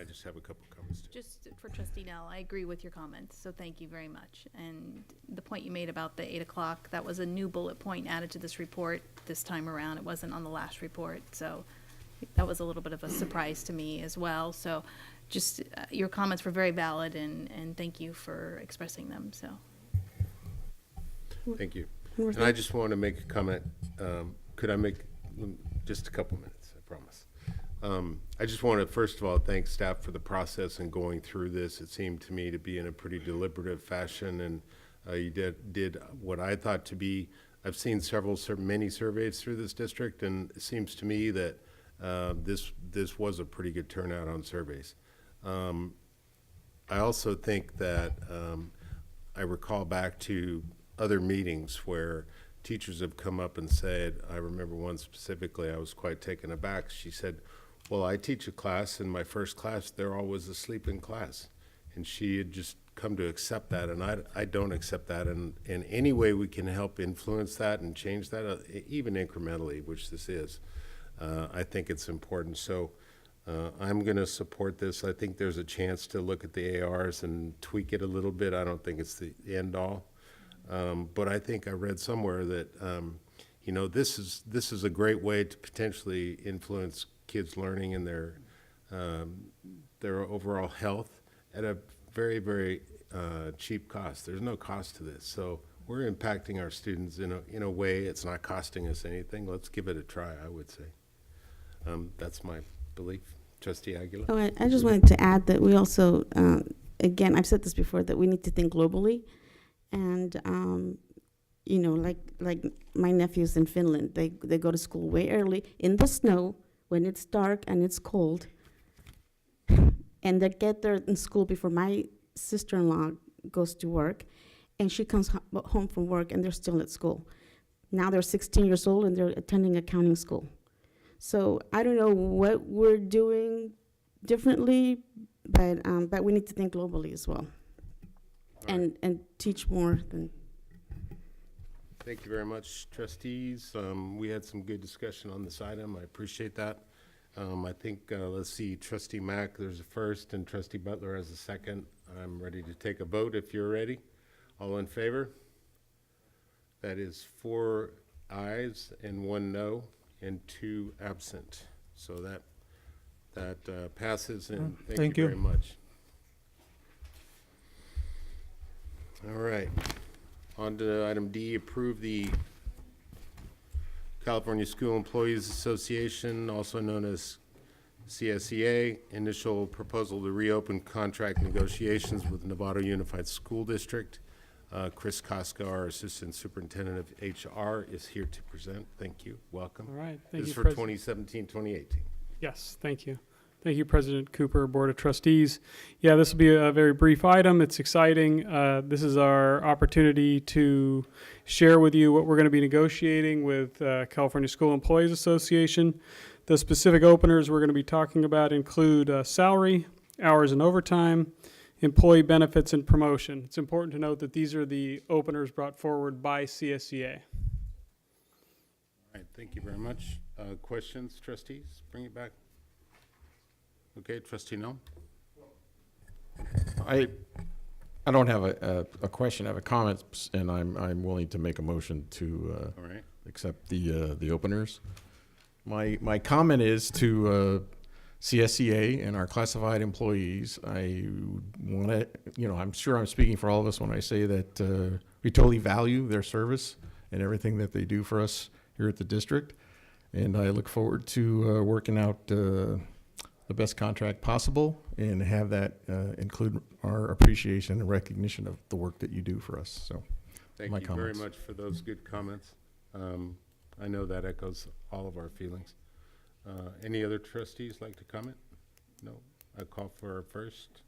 Speaker 1: just have a couple comments too.
Speaker 6: Just for Trustee Nell, I agree with your comments, so thank you very much. And the point you made about the 8 o'clock, that was a new bullet point added to this report this time around. It wasn't on the last report, so that was a little bit of a surprise to me as well. So just your comments were very valid, and thank you for expressing them, so.
Speaker 1: Thank you. And I just want to make a comment. Could I make just a couple minutes, I promise. I just want to, first of all, thank staff for the process and going through this. It seemed to me to be in a pretty deliberative fashion, and you did what I thought to be, I've seen many surveys through this district, and it seems to me that this was a pretty good turnout on surveys. I also think that I recall back to other meetings where teachers have come up and said, I remember one specifically, I was quite taken aback. She said, well, I teach a class, in my first class, they're always asleep in class. And she had just come to accept that, and I don't accept that. And in any way we can help influence that and change that, even incrementally, which this is, I think it's important. So I'm going to support this. I think there's a chance to look at the ARs and tweak it a little bit. I don't think it's the end all. But I think I read somewhere that, this is a great way to potentially influence kids' learning and their overall health at a very, very cheap cost. There's no cost to this. So we're impacting our students in a way it's not costing us anything. Let's give it a try, I would say. That's my belief. Trustee Aguilar?
Speaker 5: Oh, I just wanted to add that we also, again, I've said this before, that we need to think globally. And, like my nephews in Finland, they go to school way early in the snow when it's dark and it's cold. And they get there in school before my sister-in-law goes to work. And she comes home from work and they're still at school. Now they're 16 years old and they're attending accounting school. So I don't know what we're doing differently, but we need to think globally as well. And teach more than.
Speaker 1: Thank you very much, trustees. We had some good discussion on this item. I appreciate that. I think, let's see, Trustee Mack, there's a first, and Trustee Butler has a second. I'm ready to take a vote if you're ready. All in favor? That is 4 ayes and 1 no and 2 absent. So that passes, and thank you very much. All right, on to item D, approve the California School Employees Association, also known as CSEA, initial proposal to reopen contract negotiations with Novato Unified School District. Chris Koska, our Assistant Superintendent of HR, is here to present. Thank you. Welcome.
Speaker 7: All right. Thank
Speaker 1: this
Speaker 7: you,
Speaker 1: is for 2017-2018.
Speaker 7: Yes, thank you. Thank you, President Cooper, Board of Trustees. Yeah, this will be a very brief item. It's exciting. This is our opportunity to share with you what we're going to be negotiating with California School Employees Association. The specific openers we're going to be talking about include salary, hours and overtime, employee benefits, and promotion. It's important to note that these are the openers brought forward by CSEA.
Speaker 1: All right, thank you very much. Questions, trustees? Bring it back. Okay, Trustee No.
Speaker 4: I don't have a question. I have a comment, and I'm willing to make a motion to
Speaker 1: All right.
Speaker 4: accept the openers. My comment is to CSEA and our classified employees. I want to, I'm sure I'm speaking for all of us when I say that we totally value their service and everything that they do for us here at the district, and I look forward to working out the best contract possible and have that include our appreciation and recognition of the work that you do for us. So
Speaker 1: Thank you very much for those good comments. I know that echoes all of our feelings. Any other trustees like to comment? No. I call for our first.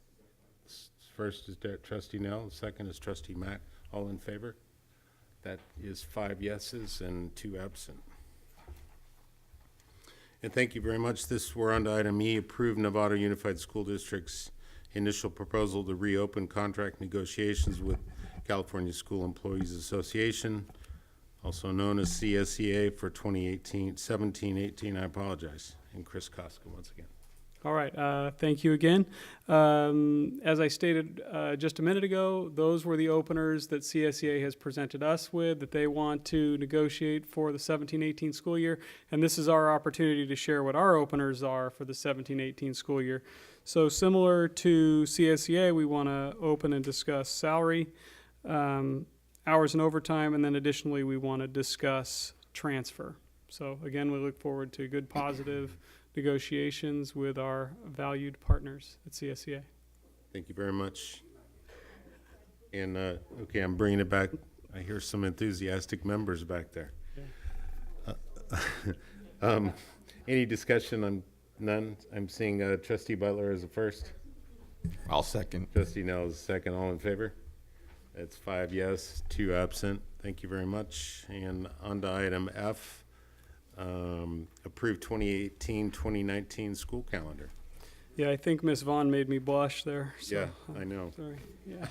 Speaker 1: First is Trustee Nell, second is Trustee Mack. All in favor? That is 5 yeses and 2 absent. And thank you very much. We're on to item E, approve Novato Unified School District's initial proposal to reopen contract negotiations with California School Employees Association, also known as CSEA, for 2017-18, I apologize. And Chris Koska once again.
Speaker 7: All right, thank you again. As I stated just a minute ago, those were the openers that CSEA has presented us with that they want to negotiate for the 17-18 school year, and this is our opportunity to share what our openers are for the 17-18 school year. So similar to CSEA, we want to open and discuss salary, hours and overtime, and then additionally we want to discuss transfer. So again, we look forward to good, positive negotiations with our valued partners at CSEA.
Speaker 1: Thank you very much. And, okay, I'm bringing it back. I hear some enthusiastic members back there. Any discussion on none? I'm seeing Trustee Butler as the first.
Speaker 4: I'll second.
Speaker 1: Trustee Nell is the second. All in favor? That's 5 yes, 2 absent. Thank you very much. And on to item F, approve 2018-2019 school calendar.
Speaker 7: Yeah, I think Ms. Vaughn made me blush there. So,
Speaker 1: Yeah, I know.
Speaker 7: Sorry. Yeah.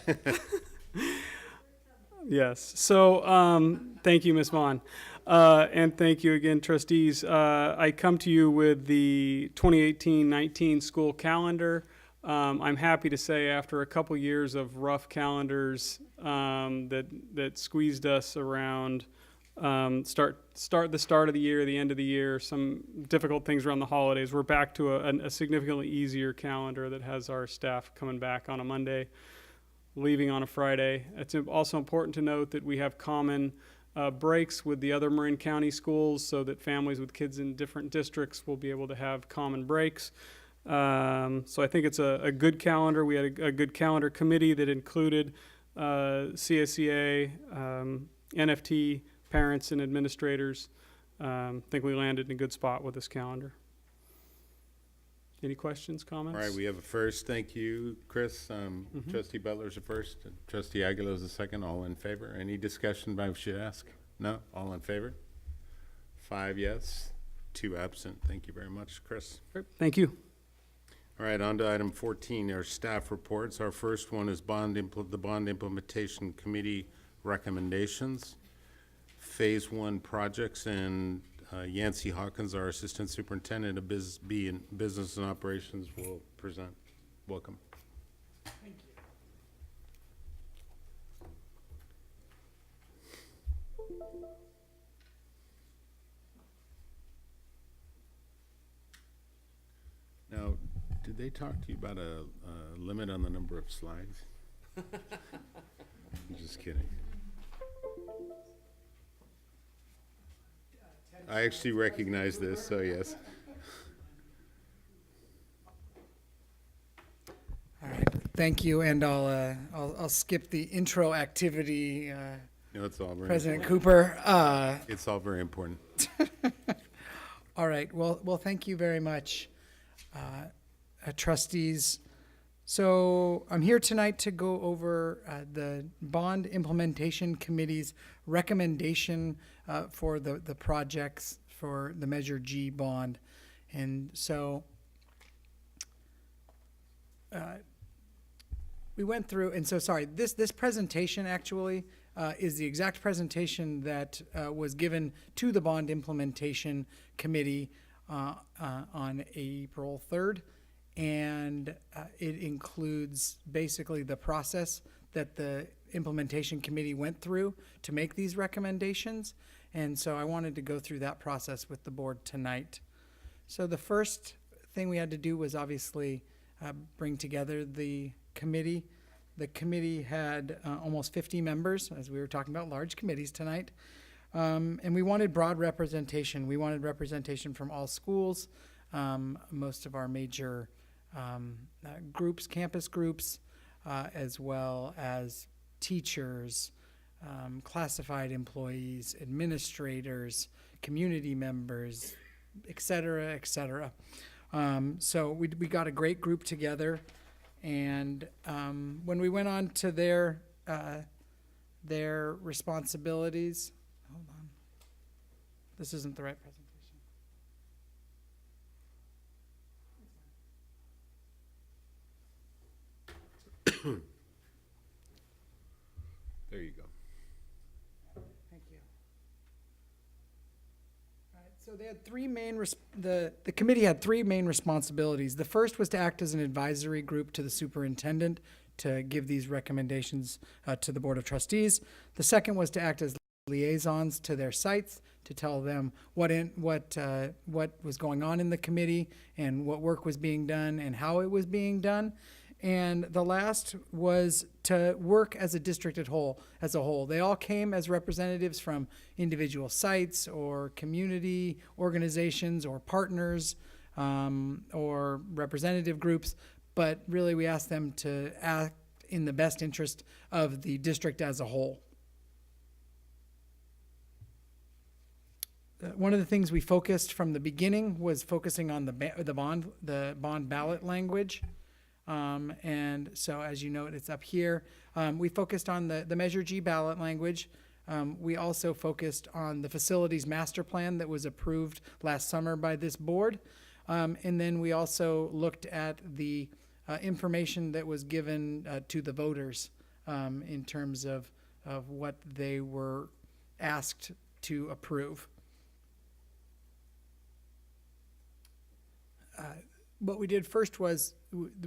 Speaker 7: Yes. So thank you, Ms. Vaughn. And thank you again, trustees. I come to you with the 2018-19 school calendar. I'm happy to say after a couple years of rough calendars that squeezed us around the start of the year, the end of the year, some difficult things around the holidays, we're back to a significantly easier calendar that has our staff coming back on a Monday, leaving on a Friday. It's also important to note that we have common breaks with the other Marin County schools so that families with kids in different districts will be able to have common breaks. So I think it's a good calendar. We had a good calendar committee that included CSEA, NFT, parents, and administrators. I think we landed in a good spot with this calendar. Any questions, comments?
Speaker 1: All right, we have a first. Thank you, Chris. Trustee Butler's a first. Trustee Aguilar's a second. All in favor? Any discussion I should ask? No? All in favor? 5 yes, 2 absent. Thank you very much, Chris.
Speaker 7: Thank you.
Speaker 1: All right, on to item 14, our staff reports. Our first one is the Bond Implementation Committee recommendations. Phase 1 projects, and Yancey Hawkins, our Assistant Superintendent of Business and Operations, will present. Welcome.
Speaker 7: Thank you.
Speaker 1: Now, did they talk to you about a limit on the number of slides? I'm just kidding. I actually recognize this, so yes.
Speaker 20: All right, thank you, and I'll skip the intro activity.
Speaker 1: No, it's all very
Speaker 20: President
Speaker 1: important.
Speaker 20: Cooper.
Speaker 1: It's all very important.
Speaker 20: All right, well, thank you very much, trustees. So I'm here tonight to go over the Bond Implementation Committee's recommendation for the projects for the Measure G bond. And so we went through, and so sorry, this presentation actually is the exact presentation that was given to the Bond Implementation Committee on April 3rd. And it includes basically the process that the implementation committee went through to make these recommendations. And so I wanted to go through that process with the board tonight. So the first thing we had to do was obviously bring together the committee. The committee had almost 50 members, as we were talking about large committees tonight. And we wanted broad representation. We wanted representation from all schools, most of our major groups, campus groups, as well as teachers, classified employees, administrators, community members, et cetera, et cetera. So we got a great group together, and when we went on to their their responsibilities. Hold on. This isn't the right presentation.
Speaker 1: There you go.
Speaker 20: Thank you. All right, so they had three main, the committee had three main responsibilities. The first was to act as an advisory group to the superintendent to give these recommendations to the Board of Trustees. The second was to act as liaisons to their sites to tell them what was going on in the committee and what work was being done and how it was being done. And the last was to work as a district as a whole. They all came as representatives from individual sites or community organizations or partners or representative groups, but really we asked them to act in the best interest of the district as a whole. One of the things we focused from the beginning was focusing on the bond ballot language. And so as you note, it's up here. We focused on the Measure G ballot language. We also focused on the facilities master plan that was approved last summer by this board. And then we also looked at the information that was given to the voters in terms of what they were asked to approve. What we did first was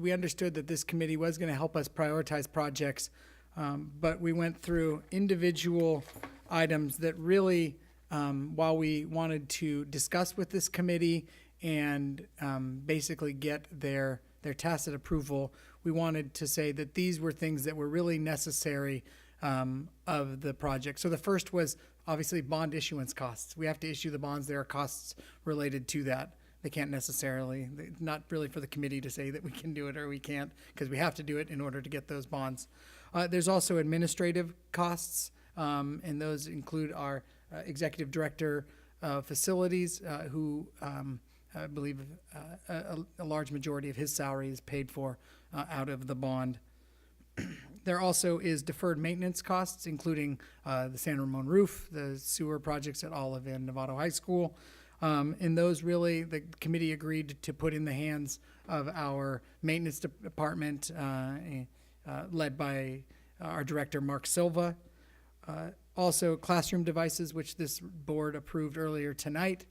Speaker 20: we understood that this committee was going to help us prioritize projects, but we went through individual items that really, while we wanted to discuss with this committee and basically get their tacit approval, we wanted to say that these were things that were really necessary of the project. So the first was obviously bond issuance costs. We have to issue the bonds. There are costs related to that. They can't necessarily, not really for the committee to say that we can do it or we can't, because we have to do it in order to get those bonds. There's also administrative costs, and those include our executive director of facilities, who I believe a large majority of his salary is paid for out of the bond. There also is deferred maintenance costs, including the San Ramon roof, the sewer projects at Olive and Novato High School. And those really, the committee agreed to put in the hands of our maintenance department, led by our director, Mark Silva. Also, classroom devices, which this board approved earlier tonight.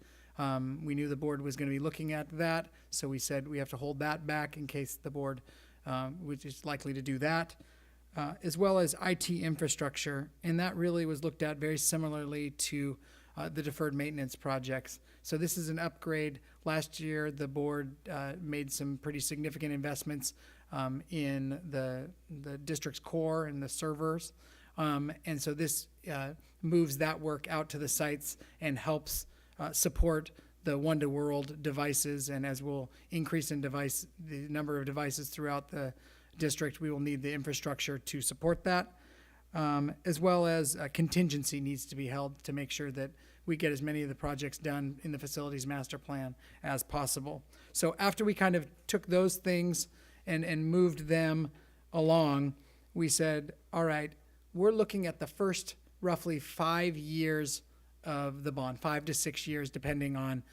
Speaker 20: We knew the board was going to be looking at that, so we said we have to hold that back in case the board, which is likely to do that. As well as IT infrastructure, and that really was looked at very similarly to the deferred maintenance projects. So this is an upgrade. Last year, the board made some pretty significant investments in the district's core and the servers. And so this moves that work out to the sites and helps support the one-to-world devices. And as we'll increase in the number of devices throughout the district, we will need the infrastructure to support that. As well as a contingency needs to be held to make sure that we get as many of the projects done in the facilities master plan as possible. So after we kind of took those things and moved them along, we said, all right, we're looking at the first roughly 5 years of the bond, 5 to 6 years, depending on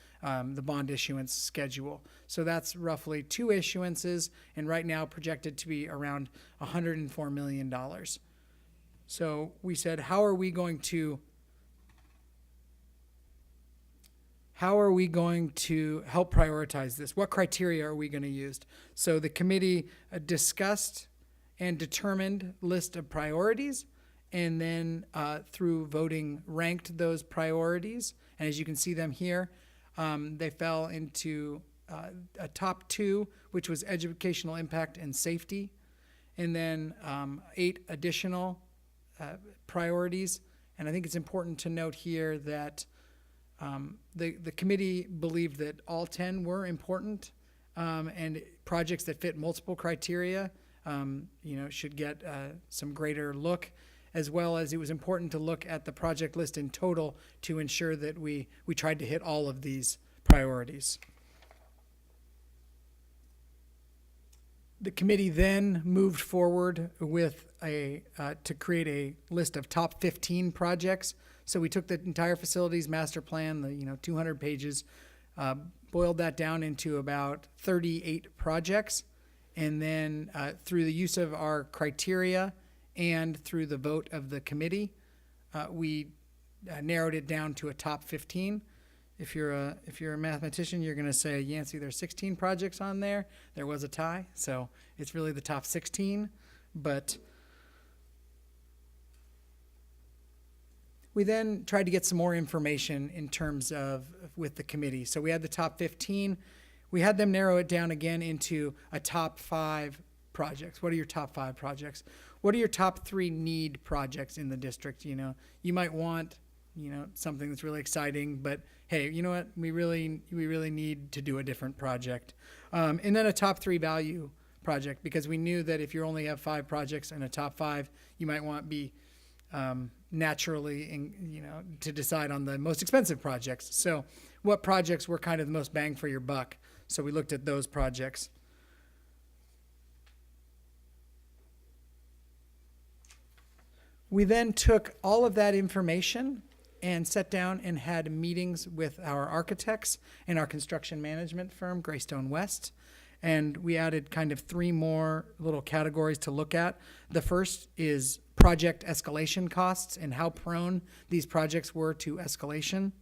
Speaker 20: the bond issuance schedule. So that's roughly 2 issuances, and right now projected to be around $104 million. So we said, how are we going to help prioritize this? What criteria are we going to use? So the committee discussed and determined list of priorities, and then through voting ranked those priorities. And as you can see them here, they fell into a top 2, which was educational impact and safety, and then 8 additional priorities. And I think it's important to note here that the committee believed that all 10 were important, and projects that fit multiple criteria should get some greater look, as well as it was important to look at the project list in total to ensure that we tried to hit all of these priorities. The committee then moved forward with to create a list of top 15 projects. So we took the entire facilities master plan, 200 pages, boiled that down into about 38 projects. And then through the use of our criteria and through the vote of the committee, we narrowed it down to a top 15. If you're a mathematician, you're going to say, Yancey, there's 16 projects on there. There was a tie, so it's really the top 16. But we then tried to get some more information in terms of with the committee. So we had the top 15. We had them narrow it down again into a top 5 projects. What are your top 5 projects? What are your top 3 need projects in the district? You might want, something that's really exciting, but hey, you know what? We really need to do a different project. And then a top 3 value project, because we knew that if you only have 5 projects in a top 5, you might want to be naturally, to decide on the most expensive projects. So what projects were kind of the most bang for your buck? So we looked at those projects. We then took all of that information and sat down and had meetings with our architects and our construction management firm, Greystone West. And we added kind of 3 more little categories to look at. The first is project escalation costs and how prone these projects were to escalation.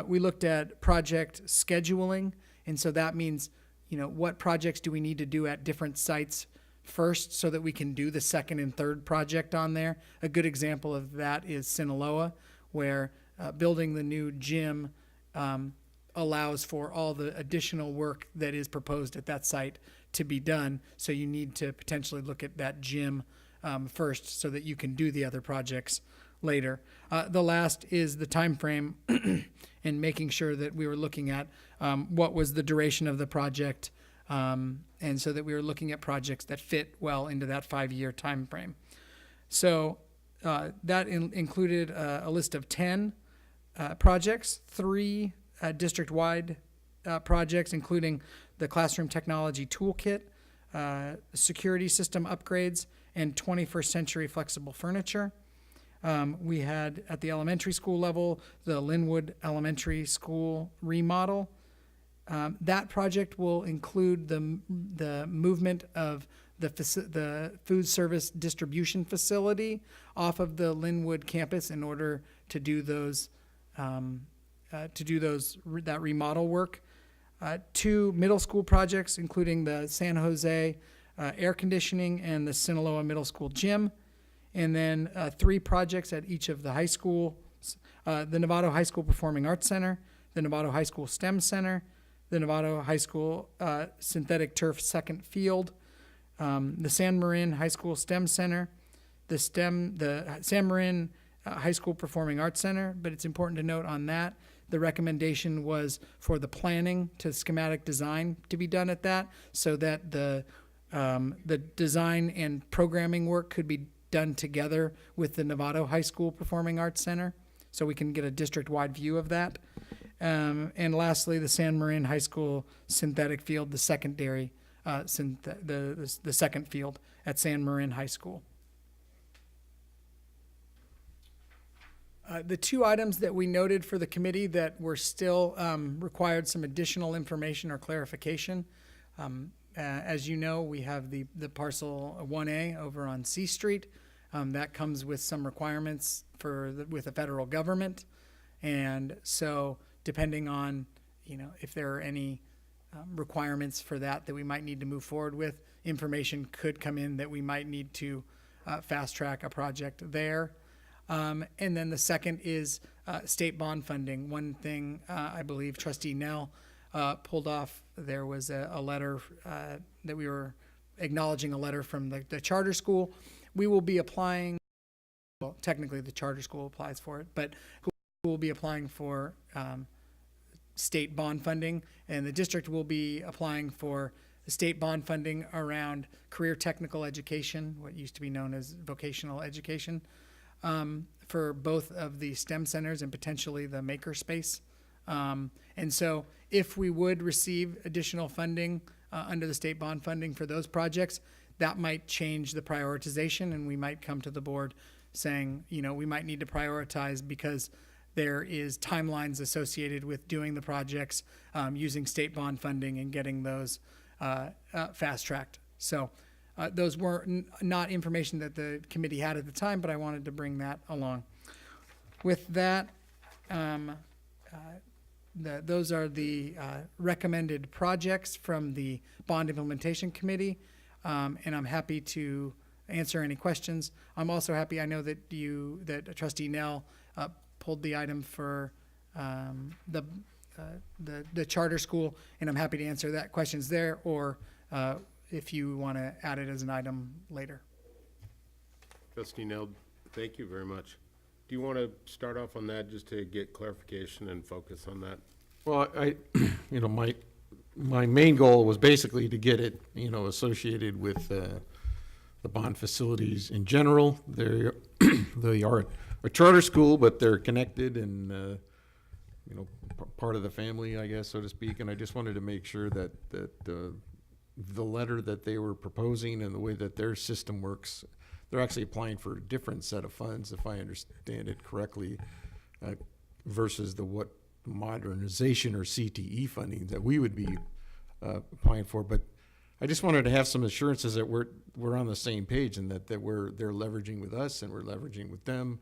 Speaker 20: We looked at project scheduling, and so that means, what projects do we need to do at different sites first so that we can do the second and third project on there. A good example of that is Sinaloa, where building the new gym allows for all the additional work that is proposed at that site to be done. So you need to potentially look at that gym first so that you can do the other projects later. The last is the time frame and making sure that we were looking at what was the duration of the project, and so that we were looking at projects that fit well into that 5-year time frame. So that included a list of 10 projects, 3 district-wide projects, including the classroom technology toolkit, security system upgrades, and 21st century flexible furniture. We had at the elementary school level, the Linwood Elementary School remodel. That project will include the movement of the food service distribution facility off of the Linwood campus in order to do that remodel work. 2 middle school projects, including the San Jose air conditioning and the Sinaloa Middle School gym, and then 3 projects at each of the high schools: the Novato High School Performing Arts Center, the Novato High School STEM Center, the Novato High School Synthetic Turf Second Field, the San Marin High School STEM Center, the San Marin High School Performing Arts Center. But it's important to note on that, the recommendation was for the planning to schematic design to be done at that, so that the design and programming work could be done together with the Novato High School Performing Arts Center, so we can get a district-wide view of that. And lastly, the San Marin High School Synthetic Field, the secondary, the second field at San Marin High School. The 2 items that we noted for the committee that were still required some additional information or clarification. As you know, we have the parcel 1A over on C Street. That comes with some requirements with the federal government. And so depending on, if there are any requirements for that we might need to move forward with, information could come in that we might need to fast track a project there. And then the second is state bond funding. One thing I believe Trustee Nell pulled off, there was a letter that we were acknowledging, a letter from the charter school. We will be applying, well, technically the charter school applies for it, but we will be applying for state bond funding, and the district will be applying for the state bond funding around career technical education, what used to be known as vocational education, for both of the STEM centers and potentially the makerspace. And so if we would receive additional funding under the state bond funding for those projects, that might change the prioritization, and we might come to the board saying, you know, we might need to prioritize because there is timelines associated with doing the projects, using state bond funding and getting those fast-tracked. So those were not information that the committee had at the time, but I wanted to bring that along. With that, those are the recommended projects from the Bond Implementation Committee, and I'm happy to answer any questions. I'm also happy, I know that Trustee Nell pulled the item for the charter school, and I'm happy to answer that questions there, or if you want to add it as an item later.
Speaker 1: Trustee Nell, thank you very much. Do you want to start off on that just to get clarification and focus on that?
Speaker 4: Well, you know, my main goal was basically to get it, you know, associated with the bond facilities in general. They are a charter school, but they're connected and, you know, part of the family, I guess, so to speak. And I just wanted to make sure that the letter that they were proposing and the way that their system works, they're actually applying for a different set of funds, if I understand it correctly, versus what modernization or CTE funding that we would be applying for. But I just wanted to have some assurances that we're on the same page and that they're leveraging with us and we're leveraging with them.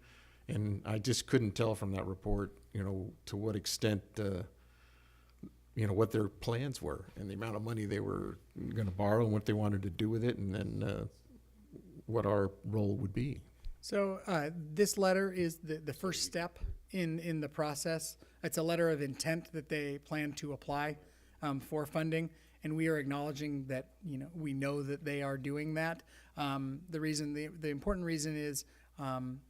Speaker 4: And I just couldn't tell from that report, you know, to what extent, you know, what their plans were and the amount of money they were going to borrow and what they wanted to do with it, and then what our role would be.
Speaker 20: So this letter is the first step in the process. It's a letter of intent that they plan to apply for funding, and we are acknowledging that, you know, we know that they are doing that. The important reason is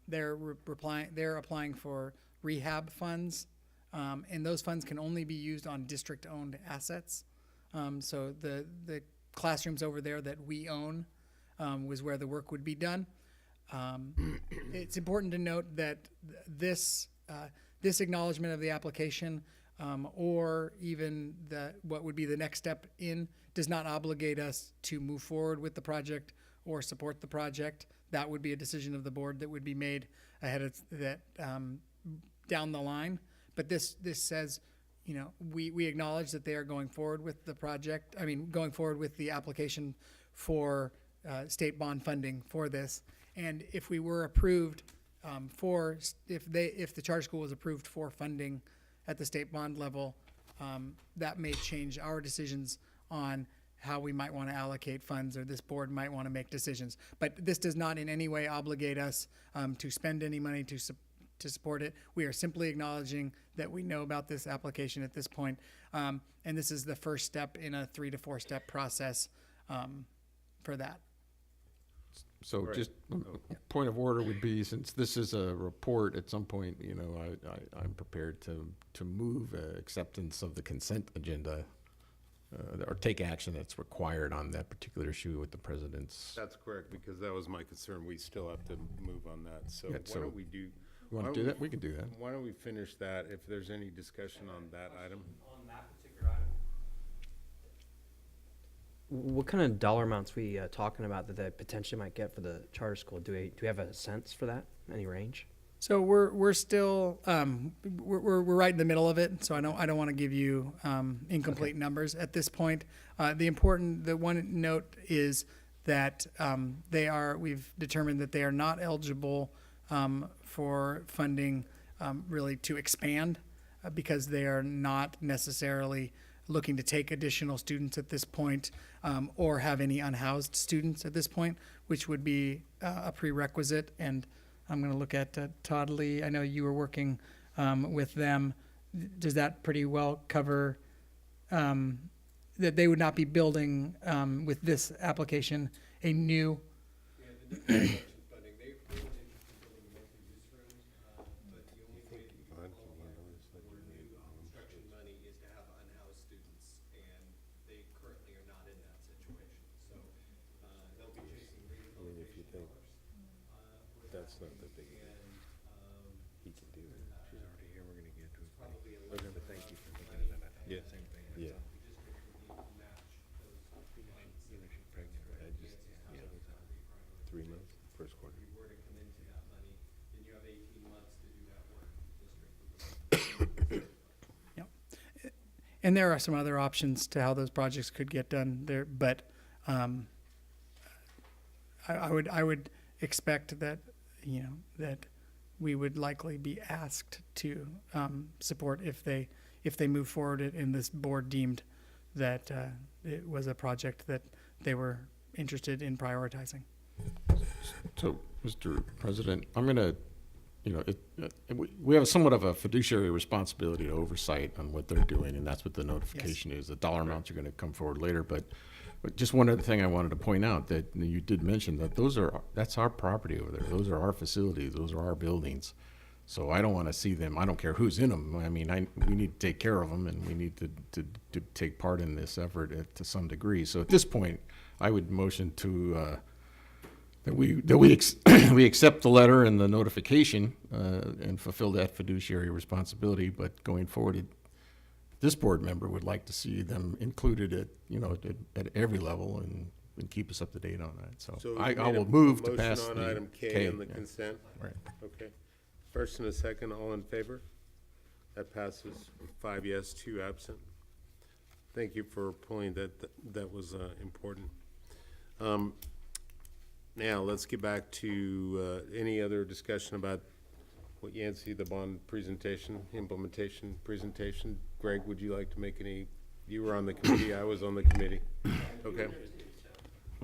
Speaker 20: they're applying for rehab funds, and those funds can only be used on district-owned assets. So the classrooms over there that we own was where the work would be done. It's important to note that this acknowledgement of the application, or even what would be the next step in, does not obligate us to move forward with the project or support the project. That would be a decision of the board that would be made ahead of that, down the line. But this says, you know, we acknowledge that they are going forward with the project. I mean, going forward with the application for state bond funding for this. And if we were approved if the charter school was approved for funding at the state bond level, that may change our decisions on how we might want to allocate funds, or this board might want to make decisions. But this does not in any way obligate us to spend any money to support it. We are simply acknowledging that we know about this application at this point, and this is the first step in a 3 to 4 step process for that.
Speaker 4: So
Speaker 1: Right.
Speaker 4: just point of order would be, since this is a report, at some point, you know, I'm prepared to move acceptance of the consent agenda, or take action that's required on that particular issue with the president's.
Speaker 1: That's correct, because that was my concern. We still have to move on that. So
Speaker 4: Yeah,
Speaker 1: why
Speaker 4: so
Speaker 1: don't we do?
Speaker 4: You
Speaker 1: why
Speaker 4: want
Speaker 1: don't
Speaker 4: to do
Speaker 1: we-
Speaker 4: that? We can do that.
Speaker 1: Why don't we finish that, if there's any discussion on that item?
Speaker 9: On that particular item.
Speaker 14: What kind of dollar amounts we talking about that they potentially might get for the charter school? Do we have a sense for that? Any range?
Speaker 20: So we're still we're right in the middle of it. So I don't want to give you incomplete numbers at this point. The one note is that we've determined that they are not eligible for funding really to expand because they are not necessarily looking to take additional students at this point, or have any unhoused students at this point, which would be a prerequisite. And I'm going to look at Todd Lee. I know you were working with them. Does that pretty well cover that they would not be building with this application a new?
Speaker 1: That's not the big he can do it. She's already here. We're gonna get to it. But thank you for thinking of that. Yeah. Yeah. 3 months, first quarter.
Speaker 20: And there are some other options to how those projects could get done there, but I would expect that, you know, that we would likely be asked to support if they move forward and this board deemed that it was a project that they were interested in prioritizing.
Speaker 4: So, Mr. President, I'm going to, you know, we have somewhat of a fiduciary responsibility to oversight on what they're doing, and that's what the notification is. The dollar amounts are going to come forward later, but just one other thing I wanted to point out, that you did mention that that's our property over there. Those are our facilities. Those are our buildings. So I don't want to see them. I don't care who's in them. I mean, we need to take care of them, and we need to take part in this effort to some degree. So at this point, I would motion to that we accept the letter and the notification and fulfill that fiduciary responsibility. But going forward, this board member would like to see them included at every level and keep us up to date on that. So I will move to pass
Speaker 1: motion on item K on the consent.
Speaker 4: Right.
Speaker 1: Okay. First and a second, all in favor? That passes 5 yes, 2 absent. Thank you for pulling that. That was important. Now let's get back to any other discussion about what Yancey, the bond presentation, implementation presentation. Greg, would you like to make any? You were on the committee. I was on the committee. Okay.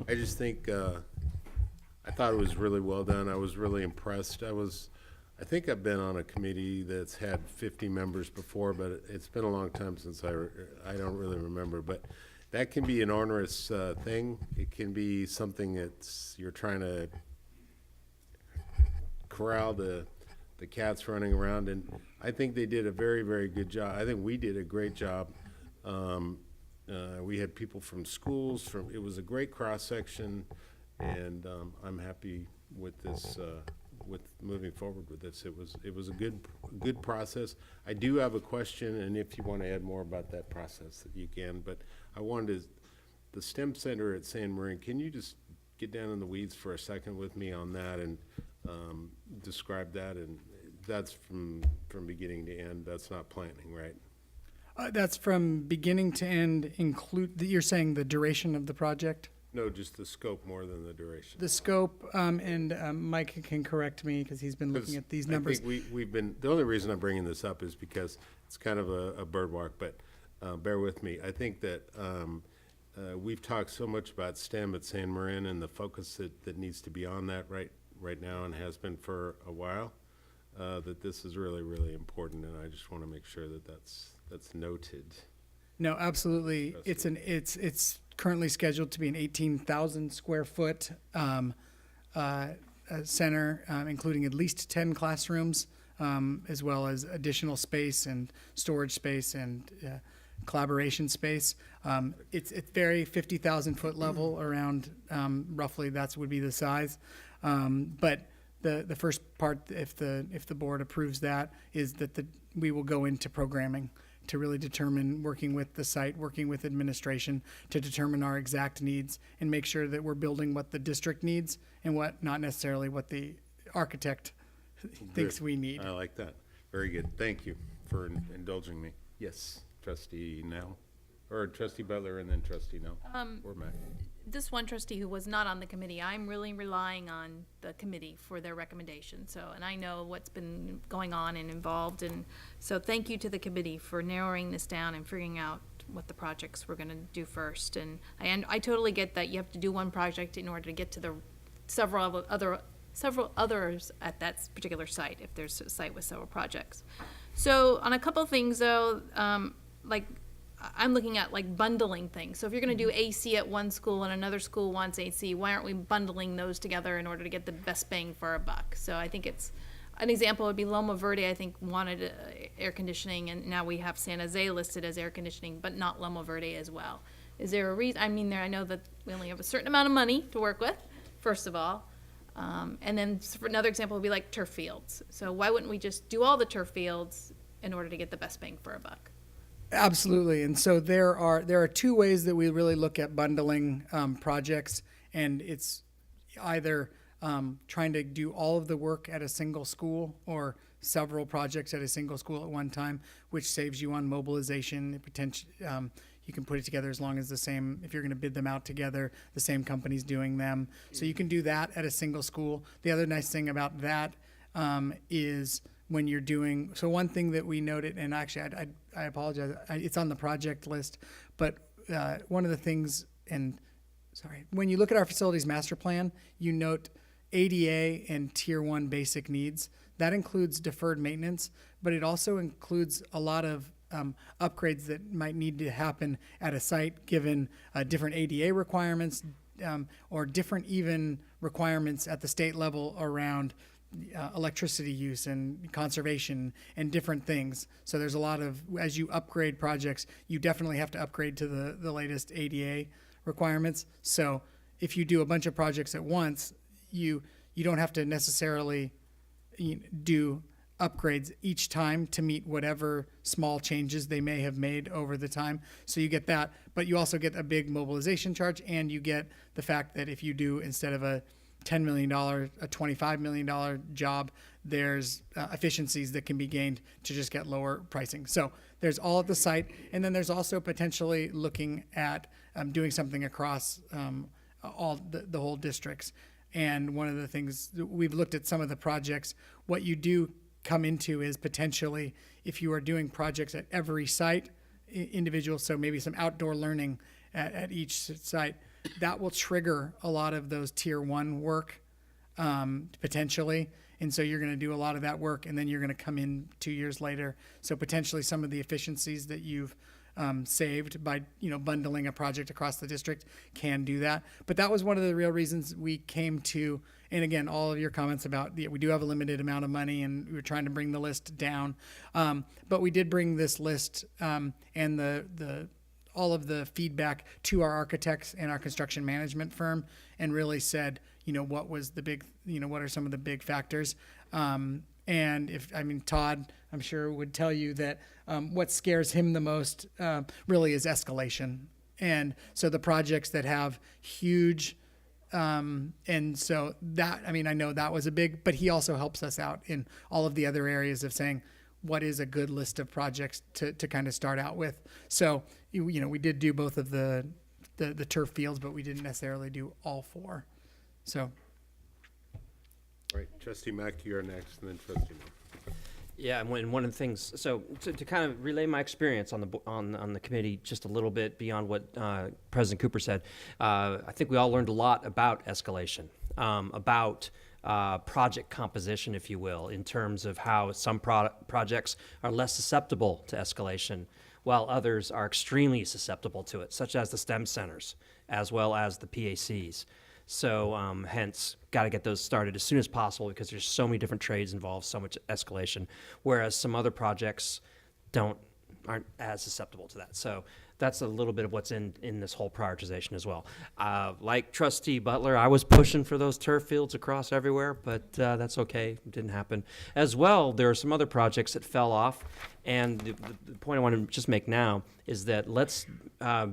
Speaker 1: I just think I thought it was really well done. I was really impressed. I think I've been on a committee that's had 50 members before, but it's been a long time since I don't really remember. But that can be an onerous thing. It can be something that's you're trying to corral the cats running around, and I think they did a very, very good job. I think we did a great job. We had people from schools. It was a great cross section, and I'm happy with this. With moving forward with this, it was a good process. I do have a question, and if you want to add more about that process, that you can. But I wanted the STEM Center at San Marin. Can you just get down in the weeds for a second with me on that and describe that? And that's from beginning to end. That's not planning, right?
Speaker 20: That's from beginning to end. You're saying the duration of the project?
Speaker 1: No, just the scope more than the duration.
Speaker 20: The scope, and Mike can correct me because he's been looking at these numbers.
Speaker 1: I think we've been, the only reason I'm bringing this up is because it's kind of a bird walk, but bear with me. I think that we've talked so much about STEM at San Marin and the focus that needs to be on that right now and has been for a while, that this is really, really important, and I just want to make sure that that's noted.
Speaker 20: No, absolutely. It's currently scheduled to be an 18,000 square foot center, including at least 10 classrooms, as well as additional space and storage space and collaboration space. It's very 50,000 foot level around, roughly would be the size. But the first part, if the board approves that, is that we will go into programming to really determine, working with the site, working with administration, to determine our exact needs and make sure that we're building what the district needs and not necessarily what the architect thinks we need.
Speaker 1: I like that. Very good. Thank you for indulging me. Yes, Trustee Nell, or Trustee Butler, and then Trustee Nell. Or Mac.
Speaker 6: This one trustee who was not on the committee, I'm really relying on the committee for their recommendation. So, and I know what's been going on and involved, and so thank you to the committee for narrowing this down and figuring out what the projects we're going to do first. And I totally get that you have to do one project in order to get to the several others at that particular site, if there's a site with several projects. So on a couple of things though, I'm looking at like bundling things. So if you're going to do AC at one school and another school wants AC, why aren't we bundling those together in order to get the best bang for our buck? So I think it's an example would be Loma Verde, I think, wanted air conditioning, and now we have San Jose listed as air conditioning, but not Loma Verde as well. Is there a reason? I mean, I know that we only have a certain amount of money to work with, first of all. And then for another example would be like turf fields. So why wouldn't we just do all the turf fields in order to get the best bang for our buck?
Speaker 20: Absolutely. And so there are two ways that we really look at bundling projects, and it's either trying to do all of the work at a single school or several projects at a single school at one time, which saves you on mobilization. You can put it together as long as if you're going to bid them out together, the same company's doing them. So you can do that at a single school. The other nice thing about that is when you're doing, so one thing that we noted, and actually I apologize, it's on the project list, but one of the things, when you look at our facilities master plan, you note ADA and Tier 1 basic needs. That includes deferred maintenance, but it also includes a lot of upgrades that might need to happen at a site given different ADA requirements or different even requirements at the state level around electricity use and conservation and different things. So there's a lot of, as you upgrade projects, you definitely have to upgrade to the latest ADA requirements. So if you do a bunch of projects at once, you don't have to necessarily do upgrades each time to meet whatever small changes they may have made over the time. So you get that, but you also get a big mobilization charge, and you get the fact that if you do, instead of a $10 million, a $25 million job, there's efficiencies that can be gained to just get lower pricing. So there's all at the site, and then there's also potentially looking at doing something across all the whole districts. And one of the things, we've looked at some of the projects, what you do come into is potentially, if you are doing projects at every site, individual, so maybe some outdoor learning at each site, that will trigger a lot of those Tier 1 work potentially. And so you're going to do a lot of that work, and then you're going to come in 2 years later. So potentially some of the efficiencies that you've saved by bundling a project across the district can do that. But that was one of the real reasons we came to, and again, all of your comments about we do have a limited amount of money, and we were trying to bring the list down. But we did bring this list and all of the feedback to our architects and our construction management firm, and really said, what was the big, what are some of the big factors? And Todd, I'm sure, would tell you that what scares him the most really is escalation. And so the projects that have huge, and so that, I know that was a big, but he also helps us out in all of the other areas of saying, what is a good list of projects to kind of start out with. So, we did do both of the turf fields, but we didn't necessarily do all four. So.
Speaker 1: All right, Trustee Mack, you're next, and then Trustee Moore.
Speaker 14: Yeah, and one of the things, so to kind of relay my experience on the committee just a little bit beyond what President Cooper said, I think we all learned a lot about escalation, about project composition, if you will, in terms of how some projects are less susceptible to escalation, while others are extremely susceptible to it, such as the STEM centers, as well as the PACs. So hence, got to get those started as soon as possible because there's so many different trades involved, so much escalation, whereas some other projects aren't as susceptible to that. So that's a little bit of what's in this whole prioritization as well. Like Trustee Butler, I was pushing for those turf fields across everywhere, but that's okay. It didn't happen. As well, there are some other projects that fell off, and the point I want to just make now is that let's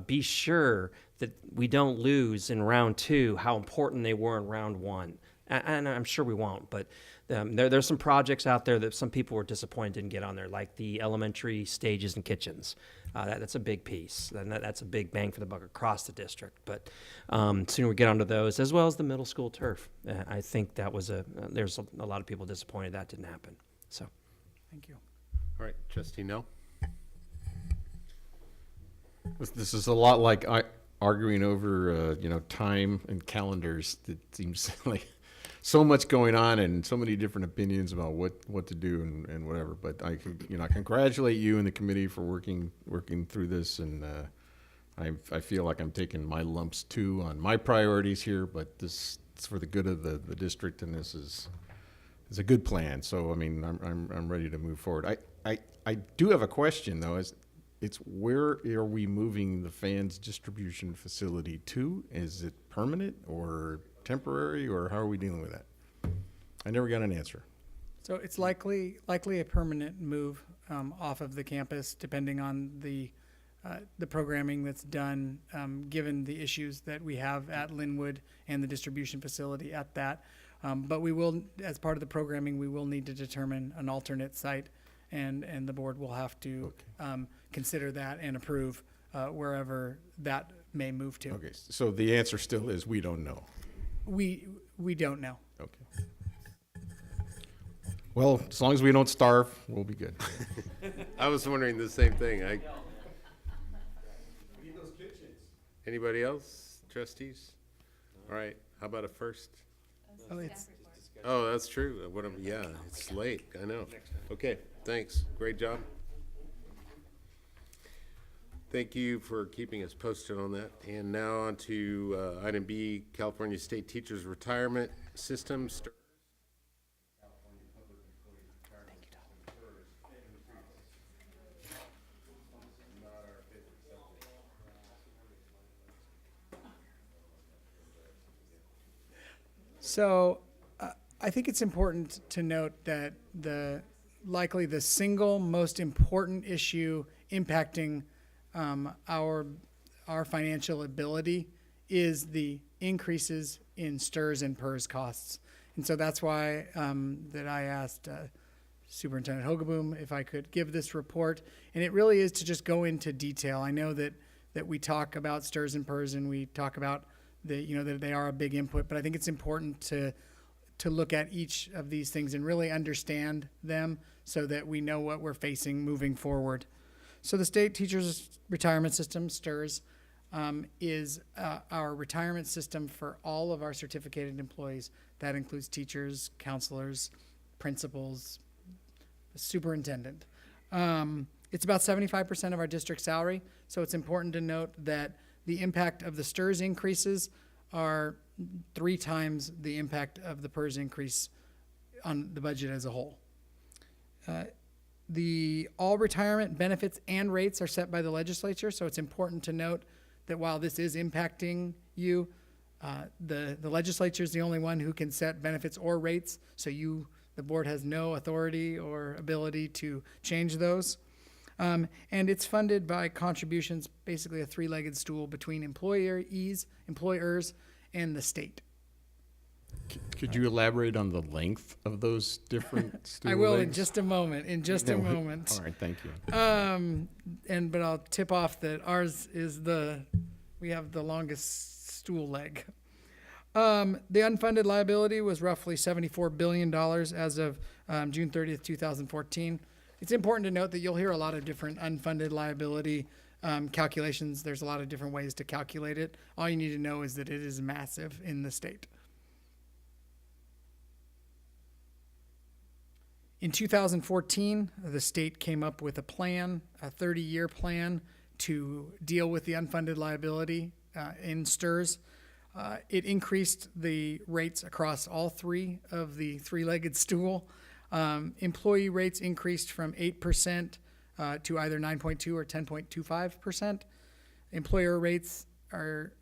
Speaker 14: be sure that we don't lose in round 2 how important they were in round 1. And I'm sure we won't, but there's some projects out there that some people were disappointed didn't get on there, like the elementary stages and kitchens. That's a big piece, and that's a big bang for the buck across the district. But sooner we get onto those, as well as the middle school turf. I think that was there's a lot of people disappointed that didn't happen. So,
Speaker 20: thank you.
Speaker 1: All right, Trustee No.
Speaker 4: This is a lot like arguing over time and calendars. It seems like so much going on and so many different opinions about what to do and whatever. But I congratulate you and the committee for working through this, and I feel like I'm taking my lumps too on my priorities here. But this is for the good of the district, and this is a good plan. So I'm ready to move forward. I do have a question though. It's where are we moving the fans distribution facility to? Is it permanent or temporary, or how are we dealing with that? I never got an answer.
Speaker 20: So it's likely a permanent move off of the campus, depending on the programming that's done, given the issues that we have at Linwood and the distribution facility at that. But we will, as part of the programming, we will need to determine an alternate site, and the board will have to consider that and approve wherever that may move to.
Speaker 4: Okay, so the answer still is we don't know.
Speaker 20: We don't know.
Speaker 4: Okay. Well, as long as we don't starve, we'll be good.
Speaker 1: I was wondering the same thing. Anybody else, trustees? All right, how about a first? Oh, that's true. Yeah, it's late, I know. Okay, thanks, great job. Thank you for keeping us posted on that. And now on to item B, California State Teachers Retirement System.
Speaker 20: So I think it's important to note that likely the single most important issue impacting our financial ability is the increases in STRS and PERS costs. And so that's why that I asked Superintendent Hogeboom if I could give this report. And it really is to just go into detail. I know that we talk about STRS and PERS, and we talk about that they are a big input, but I think it's important to look at each of these things and really understand them so that we know what we're facing moving forward. So the State Teachers Retirement System, STRS, is our retirement system for all of our certificated employees. That includes teachers, counselors, principals, superintendent. It's about 75% of our district salary, so it's important to note that the impact of the STRS increases are 3 times the impact of the PERS increase on the budget as a whole. The all retirement benefits and rates are set by the legislature, so it's important to note that while this is impacting you, the legislature is the only one who can set benefits or rates, so the board has no authority or ability to change those. And it's funded by contributions, basically a 3-legged stool between employers, and the state.
Speaker 4: Could you elaborate on the length of those different stool
Speaker 20: I will
Speaker 4: legs?
Speaker 20: in just a moment.
Speaker 4: All right, thank you.
Speaker 20: But I'll tip off that ours is we have the longest stool leg. The unfunded liability was roughly $74 billion as of June 30th, 2014. It's important to note that you'll hear a lot of different unfunded liability calculations. There's a lot of different ways to calculate it. All you need to know is that it is massive in the state. In 2014, the state came up with a plan, a 30-year plan to deal with the unfunded liability in STRS. It increased the rates across all 3 of the 3-legged stool. Employee rates increased from 8% to either 9.2 or 10.25%. Employer rates are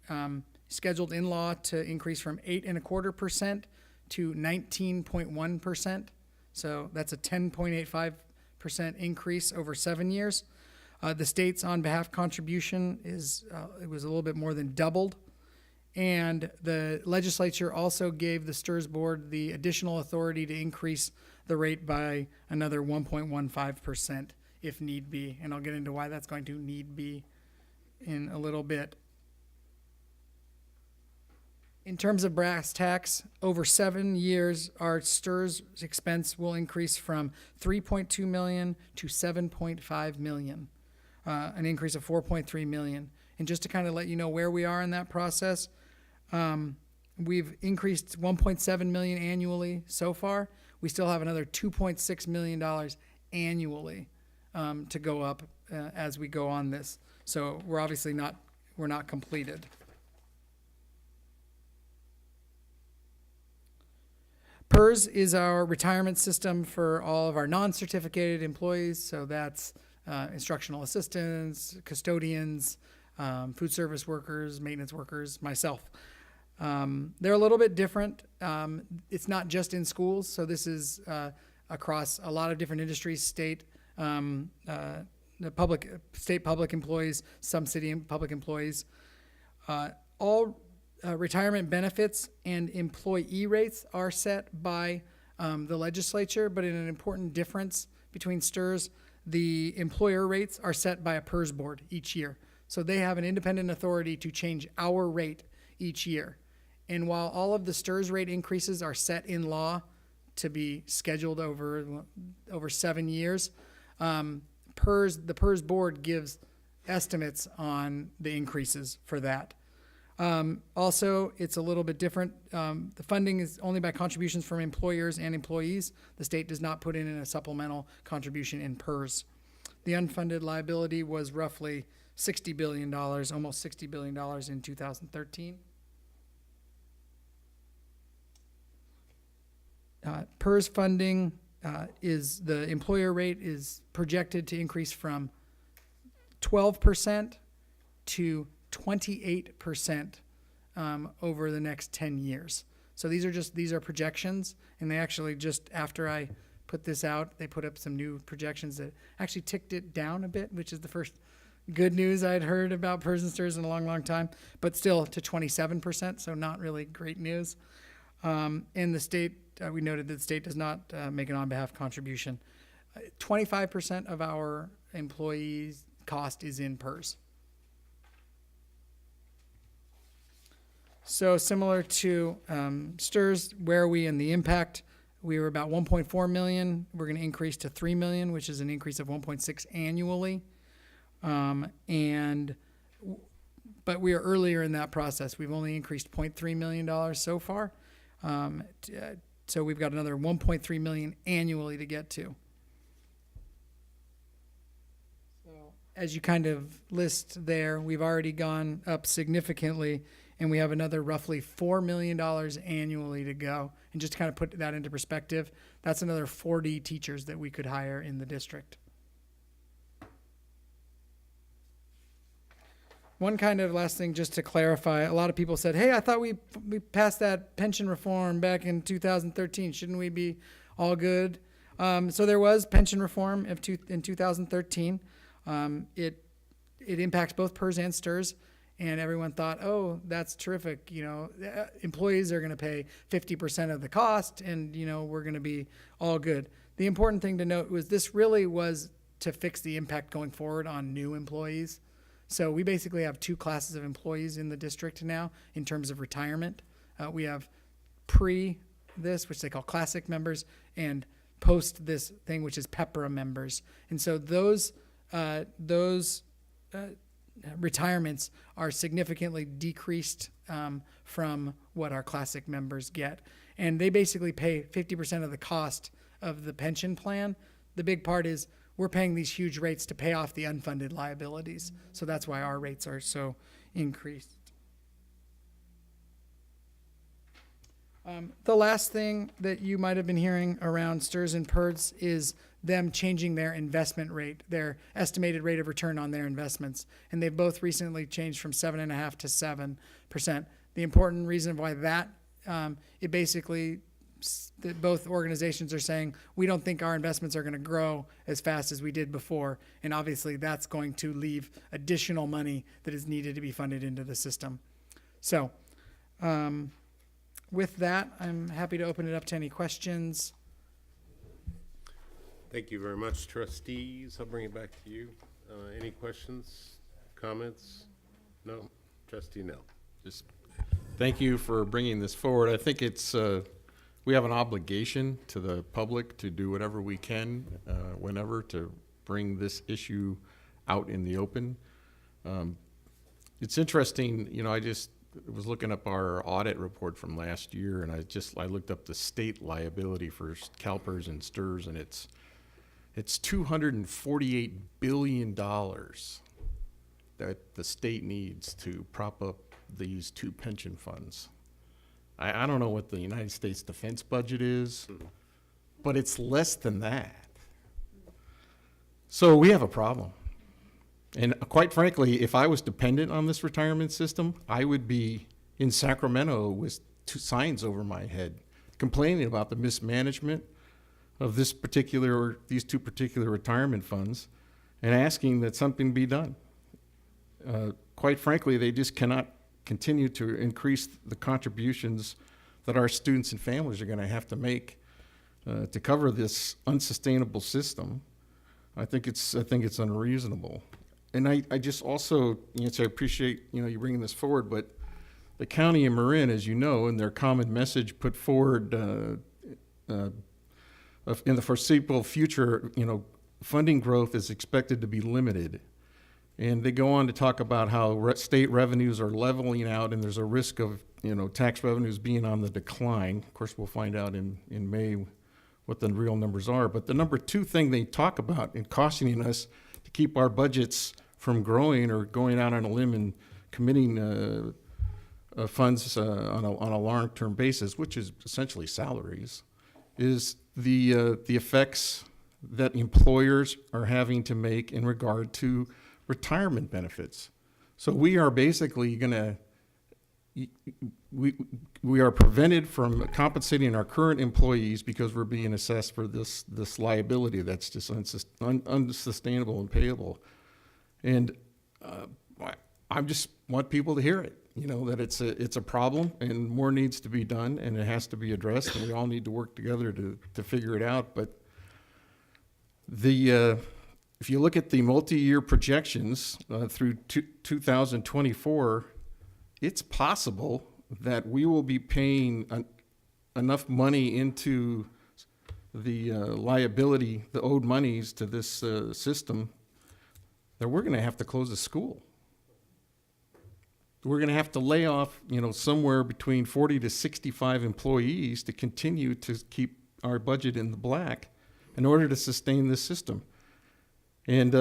Speaker 20: scheduled in law to increase from 8.25% to 19.1%. So that's a 10.85% increase over 7 years. The state's on behalf contribution it was a little bit more than doubled. And the legislature also gave the STRS board the additional authority to increase the rate by another 1.15% if need be. And I'll get into why that's going to need be in a little bit. In terms of brass tacks, over 7 years, our STRS expense will increase from $3.2 million to $7.5 million, an increase of $4.3 million. And just to kind of let you know where we are in that process, we've increased $1.7 million annually so far. We still have another $2.6 million annually to go up as we go on this. So we're obviously we're not completed. PERS is our retirement system for all of our non-certificated employees. So that's instructional assistants, custodians, food service workers, maintenance workers, myself. They're a little bit different. It's not just in schools. So this is across a lot of different industries, state, state public employees, some city public employees. All retirement benefits and employee rates are set by the legislature, but in an important difference between STRS, the employer rates are set by a PERS board each year. So they have an independent authority to change our rate each year. And while all of the STRS rate increases are set in law to be scheduled over 7 years, the PERS board gives estimates on the increases for that. Also, it's a little bit different. The funding is only by contributions from employers and employees. The state does not put in a supplemental contribution in PERS. The unfunded liability was roughly $60 billion, almost $60 billion in 2013. PERS funding is the employer rate is projected to increase from 12% to 28% over the next 10 years. So these are projections, and they actually just after I put this out, they put up some new projections that actually ticked it down a bit, which is the first good news I'd heard about PERS and STRS in a long, long time, but still to 27%, so not really great news. And the state, we noted that the state does not make an on-behalf contribution. 25% of our employees' cost is in PERS. So similar to STRS, where we in the impact, we were about 1.4 million. We're going to increase to 3 million, which is an increase of 1.6 annually. But we are earlier in that process. We've only increased $0.3 million so far. So we've got another 1.3 million annually to get to. So as you kind of list there, we've already gone up significantly, and we have another roughly $4 million annually to go. And just to kind of put that into perspective, that's another 40 teachers that we could hire in the district. One kind of last thing just to clarify, a lot of people said, hey, I thought we passed that pension reform back in 2013. Shouldn't we be all good? So there was pension reform in 2013. It impacts both PERS and STRS, and everyone thought, oh, that's terrific. You know, employees are going to pay 50% of the cost, and, you know, we're going to be all good. The important thing to note was this really was to fix the impact going forward on new employees. So we basically have two classes of employees in the district now in terms of retirement. We have pre this, which they call classic members, and post this thing, which is PEPRA members. And so those retirements are significantly decreased from what our classic members get. And they basically pay 50% of the cost of the pension plan. The big part is we're paying these huge rates to pay off the unfunded liabilities. So that's why our rates are so increased. The last thing that you might have been hearing around STRS and PERS is them changing their investment rate, their estimated rate of return on their investments. And they've both recently changed from 7.5% to 7%. The important reason why that, it basically, that both organizations are saying, we don't think our investments are going to grow as fast as we did before. And obviously that's going to leave additional money that is needed to be funded into the system. So with that, I'm happy to open it up to any questions.
Speaker 1: Thank you very much, trustees. I'll bring it back to you. Any questions, comments? No? Trustee Nell.
Speaker 4: Just thank you for bringing this forward. I think it's, we have an obligation to the public to do whatever we can, whenever, to bring this issue out in the open. It's interesting, you know, I just was looking up our audit report from last year, and I looked up the state liability for CalPERS and STRS, and it's $248 billion that the state needs to prop up these two pension funds. I don't know what the United States defense budget is, but it's less than that. So we have a problem. And quite frankly, if I was dependent on this retirement system, I would be in Sacramento with two signs over my head complaining about the mismanagement of these two particular retirement funds and asking that something be done. Quite frankly, they just cannot continue to increase the contributions that our students and families are going to have to make to cover this unsustainable system. I think it's unreasonable. And I just also, so I appreciate, you bringing this forward, but the county of Marin, as you know, in their common message put forward in the foreseeable future, funding growth is expected to be limited. And they go on to talk about how state revenues are leveling out and there's a risk of, tax revenues being on the decline. Of course, we'll find out in May what the real numbers are. But the number two thing they talk about in cautioning us to keep our budgets from growing or going out on a limb and committing funds on a long-term basis, which is essentially salaries, is the effects that employers are having to make in regard to retirement benefits. So we are basically going to we are prevented from compensating our current employees because we're being assessed for this liability that's just unsustainable and payable. And I just want people to hear it, that it's a problem and more needs to be done and it has to be addressed and we all need to work together to figure it out. But if you look at the multi-year projections through 2024, it's possible that we will be paying enough money into the liability, the owed monies to this system, that we're going to have to close a school. We're going to have to lay off, somewhere between 40 to 65 employees to continue to keep our budget in the black in order to sustain this system. And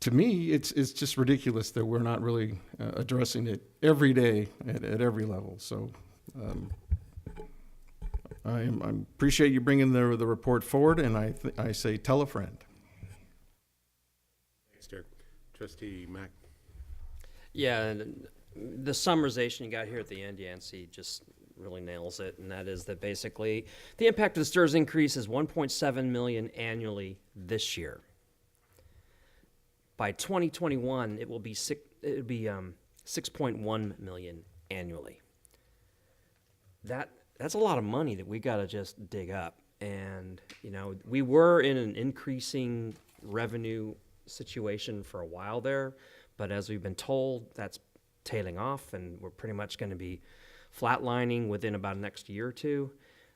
Speaker 4: to me, it's just ridiculous that we're not really addressing it every day at every level. So I appreciate you bringing the report forward, and I say tell a friend.
Speaker 1: Thanks, Derek. Trustee Mack.
Speaker 14: Yeah, and the summarization you got here at the end, Yancey, just really nails it, and that is that basically the impact of the STRS increase is $1.7 million annually this year. By 2021, it will be 6.1 million annually. That's a lot of money that we got to just dig up. And we were in an increasing revenue situation for a while there, but as we've been told, that's tailing off, and we're pretty much going to be flatlining within about the next year or two.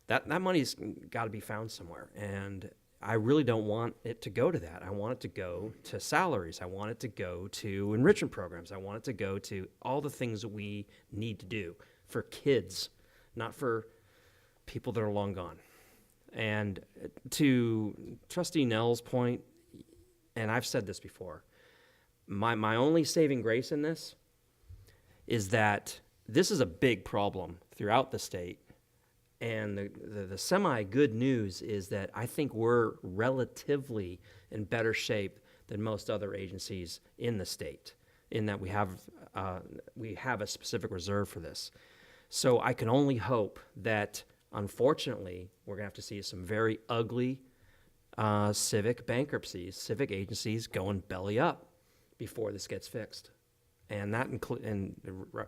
Speaker 14: That money's got to be found somewhere, and I really don't want it to go to that. I want it to go to salaries. I want it to go to enrichment programs. I want it to go to all the things that we need to do for kids, not for people that are long gone. And to Trustee Nell's point, and I've said this before, my only saving grace in this is that this is a big problem throughout the state. And the semi-good news is that I think we're relatively in better shape than most other agencies in the state, in that we have a specific reserve for this. So I can only hope that, unfortunately, we're going to have to see some very ugly civic bankruptcies, civic agencies going belly up before this gets fixed. And that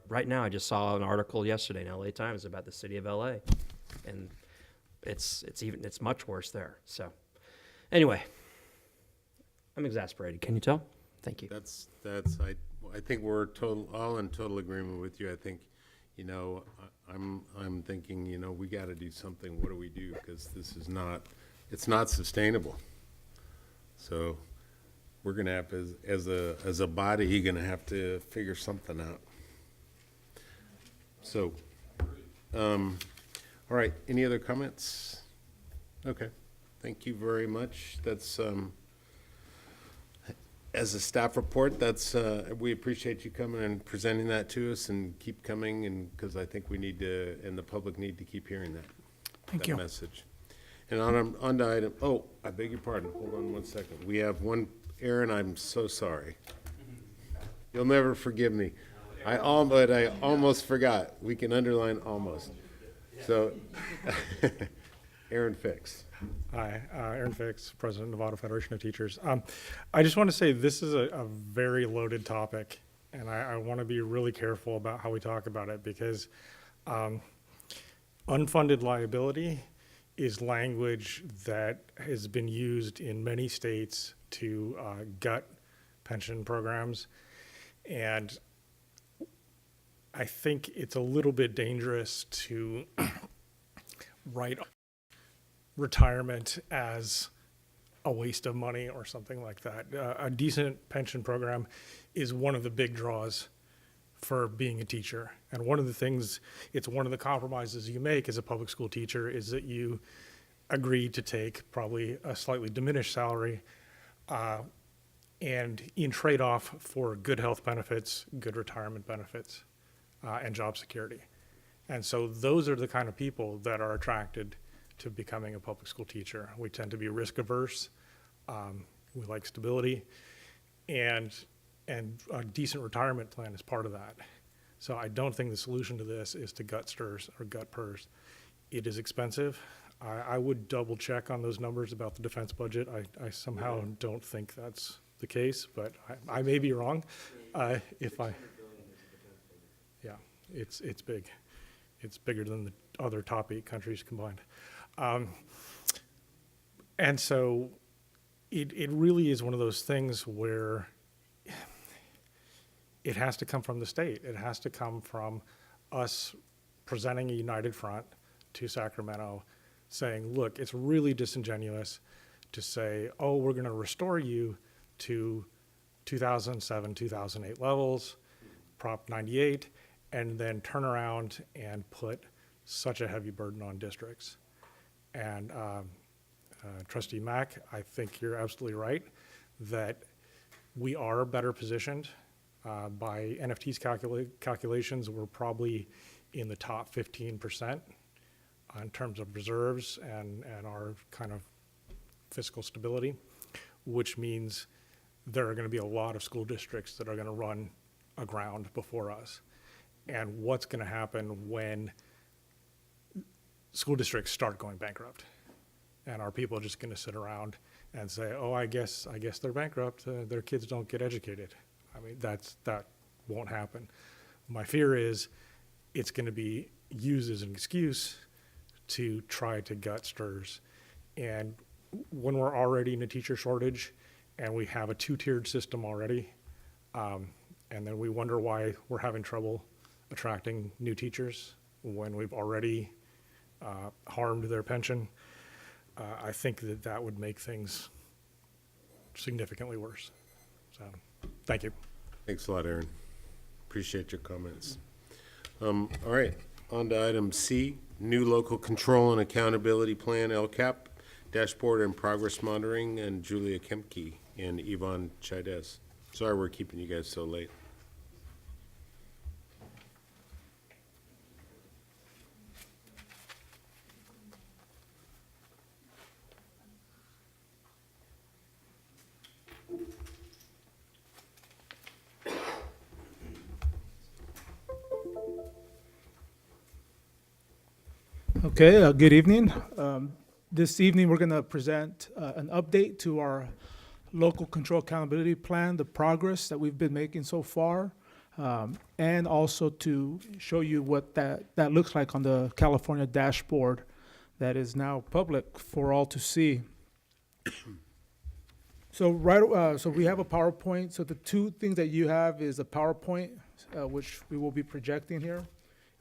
Speaker 14: right now, I just saw an article yesterday in LA Times about the city of LA. And it's much worse there. So anyway, I'm exasperated. Can you tell? Thank you.
Speaker 1: I think we're all in total agreement with you. I think, I'm thinking, we got to do something. What do we do? Because it's not sustainable. So we're going to have, as a body, you're going to have to figure something out. So, all right, any other comments? Okay, thank you very much. That's, as a staff report, we appreciate you coming and presenting that to us, and keep coming, and because I think we need to, and the public need to keep hearing that message. And on to item, I beg your pardon, hold on one second. We have one, Aaron, I'm so sorry. You'll never forgive me. I almost forgot. We can underline almost. So, Aaron Fix.
Speaker 11: Hi, Aaron Fix, President of Novato Federation of Teachers. I just want to say this is a very loaded topic, and I want to be really careful about how we talk about it because unfunded liability is language that has been used in many states to gut pension programs. And I think it's a little bit dangerous to write retirement as a waste of money or something like that. A decent pension program is one of the big draws for being a teacher. And one of the things, it's one of the compromises you make as a public school teacher is that you agree to take probably a slightly diminished salary and in trade-off for good health benefits, good retirement benefits, and job security. And so those are the kind of people that are attracted to becoming a public school teacher. We tend to be risk averse. We like stability, and a decent retirement plan is part of that. So I don't think the solution to this is to gut STRS or gut PERS. It is expensive. I would double check on those numbers about the defense budget. I somehow don't think that's the case, but I may be wrong. Yeah, it's big. It's bigger than the other top 8 countries combined. And so it really is one of those things where it has to come from the state. It has to come from us presenting a united front to Sacramento saying, look, it's really disingenuous to say, oh, we're going to restore you to 2007, 2008 levels, Prop 98, and then turn around and put such a heavy burden on districts. And Trustee Mack, I think you're absolutely right that we are better positioned. By NFT's calculations, we're probably in the top 15% in terms of reserves and our kind of fiscal stability, which means there are going to be a lot of school districts that are going to run aground before us. And what's going to happen when school districts start going bankrupt? And are people just going to sit around and say, oh, I guess they're bankrupt, their kids don't get educated? I mean, that won't happen. My fear is it's going to be used as an excuse to try to gut STRS. And when we're already in a teacher shortage and we have a 2-tiered system already, and then we wonder why we're having trouble attracting new teachers when we've already harmed their pension, I think that would make things significantly worse. So, thank you.
Speaker 1: Thanks a lot, Aaron. Appreciate your comments. All right, on to item C, new local control and accountability plan, LCAP, dashboard and progress monitoring, and Julia Kemke and Yvonne Chides. Sorry we're keeping you guys so late.
Speaker 17: Okay, good evening. This evening, we're going to present an update to our local control accountability plan, the progress that we've been making so far, and also to show you what that looks like on the California dashboard that is now public for all to see. So so we have a PowerPoint. So the two things that you have is a PowerPoint, which we will be projecting here,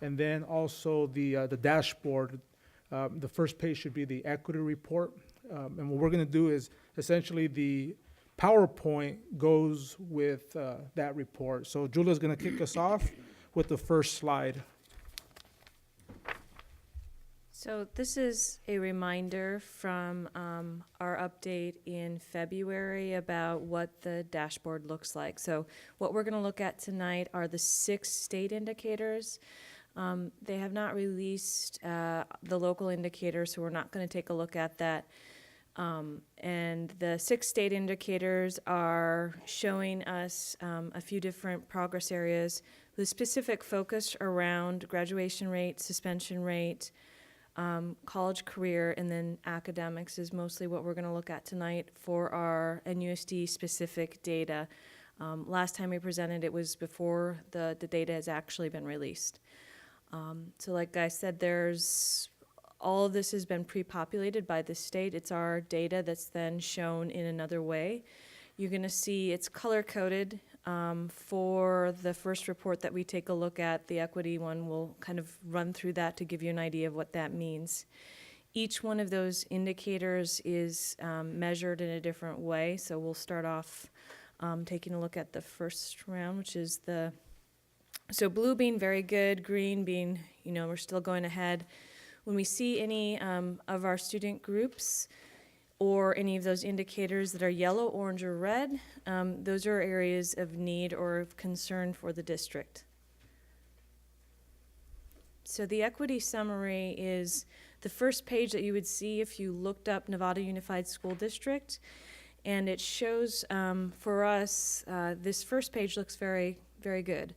Speaker 17: and then also the dashboard. The first page should be the equity report. And what we're going to do is essentially the PowerPoint goes with that report. So Julia's going to kick us off with the first slide.
Speaker 22: So this is a reminder from our update in February about what the dashboard looks like. So what we're going to look at tonight are the 6 state indicators. They have not released the local indicators, so we're not going to take a look at that. And the 6 state indicators are showing us a few different progress areas with specific focus around graduation rate, suspension rate, college career, and then academics is mostly what we're going to look at tonight for our NUSD specific data. Last time we presented, it was before the data has actually been released. So like I said, all of this has been pre-populated by the state. It's our data that's then shown in another way. You're going to see it's color-coded. For the first report that we take a look at, the equity one, we'll kind of run through that to give you an idea of what that means. Each one of those indicators is measured in a different way. So we'll start off taking a look at the first round, which is so blue being very good, green being, we're still going ahead. When we see any of our student groups or any of those indicators that are yellow, orange, or red, those are areas of need or of concern for the district. So the equity summary is the first page that you would see if you looked up Novato Unified School District, and it shows for us, this first page looks very, very good.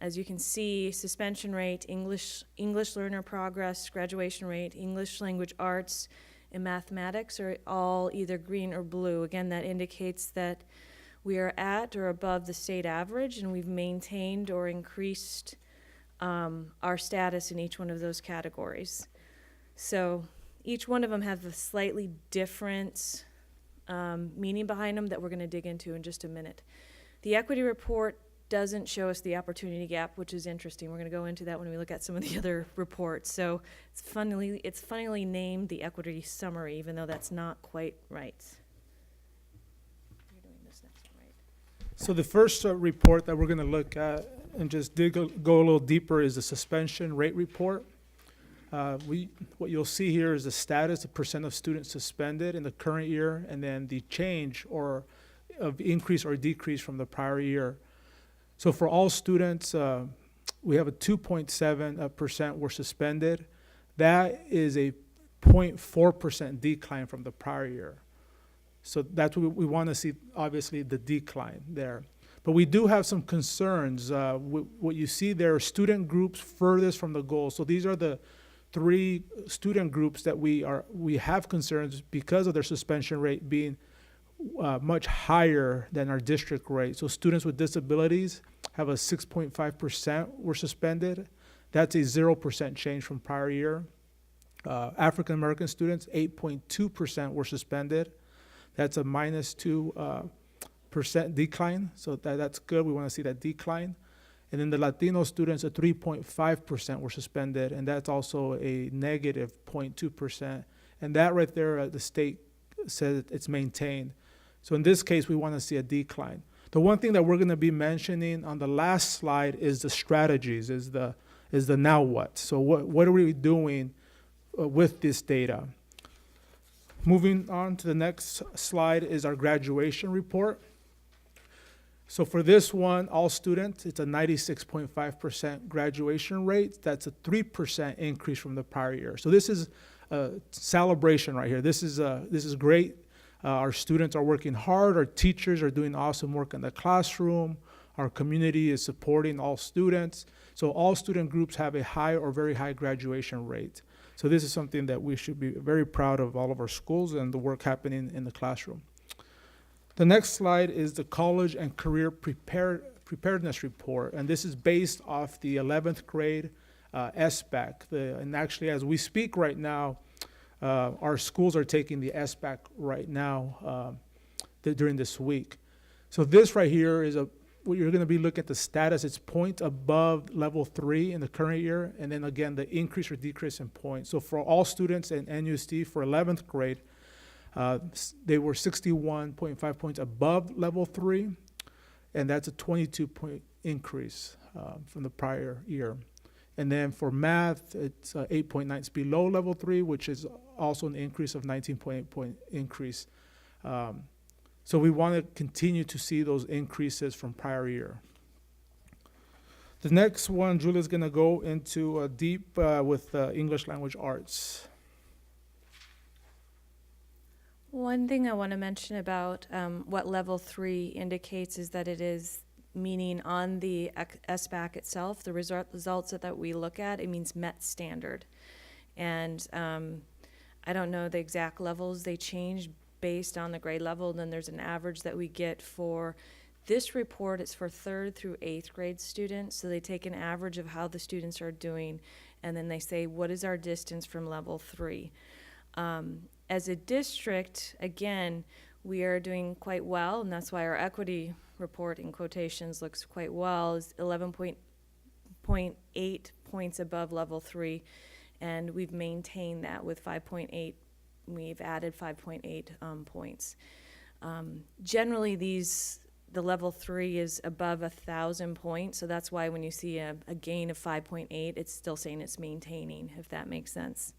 Speaker 22: As you can see, suspension rate, English learner progress, graduation rate, English language arts, and mathematics are all either green or blue. Again, that indicates that we are at or above the state average, and we've maintained or increased our status in each one of those categories. So each one of them has a slightly different meaning behind them that we're going to dig into in just a minute. The equity report doesn't show us the opportunity gap, which is interesting. We're going to go into that when we look at some of the other reports. So it's funnily named the equity summary, even though that's not quite right. You're doing this next one, right?
Speaker 17: So the first report that we're going to look at and just go a little deeper is the suspension rate report. What you'll see here is the status, the percent of students suspended in the current year, and then the change or of increase or decrease from the prior year. So for all students, we have a 2.7% were suspended. That is a 0.4% decline from the prior year. So that's what we want to see, obviously, the decline there. But we do have some concerns. What you see there are student groups furthest from the goal. So these are the 3 student groups that we have concerns because of their suspension rate being much higher than our district rate. So students with disabilities have a 6.5% were suspended. That's a 0% change from prior year. African American students, 8.2% were suspended. That's a -2% decline. So that's good. We want to see that decline. And then the Latino students, a 3.5% were suspended, and that's also a negative 0.2%. And that right there, the state says it's maintained. So in this case, we want to see a decline. The one thing that we're going to be mentioning on the last slide is the strategies, is the now what. So what are we doing with this data? Moving on to the next slide is our graduation report. So for this one, all students, it's a 96.5% graduation rate. That's a 3% increase from the prior year. So this is a celebration right here. This is great. Our students are working hard. Our teachers are doing awesome work in the classroom. Our community is supporting all students. So all student groups have a high or very high graduation rate. So this is something that we should be very proud of all of our schools and the work happening in the classroom. The next slide is the College and Career Preparedness Report, and this is based off the 11th grade SBAC. And actually, as we speak right now, our schools are taking the SBAC right now during this week. So this right here is what you're going to be looking at the status. It's point above level 3 in the current year, and then again, the increase or decrease in points. So for all students in NUSD for 11th grade, they were 61.5 points above level 3, and that's a 22-point increase from the prior year. And then for math, it's 8.9. It's below level 3, which is also an increase of 19.8-point increase. So we want to continue to see those increases from prior year. The next one, Julia's going to go into deep with English language arts.
Speaker 22: One thing I want to mention about what level 3 indicates is that it is meaning on the SBAC itself, the results that we look at, it means met standard. And I don't know the exact levels. They change based on the grade level. And then there's an average that we get for this report. It's for 3rd through 8th grade students. So they take an average of how the students are doing, and then they say, what is our distance from level 3? As a district, again, we are doing quite well, and that's why our equity report in quotations looks quite well, is 11.8 points above level 3, and we've maintained that with 5.8. We've added 5.8 points. Generally, the level 3 is above 1,000 points, so that's why when you see a gain of 5.8, it's still saying it's maintaining, if that makes sense.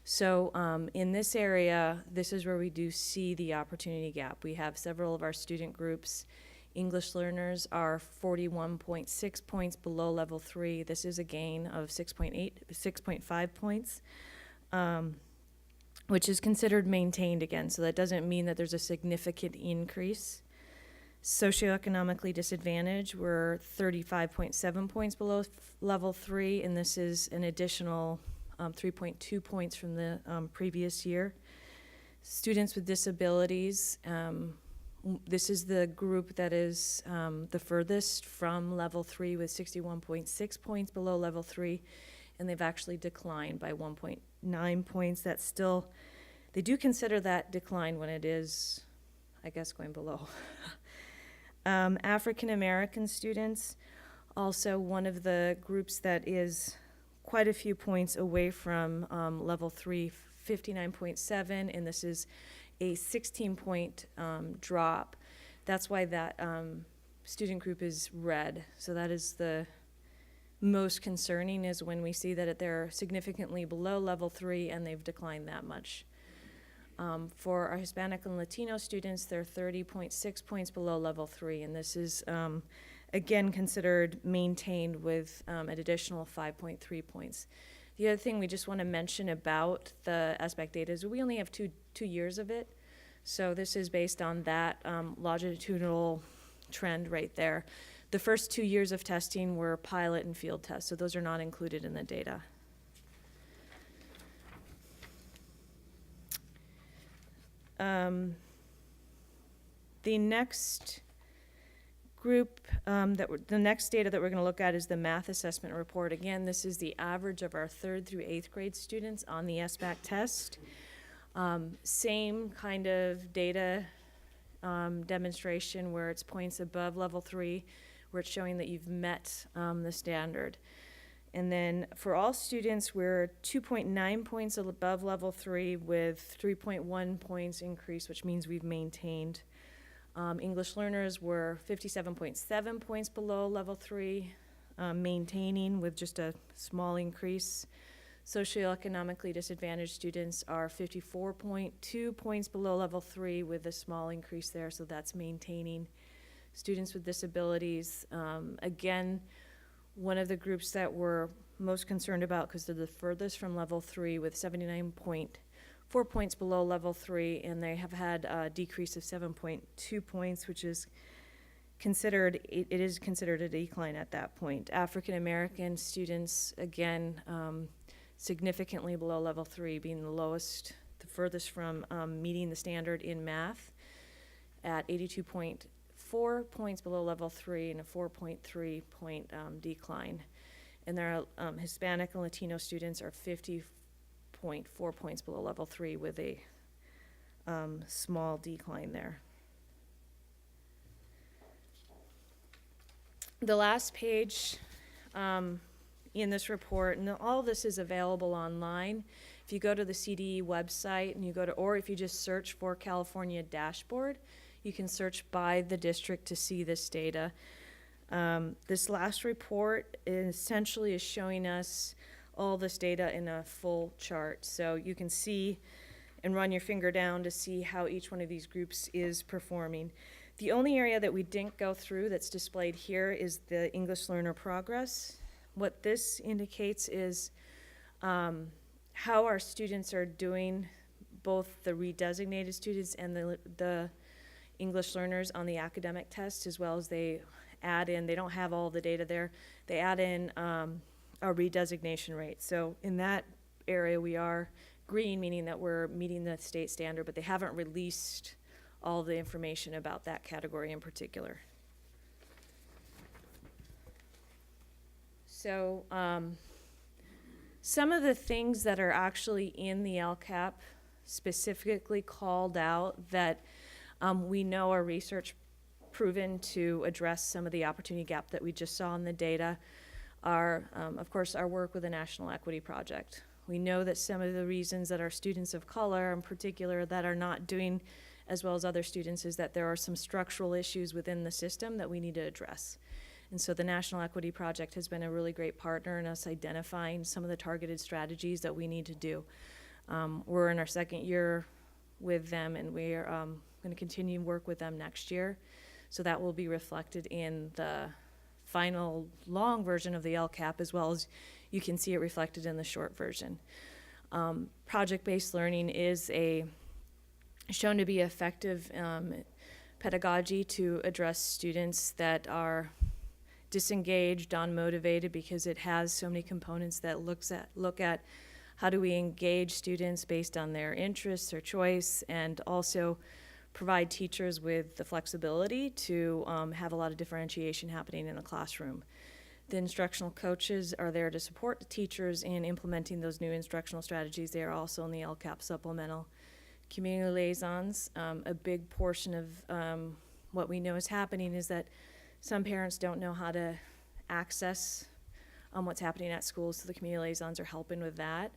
Speaker 22: So in this area, this is where we do see the opportunity gap. We have several of our student groups. English learners are 41.6 points below level 3. This is a gain of 6.5 points, which is considered maintained again. So that doesn't mean that there's a significant increase. Socioeconomically disadvantaged, we're 35.7 points below level 3, and this is an additional 3.2 points from the previous year. Students with disabilities, this is the group that is the furthest from level 3 with 61.6 points below level 3, and they've actually declined by 1.9 points. That's still, they do consider that decline when it is, I guess, going below. African American students, also one of the groups that is quite a few points away from level 3, 59.7, and this is a 16-point drop. That's why that student group is red. So that is the most concerning, is when we see that they're significantly below level 3 and they've declined that much. For our Hispanic and Latino students, they're 30.6 points below level 3, and this is again considered maintained with an additional 5.3 points. The other thing we just want to mention about the SBAC data is we only have two years of it. So this is based on that longitudinal trend right there. The first 2 years of testing were pilot and field tests, so those are not included in the data. The next group, the next data that we're going to look at is the math assessment report. Again, this is the average of our 3rd through 8th grade students on the SBAC test. Same kind of data demonstration where it's points above level 3, where it's showing that you've met the standard. And then for all students, we're 2.9 points above level 3 with 3.1 points increase, which means we've maintained. English learners were 57.7 points below level 3, maintaining with just a small increase. Socioeconomically disadvantaged students are 54.2 points below level 3 with a small increase there, so that's maintaining. Students with disabilities, again, one of the groups that we're most concerned about because they're the furthest from level 3 with 79.4 points below level 3, and they have had a decrease of 7.2 points, which is considered, it is considered a decline at that point. African American students, again, significantly below level 3, being the lowest, the furthest from meeting the standard in math at 82.4 points below level 3 and a 4.3 point decline. And their Hispanic and Latino students are 50.4 points below level 3 with a small decline there. The last page in this report, and all of this is available online. If you go to the CDE website and you go to, or if you just search for California dashboard, you can search by the district to see this data. This last report essentially is showing us all this data in a full chart. So you can see and run your finger down to see how each one of these groups is performing. The only area that we didn't go through that's displayed here is the English learner progress. What this indicates is how our students are doing, both the redesignated students and the English learners on the academic test, as well as they add in, they don't have all the data there, they add in our redesignation rate. So in that area we are green, meaning that we're meeting the state standard, but they haven't released all the information about that category in particular. So some of the things that are actually in the LCAP specifically called out that we know are research proven to address some of the opportunity gap that we just saw in the data are, of course, our work with the National Equity Project. We know that some of the reasons that our students of color in particular that are not doing as well as other students is that there are some structural issues within the system that we need to address. And so the National Equity Project has been a really great partner in us identifying some of the targeted strategies that we need to do. We're in our second year with them, and we're going to continue to work with them next year. So that will be reflected in the final long version of the LCAP, as well as you can see it reflected in the short version. Project-based learning is shown to be effective pedagogy to address students that are disengaged, unmotivated, because it has so many components that look at how do we engage students based on their interests, their choice, and also provide teachers with the flexibility to have a lot of differentiation happening in the classroom. The instructional coaches are there to support the teachers in implementing those new instructional strategies. They are also in the LCAP supplemental. Community liaisons, a big portion of what we know is happening is that some parents don't know how to access what's happening at schools, so the community liaisons are helping with that.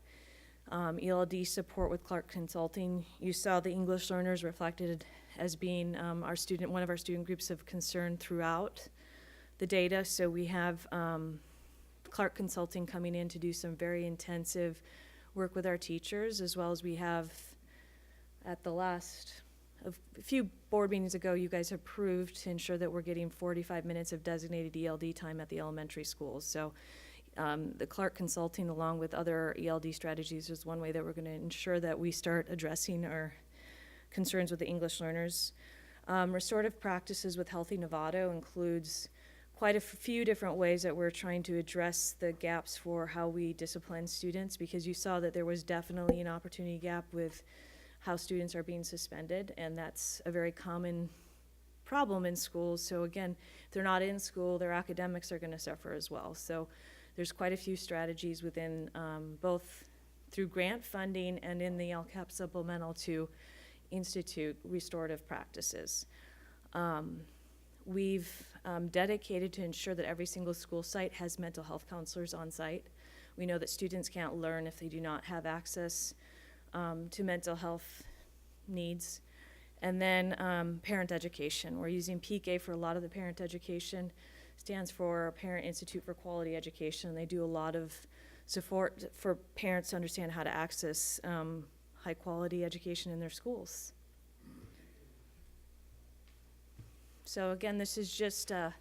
Speaker 22: ELD support with Clark Consulting. You saw the English learners reflected as being one of our student groups of concern throughout the data. So we have Clark Consulting coming in to do some very intensive work with our teachers, as well as we have at the last, a few board meetings ago, you guys approved to ensure that we're getting 45 minutes of designated ELD time at the elementary schools. So the Clark Consulting, along with other ELD strategies, is one way that we're going to ensure that we start addressing our concerns with the English learners. Restorative practices with Healthy Novato includes quite a few different ways that we're trying to address the gaps for how we discipline students, because you saw that there was definitely an opportunity gap with how students are being suspended, and that's a very common problem in schools. So again, if they're not in school, their academics are going to suffer as well. So there's quite a few strategies within both through grant funding and in the LCAP supplemental to institute restorative practices. We've dedicated to ensure that every single school site has mental health counselors on site. We know that students can't learn if they do not have access to mental health needs. And then parent education. We're using PK for a lot of the parent education. Stands for Parent Institute for Quality Education. They do a lot of support for parents to understand how to access high quality education in their schools. So again, this is just a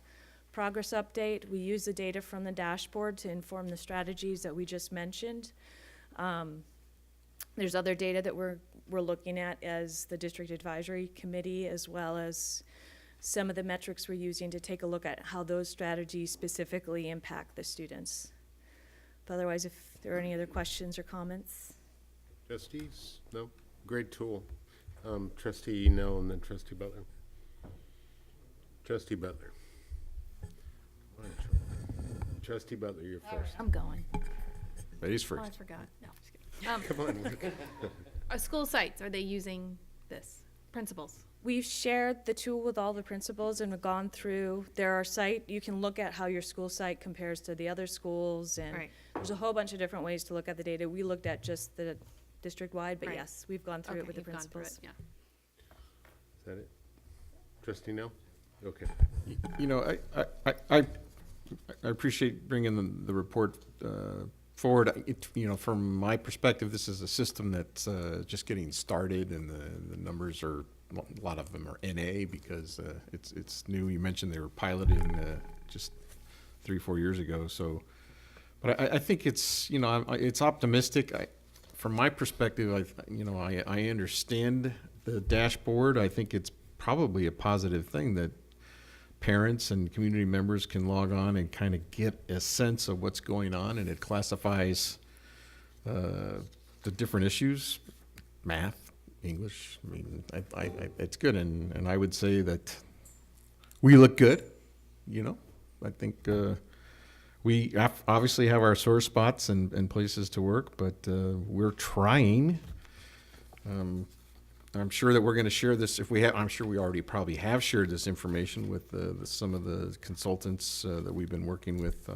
Speaker 22: progress update. We use the data from the dashboard to inform the strategies that we just mentioned. There's other data that we're looking at as the District Advisory Committee, as well as some of the metrics we're using to take a look at how those strategies specifically impact the students. But otherwise, if there are any other questions or comments.
Speaker 1: Trustees? No? Great tool. Trustee Nell and then Trustee Butler. Trustee Butler. Trustee Butler, you're first.
Speaker 6: I'm going.
Speaker 4: Ladies
Speaker 6: Oh, I
Speaker 4: first.
Speaker 6: forgot. No, I'm just kidding.
Speaker 1: Come on.
Speaker 6: Are school sites, are they using this? Principals?
Speaker 22: We've shared the tool with all the principals and we've gone through their site. You can look at how your school site compares to the other schools, and
Speaker 6: Right.
Speaker 22: there's a whole bunch of different ways to look at the data. We looked at just the district-wide, but
Speaker 6: Right.
Speaker 22: yes, we've gone through it with the
Speaker 6: you've gone through
Speaker 22: principals.
Speaker 6: it, yeah.
Speaker 1: Is that it? Trustee Nell? Okay.
Speaker 4: You know, I appreciate bringing the report forward. You know, from my perspective, this is a system that's just getting started, and the numbers are, a lot of them are NA because it's new. You mentioned they were piloting just 3-4 years ago. So, but I think it's, you know, it's optimistic. From my perspective, I understand the dashboard. I think it's probably a positive thing that parents and community members can log on and kind of get a sense of what's going on, and it classifies the different issues, math, English. I mean, it's good, and I would say that we look good. You know, I think we obviously have our sore spots and places to work, but we're trying. I'm sure that we're going to share this. If we have, I'm sure we already probably have shared this information with some of the consultants that we've been working with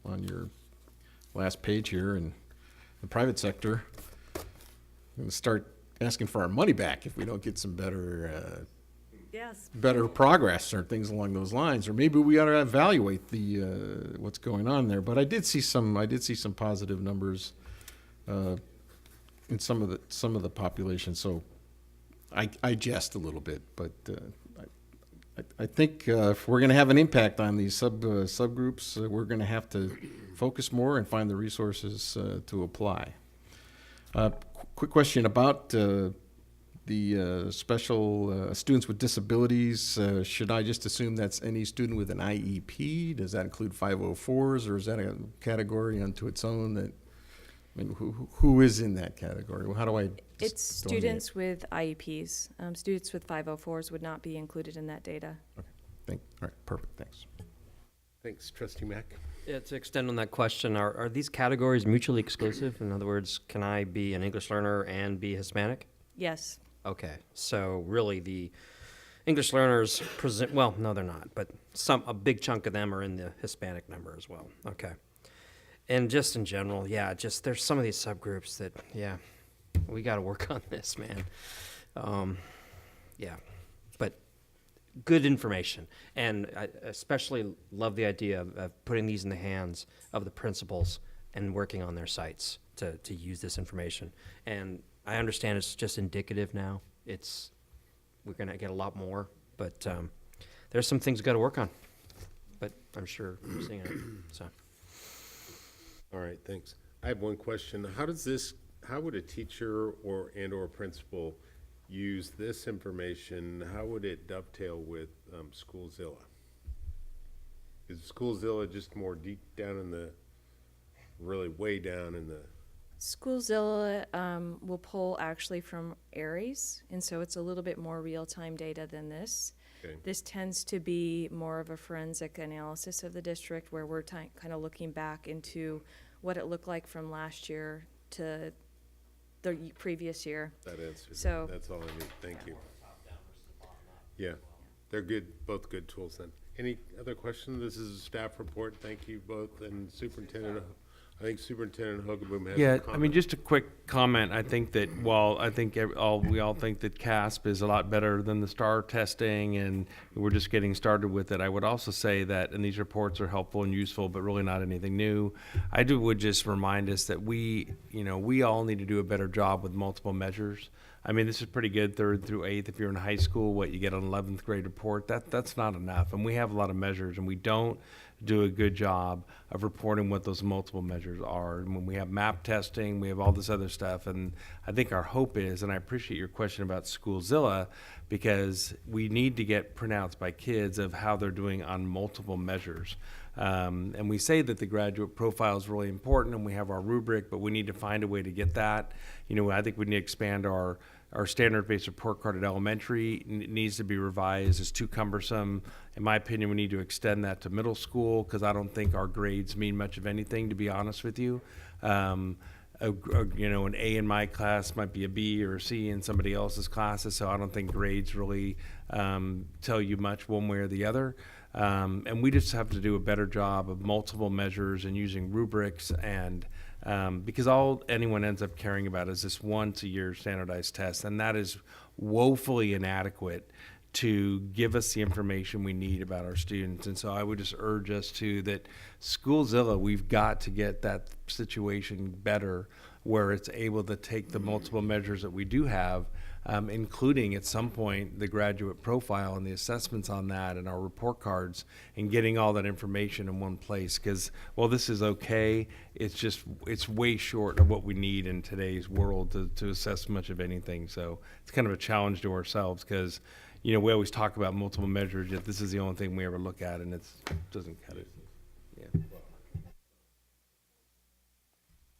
Speaker 4: on your last page here. In the private sector, we're going to start asking for our money back if we don't get some better better progress or things along those lines. Or maybe we ought to evaluate the what's going on there. But I did see some positive numbers in some of the population. So I jest a little bit, but I think if we're going to have an impact on these subgroups, we're going to have to focus more and find the resources to apply. Quick question about the special students with disabilities. Should I just assume that's any student with an IEP? Does that include 504s, or is that a category unto its own? That, I mean, who is in that category? Well, how do I?
Speaker 22: It's students with IEPs. Students with 504s would not be included in that data.
Speaker 4: Okay. All right. Perfect. Thanks.
Speaker 1: Thanks, Trustee Mack.
Speaker 14: Yeah, to extend on that question, are these categories mutually exclusive? In other words, can I be an English learner and be Hispanic?
Speaker 22: Yes.
Speaker 14: Okay, so really the English learners present, well, no, they're not, but a big chunk of them are in the Hispanic number as well. Okay. And just in general, yeah, just there's some of these subgroups that, yeah, we got to work on this, man. Yeah, but good information. And I especially love the idea of putting these in the hands of the principals and working on their sites to use this information. And I understand it's just indicative now. We're going to get a lot more, but there's some things we've got to work on. But I'm sure we're seeing it, so.
Speaker 1: All right, thanks. I have one question. How would a teacher or principal use this information? How would it dovetail with Schoolzilla? Is Schoolzilla just more deep down really way down in the?
Speaker 22: Schoolzilla will pull actually from Aries, and so it's a little bit more real-time data than this.
Speaker 1: Okay.
Speaker 22: This tends to be more of a forensic analysis of the district, where we're kind of looking back into what it looked like from last year to the previous year.
Speaker 1: That answers
Speaker 22: So
Speaker 1: it. That's all I need. Thank you. Yeah, they're good, both good tools then. Any other questions? This is a staff report. Thank you both, and Superintendent. I think Superintendent Hogaboom has a comment.
Speaker 15: I mean, just a quick comment. I think that while I think we all think that CASP is a lot better than the STAR testing, and we're just getting started with it, I would also say that, and these reports are helpful and useful, but really not anything new. Would just remind us that we all need to do a better job with multiple measures. I mean, this is pretty good, 3rd through 8th. If you're in high school, what you get an 11th grade report, that's not enough. And we have a lot of measures, and we don't do a good job of reporting what those multiple measures are. And when we have map testing, we have all this other stuff. And I think our hope is, and I appreciate your question about Schoolzilla, because we need to get printouts by kids of how they're doing on multiple measures. And we say that the graduate profile is really important, and we have our rubric, but we need to find a way to get that. I think we need to expand our standard-based report card at elementary. Needs to be revised. It's too cumbersome. In my opinion, we need to extend that to middle school, because I don't think our grades mean much of anything, to be honest with you. An A in my class might be a B or a C in somebody else's classes, so I don't think grades really tell you much one way or the other. And we just have to do a better job of multiple measures and using rubrics, and because all anyone ends up caring about is this once-a-year standardized test, and that is woefully inadequate to give us the information we need about our students. And so I would just urge us that Schoolzilla, we've got to get that situation better, where it's able to take the multiple measures that we do have, including at some point the graduate profile and the assessments on that and our report cards, and getting all that information in one place. Because while this is okay, it's way short of what we need in today's world to assess much of anything. So it's kind of a challenge to ourselves, because we always talk about multiple measures, yet this is the only thing we ever look at, and it doesn't cut it. Yeah.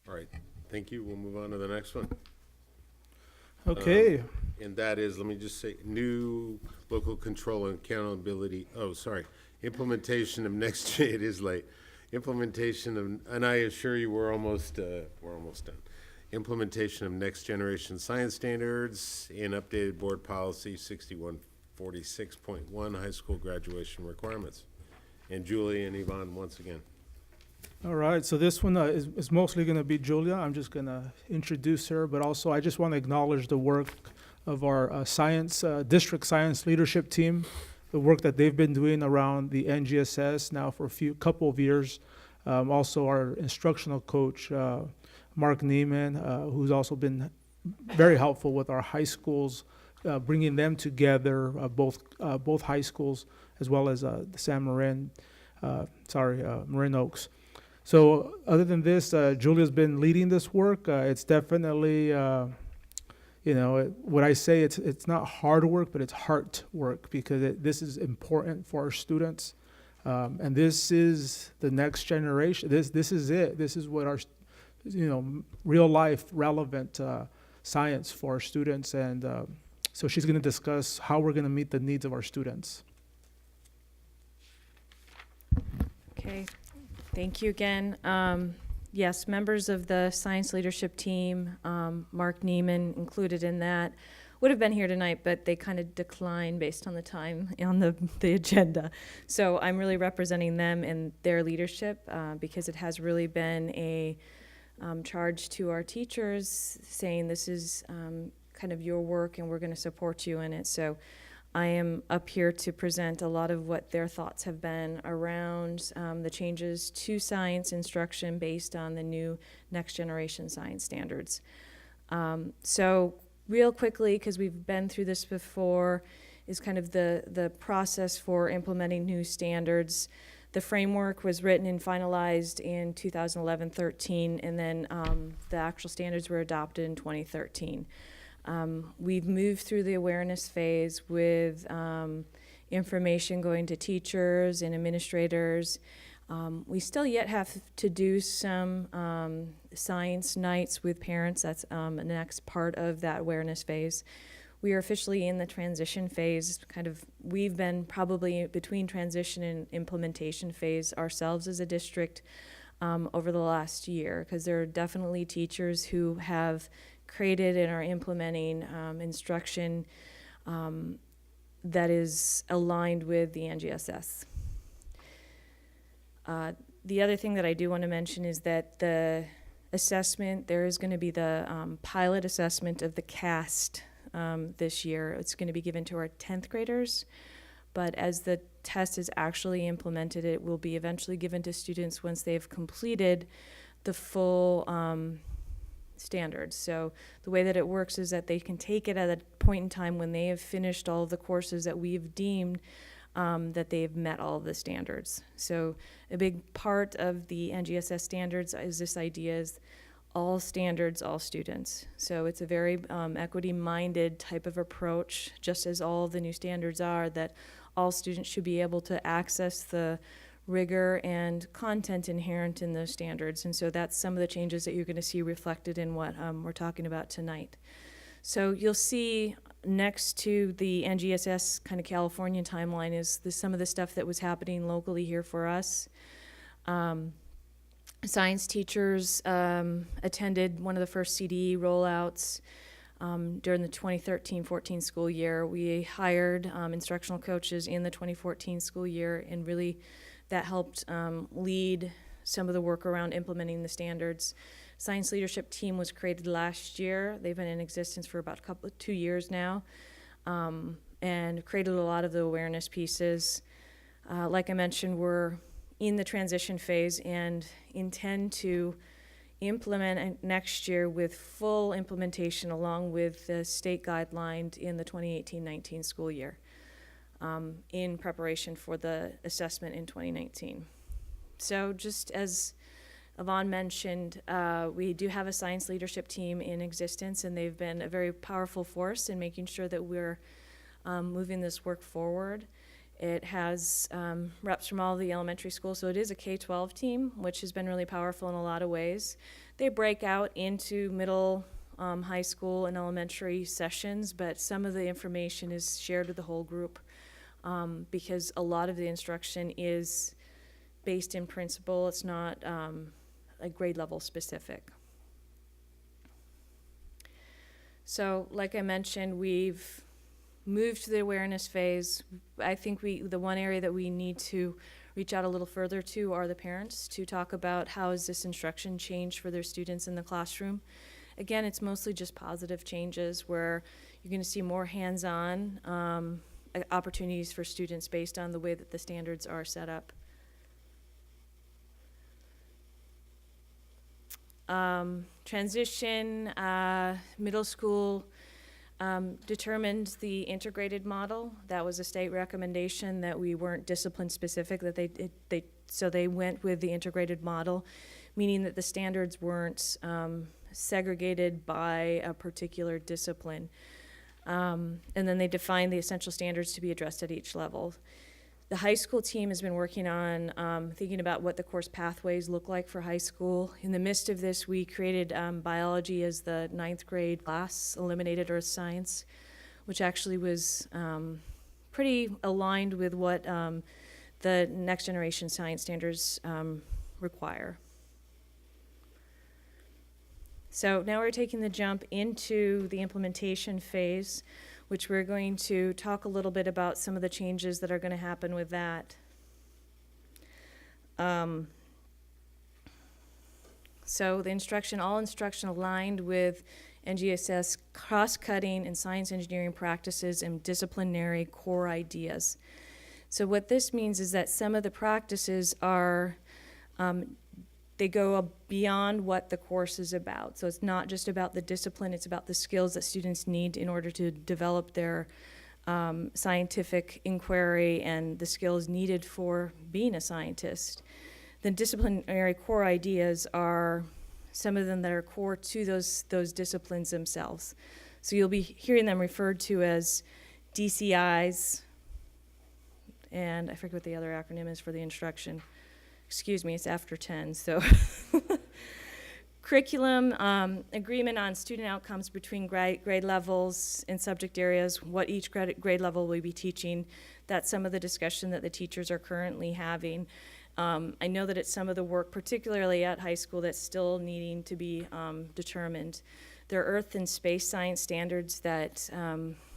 Speaker 1: All right. Thank you. We'll move on to the next one.
Speaker 17: Okay.
Speaker 1: And that is, let me just say, new local control and accountability. Oh, sorry. Implementation of next, it is late. Implementation of, and I assure you, we're almost done. Implementation of next generation science standards and updated board policy 6146.1 high school graduation requirements. And Julie and Yvonne, once again.
Speaker 17: All right, so this one is mostly going to be Julia. I'm just going to introduce her, but also I just want to acknowledge the work of our district science leadership team, the work that they've been doing around the NGSS now for couple of years. Also our instructional coach, Mark Neiman, who's also been very helpful with our high schools, bringing them together, both high schools, as well as Marin Oaks. So other than this, Julia's been leading this work. It's definitely, what I say, it's not hard work, but it's heart work, because this is important for our students. And this is the next generation. This is it. This is what our, real life relevant science for our students. And so she's going to discuss how we're going to meet the needs of our students.
Speaker 22: Okay, thank you again. Yes, members of the science leadership team, Mark Neiman included in that, would have been here tonight, but they kind of declined based on the time on the agenda. So I'm really representing them and their leadership because it has really been a charge to our teachers saying this is kind of your work and we're going to support you in it. So I am up here to present a lot of what their thoughts have been around the changes to science instruction based on the new next generation science standards. So real quickly, because we've been through this before, is kind of the process for implementing new standards. The framework was written and finalized in 2011-13, and then the actual standards were adopted in 2013. We've moved through the awareness phase with information going to teachers and administrators. We still yet have to do some science nights with parents. That's the next part of that awareness phase. We are officially in the transition phase. We've been probably between transition and implementation phase ourselves as a district over the last year, because there are definitely teachers who have created and are implementing instruction that is aligned with the NGSS. The other thing that I do want to mention is that the assessment, there is going to be the pilot assessment of the CAST this year. It's going to be given to our 10th graders, but as the test is actually implemented, it will be eventually given to students once they've completed the full standards. So the way that it works is that they can take it at a point in time when they have finished all of the courses that we've deemed that they've met all of the standards. So a big part of the NGSS standards is this idea is all standards, all students. So it's a very equity-minded type of approach, just as all the new standards are, that all students should be able to access the rigor and content inherent in those standards. And so that's some of the changes that you're going to see reflected in what we're talking about tonight. So you'll see next to the NGSS kind of California timeline is some of the stuff that was happening locally here for us. Science teachers attended one of the first CDE rollouts during the 2013-14 school year. We hired instructional coaches in the 2014 school year, and really that helped lead some of the work around implementing the standards. Science leadership team was created last year. They've been in existence for about 2 years now, and created a lot of the awareness pieces. Like I mentioned, we're in the transition phase and intend to implement next year with full implementation along with the state guidelines in the 2018-19 school year, in preparation for the assessment in 2019. So just as Yvonne mentioned, we do have a science leadership team in existence, and they've been a very powerful force in making sure that we're moving this work forward. It has reps from all the elementary schools, so it is a K-12 team, which has been really powerful in a lot of ways. They break out into middle, high school, and elementary sessions, but some of the information is shared with the whole group because a lot of the instruction is based in principle. It's not like grade level specific. So, like I mentioned, we've moved to the awareness phase. I think the one area that we need to reach out a little further to are the parents to talk about how has this instruction changed for their students in the classroom. Again, it's mostly just positive changes where you're going to see more hands-on opportunities for students based on the way that the standards are set up. Transition, middle school determined the integrated model. That was a state recommendation that we weren't discipline specific, that so they went with the integrated model, meaning that the standards weren't segregated by a particular discipline. And then they defined the essential standards to be addressed at each level. The high school team has been working on thinking about what the course pathways look like for high school. In the midst of this, we created biology as the 9th grade class, eliminated earth science, which actually was pretty aligned with what the next generation science standards require. So now we're taking the jump into the implementation phase, which we're going to talk a little bit about some of the changes that are going to happen with that. So the all instruction aligned with NGSS cross-cutting and science engineering practices and disciplinary core ideas. So what this means is that some of the practices are they go beyond what the course is about. So it's not just about the discipline, it's about the skills that students need in order to develop their scientific inquiry and the skills needed for being a scientist. The disciplinary core ideas are some of them that are core to those disciplines themselves. So you'll be hearing them referred to as DCIs, and I forget what the other acronym is for the instruction. Excuse me, it's after 10, so. Curriculum, agreement on student outcomes between grade levels and subject areas, what each grade level will be teaching. That's some of the discussion that the teachers are currently having. I know that it's some of the work, particularly at high school, that's still needing to be determined. There are earth and space science standards that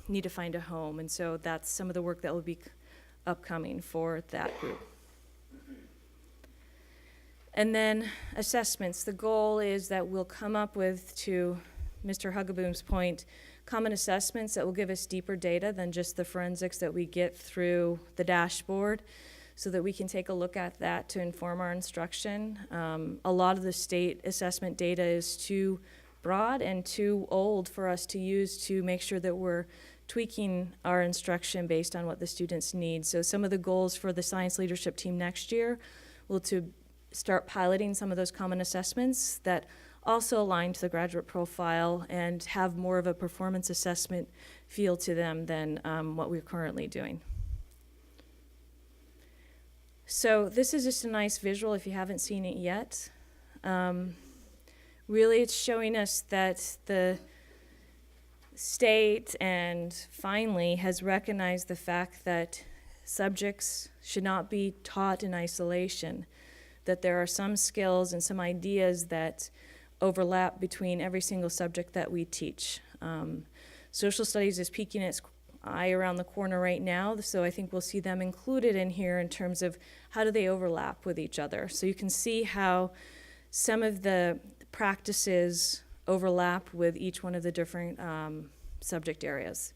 Speaker 22: need to find a home, and so that's some of the work that will be upcoming for that group. And then assessments. The goal is that we'll come up with, to Mr. Hugaboom's point, common assessments that will give us deeper data than just the forensics that we get through the dashboard, so that we can take a look at that to inform our instruction. A lot of the state assessment data is too broad and too old for us to use to make sure that we're tweaking our instruction based on what the students need. So some of the goals for the science leadership team next year will to start piloting some of those common assessments that also align to the graduate profile and have more of a performance assessment feel to them than what we're currently doing. So this is just a nice visual if you haven't seen it yet. Really, it's showing us that the state and finally has recognized the fact that subjects should not be taught in isolation, that there are some skills and some ideas that overlap between every single subject that we teach. Social studies is peeking its eye around the corner right now, so I think we'll see them included in here in terms of how do they overlap with each other. So you can see how some of the practices overlap with each one of the different subject areas.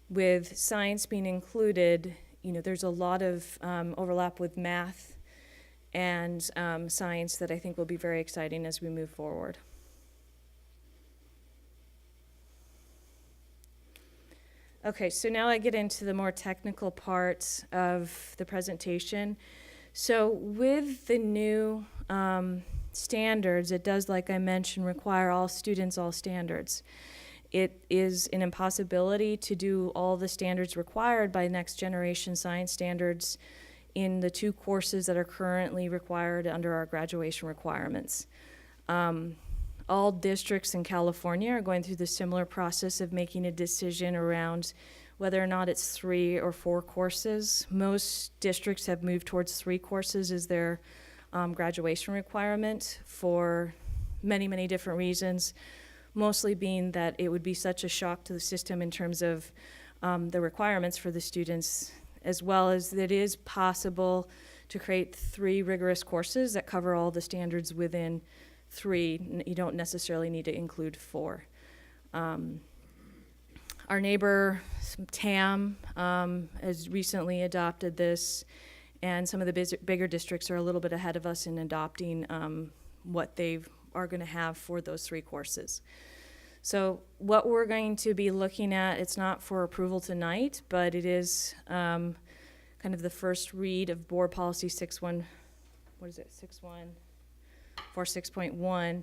Speaker 22: With science being included, there's a lot of overlap with math and science that I think will be very exciting as we move forward. Okay, so now I get into the more technical parts of the presentation. So with the new standards, it does, like I mentioned, require all students, all standards. It is an impossibility to do all the standards required by next generation science standards in the 2 courses that are currently required under our graduation requirements. All districts in California are going through the similar process of making a decision around whether or not it's 3 or 4 courses. Most districts have moved towards 3 courses as their graduation requirement for many, many different reasons, mostly being that it would be such a shock to the system in terms of the requirements for the students, as well as that it is possible to create 3 rigorous courses that cover all the standards within 3. You don't necessarily need to include 4. Our neighbor, TAM, has recently adopted this, and some of the bigger districts are a little bit ahead of us in adopting what they are going to have for those 3 courses. So what we're going to be looking at, it's not for approval tonight, but it is kind of the first read of Board Policy 6146.1.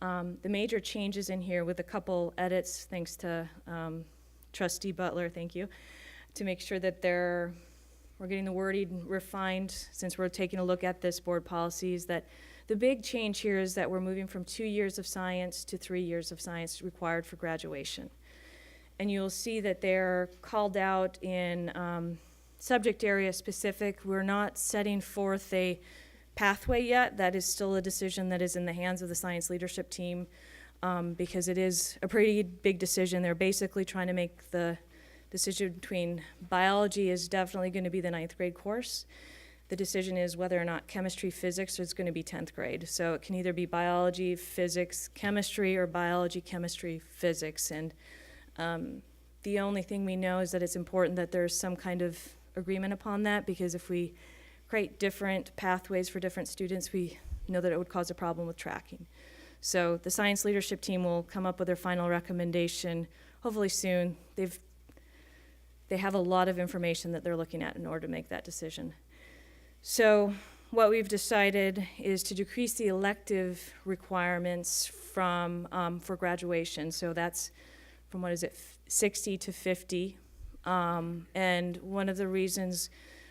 Speaker 22: The major changes in here with a couple edits, thanks to Trustee Butler, thank you, to make sure that we're getting the wording refined since we're taking a look at this board policies. That the big change here is that we're moving from 2 years of science to 3 years of science required for graduation. And you'll see that they're called out in subject area specific. We're not setting forth a pathway yet. That is still a decision that is in the hands of the science leadership team, because it is a pretty big decision. They're basically trying to make the decision between biology is definitely going to be the 9th grade course. The decision is whether or not chemistry, physics is going to be 10th grade. So it can either be biology, physics, chemistry, or biology, chemistry, physics. And the only thing we know is that it's important that there's some kind of agreement upon that, because if we create different pathways for different students, we know that it would cause a problem with tracking. So the science leadership team will come up with their final recommendation hopefully soon. They have a lot of information that they're looking at in order to make that decision. So what we've decided is to decrease the elective requirements from for graduation. So that's from 60 to 50. And one of the reasons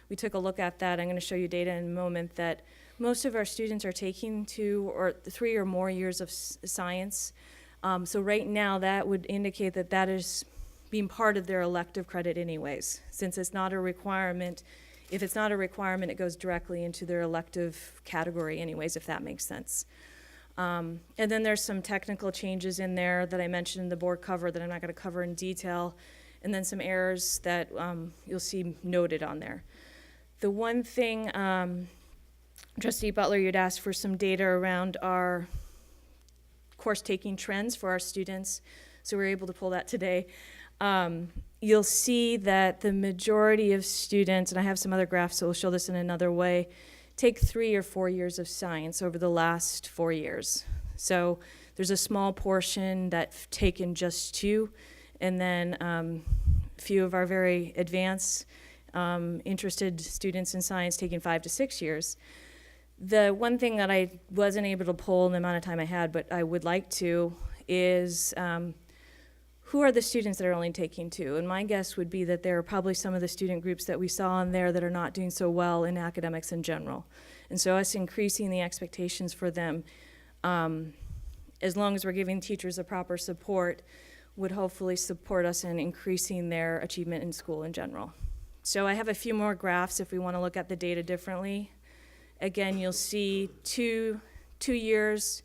Speaker 22: we took a look at that, I'm going to show you data in a moment, that most of our students are taking 2 or 3 or more years of science. So right now that would indicate that that is being part of their elective credit anyways, since it's not a requirement. If it's not a requirement, it goes directly into their elective category anyways, if that makes sense. And then there's some technical changes in there that I mentioned in the board cover that I'm not going to cover in detail, and then some errors that you'll see noted on there. The one thing, Trustee Butler, you'd asked for some data around our course taking trends for our students, so we were able to pull that today. You'll see that the majority of students, and I have some other graphs that will show this in another way, take 3 or 4 years of science over the last 4 years. So there's a small portion that's taken just 2, and then a few of our very advanced interested students in science taking 5 to 6 years. The one thing that I wasn't able to pull in the amount of time I had, but I would like to, is who are the students that are only taking 2? And my guess would be that there are probably some of the student groups that we saw in there that are not doing so well in academics in general. And so us increasing the expectations for them, as long as we're giving teachers the proper support, would hopefully support us in increasing their achievement in school in general. So I have a few more graphs if we want to look at the data differently. Again, you'll see two years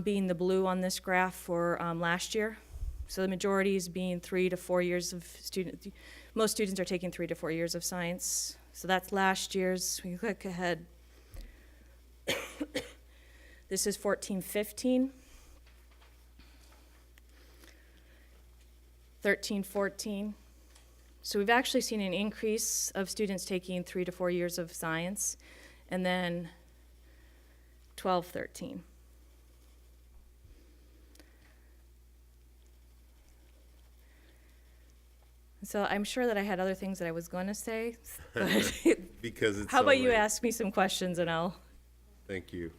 Speaker 22: being the blue on this graph for last year. So the majority is being 3 to 4 years of student. Most students are taking 3 to 4 years of science. So that's last year's. We can click ahead. This is 14-15. 13-14. So we've actually seen an increase of students taking 3 to 4 years of science, and then 12-13. So I'm sure that I had other things that I was going to say, but
Speaker 1: Because it's
Speaker 22: how
Speaker 1: so
Speaker 22: about you
Speaker 1: late.
Speaker 22: ask me some questions and I'll.
Speaker 1: Thank you.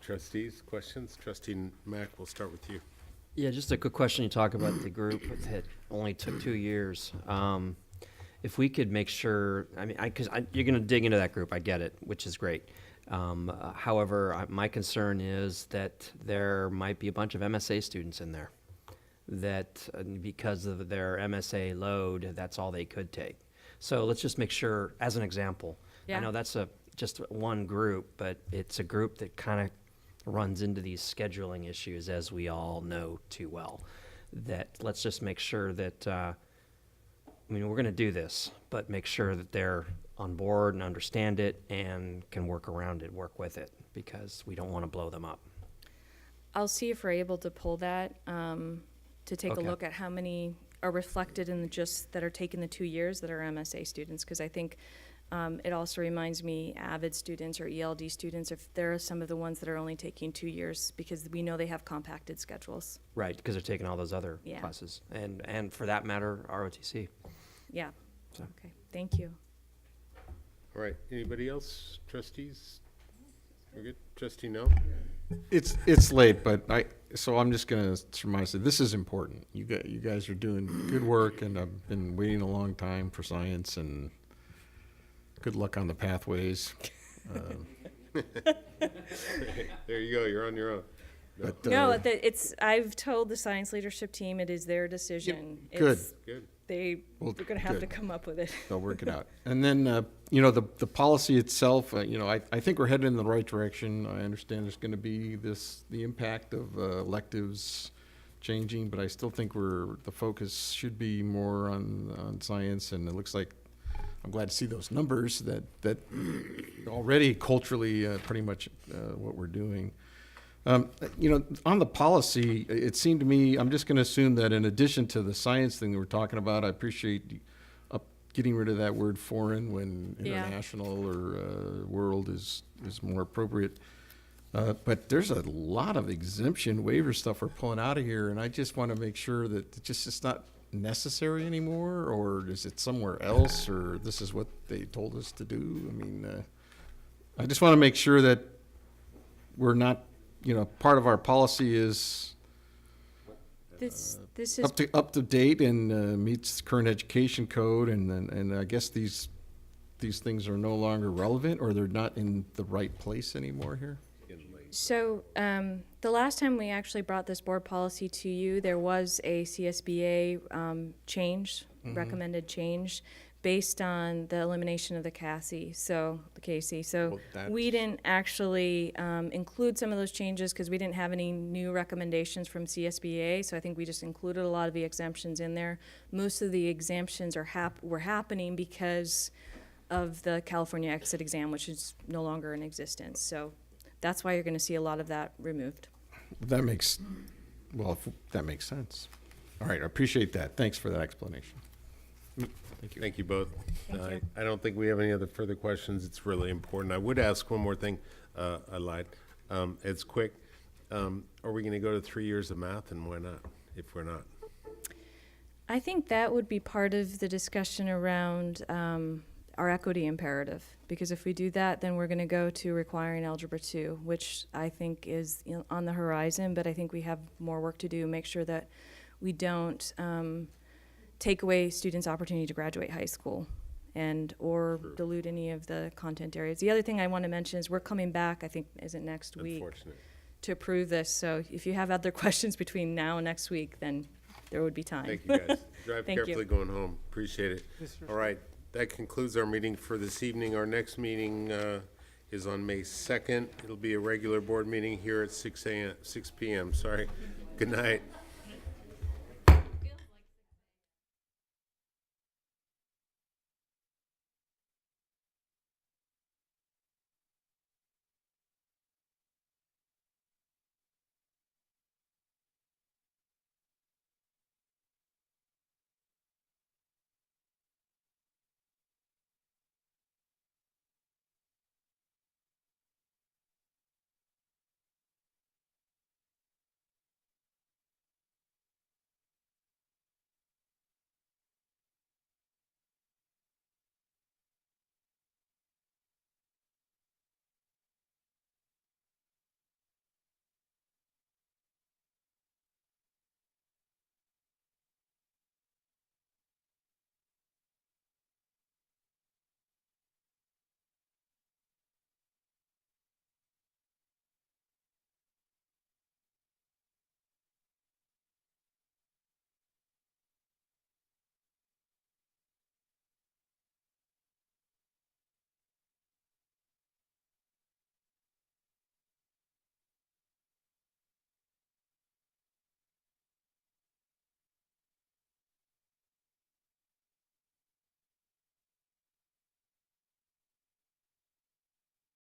Speaker 1: Trustees, questions? Trustee Mack, we'll start with you.
Speaker 14: Yeah, just a quick question. You talk about the group that only took 2 years. If we could make sure, I mean, because you're going to dig into that group, I get it, which is great. However, my concern is that there might be a bunch of MSA students in there that because of their MSA load, that's all they could take. So let's just make sure, as an example,
Speaker 22: Yeah.
Speaker 14: I know that's just one group, but it's a group that kind of runs into these scheduling issues, as we all know too well. That let's just make sure that, we're going to do this, but make sure that they're on board and understand it and can work around it, work with it, because we don't want to blow them up.
Speaker 22: I'll see if we're able to pull that, to take a
Speaker 14: Okay.
Speaker 22: look at how many are reflected in that are taking the 2 years that are MSA students, because I think it also reminds me AVID students or ELD students, if there are some of the ones that are only taking 2 years, because we know they have compacted schedules.
Speaker 14: Right, because they're taking all those other
Speaker 22: Yeah.
Speaker 14: classes, and for that matter, ROTC.
Speaker 22: Yeah.
Speaker 14: So.
Speaker 22: Okay, thank you.
Speaker 1: All right, anybody else? Trustees? We're good? Trustee, no?
Speaker 4: It's late, but so I'm just gonna surmise that this is important. You guys are doing good work, and I've been waiting a long time for science, and good luck on the pathways.
Speaker 1: There you go, you're on your own.
Speaker 4: But,
Speaker 22: No, I've told the science leadership team it is their decision.
Speaker 4: good.
Speaker 1: Good.
Speaker 22: They're gonna have to
Speaker 4: good.
Speaker 22: come up with it.
Speaker 4: They'll work it out. And then, the policy itself, I think we're headed in the right direction. I understand there's going to be the impact of electives changing, but I still think the focus should be more on science, and it looks like, I'm glad to see those numbers that already culturally pretty much what we're doing. On the policy, it seemed to me, I'm just going to assume that in addition to the science thing that we're talking about, I appreciate getting rid of that word foreign when
Speaker 22: Yeah.
Speaker 4: international or world is more appropriate. But there's a lot of exemption waiver stuff we're pulling out of here, and I just want to make sure that it's not necessary anymore, or is it somewhere else, or this is what they told us to do? I mean, I just want to make sure that we're not, part of our policy is
Speaker 22: This is
Speaker 4: up to date and meets current education code, and I guess these things are no longer relevant, or they're not in the right place anymore here.
Speaker 22: So, the last time we actually brought this board policy to you, there was a CSBA change, recommended change, based on the elimination of the CASI, the CASI. So we didn't actually include some of those changes because we didn't have any new recommendations from CSBA. So I think we just included a lot of the exemptions in there. Most of the exemptions were happening because of the California exit exam, which is no longer in existence. So that's why you're going to see a lot of that removed.
Speaker 4: That makes sense. All right, I appreciate that. Thanks for that explanation. Thank you.
Speaker 1: Thank you both.
Speaker 22: Thank you.
Speaker 1: I don't think we have any other further questions. It's really important. I would ask one more thing. I lied. It's quick. Are we going to go to 3 years of math, and why not, if we're not?
Speaker 22: I think that would be part of the discussion around our equity imperative, because if we do that, then we're going to go to requiring Algebra 2, which I think is on the horizon, but I think we have more work to do, make sure that we don't take away students' opportunity to graduate high school or dilute any of the content areas. The other thing I want to mention is we're coming back, I think, is it next week, to approve this. So if you have other questions between now and next week, then there would be time.
Speaker 1: Thank you, guys. Drive
Speaker 22: Thank you.
Speaker 1: carefully going home. Appreciate it.
Speaker 17: Yes, sir.
Speaker 1: All right, that concludes our meeting for this evening. Our next meeting is on May 2nd. It'll be a regular board meeting here at 6 p.m. Sorry. Good night.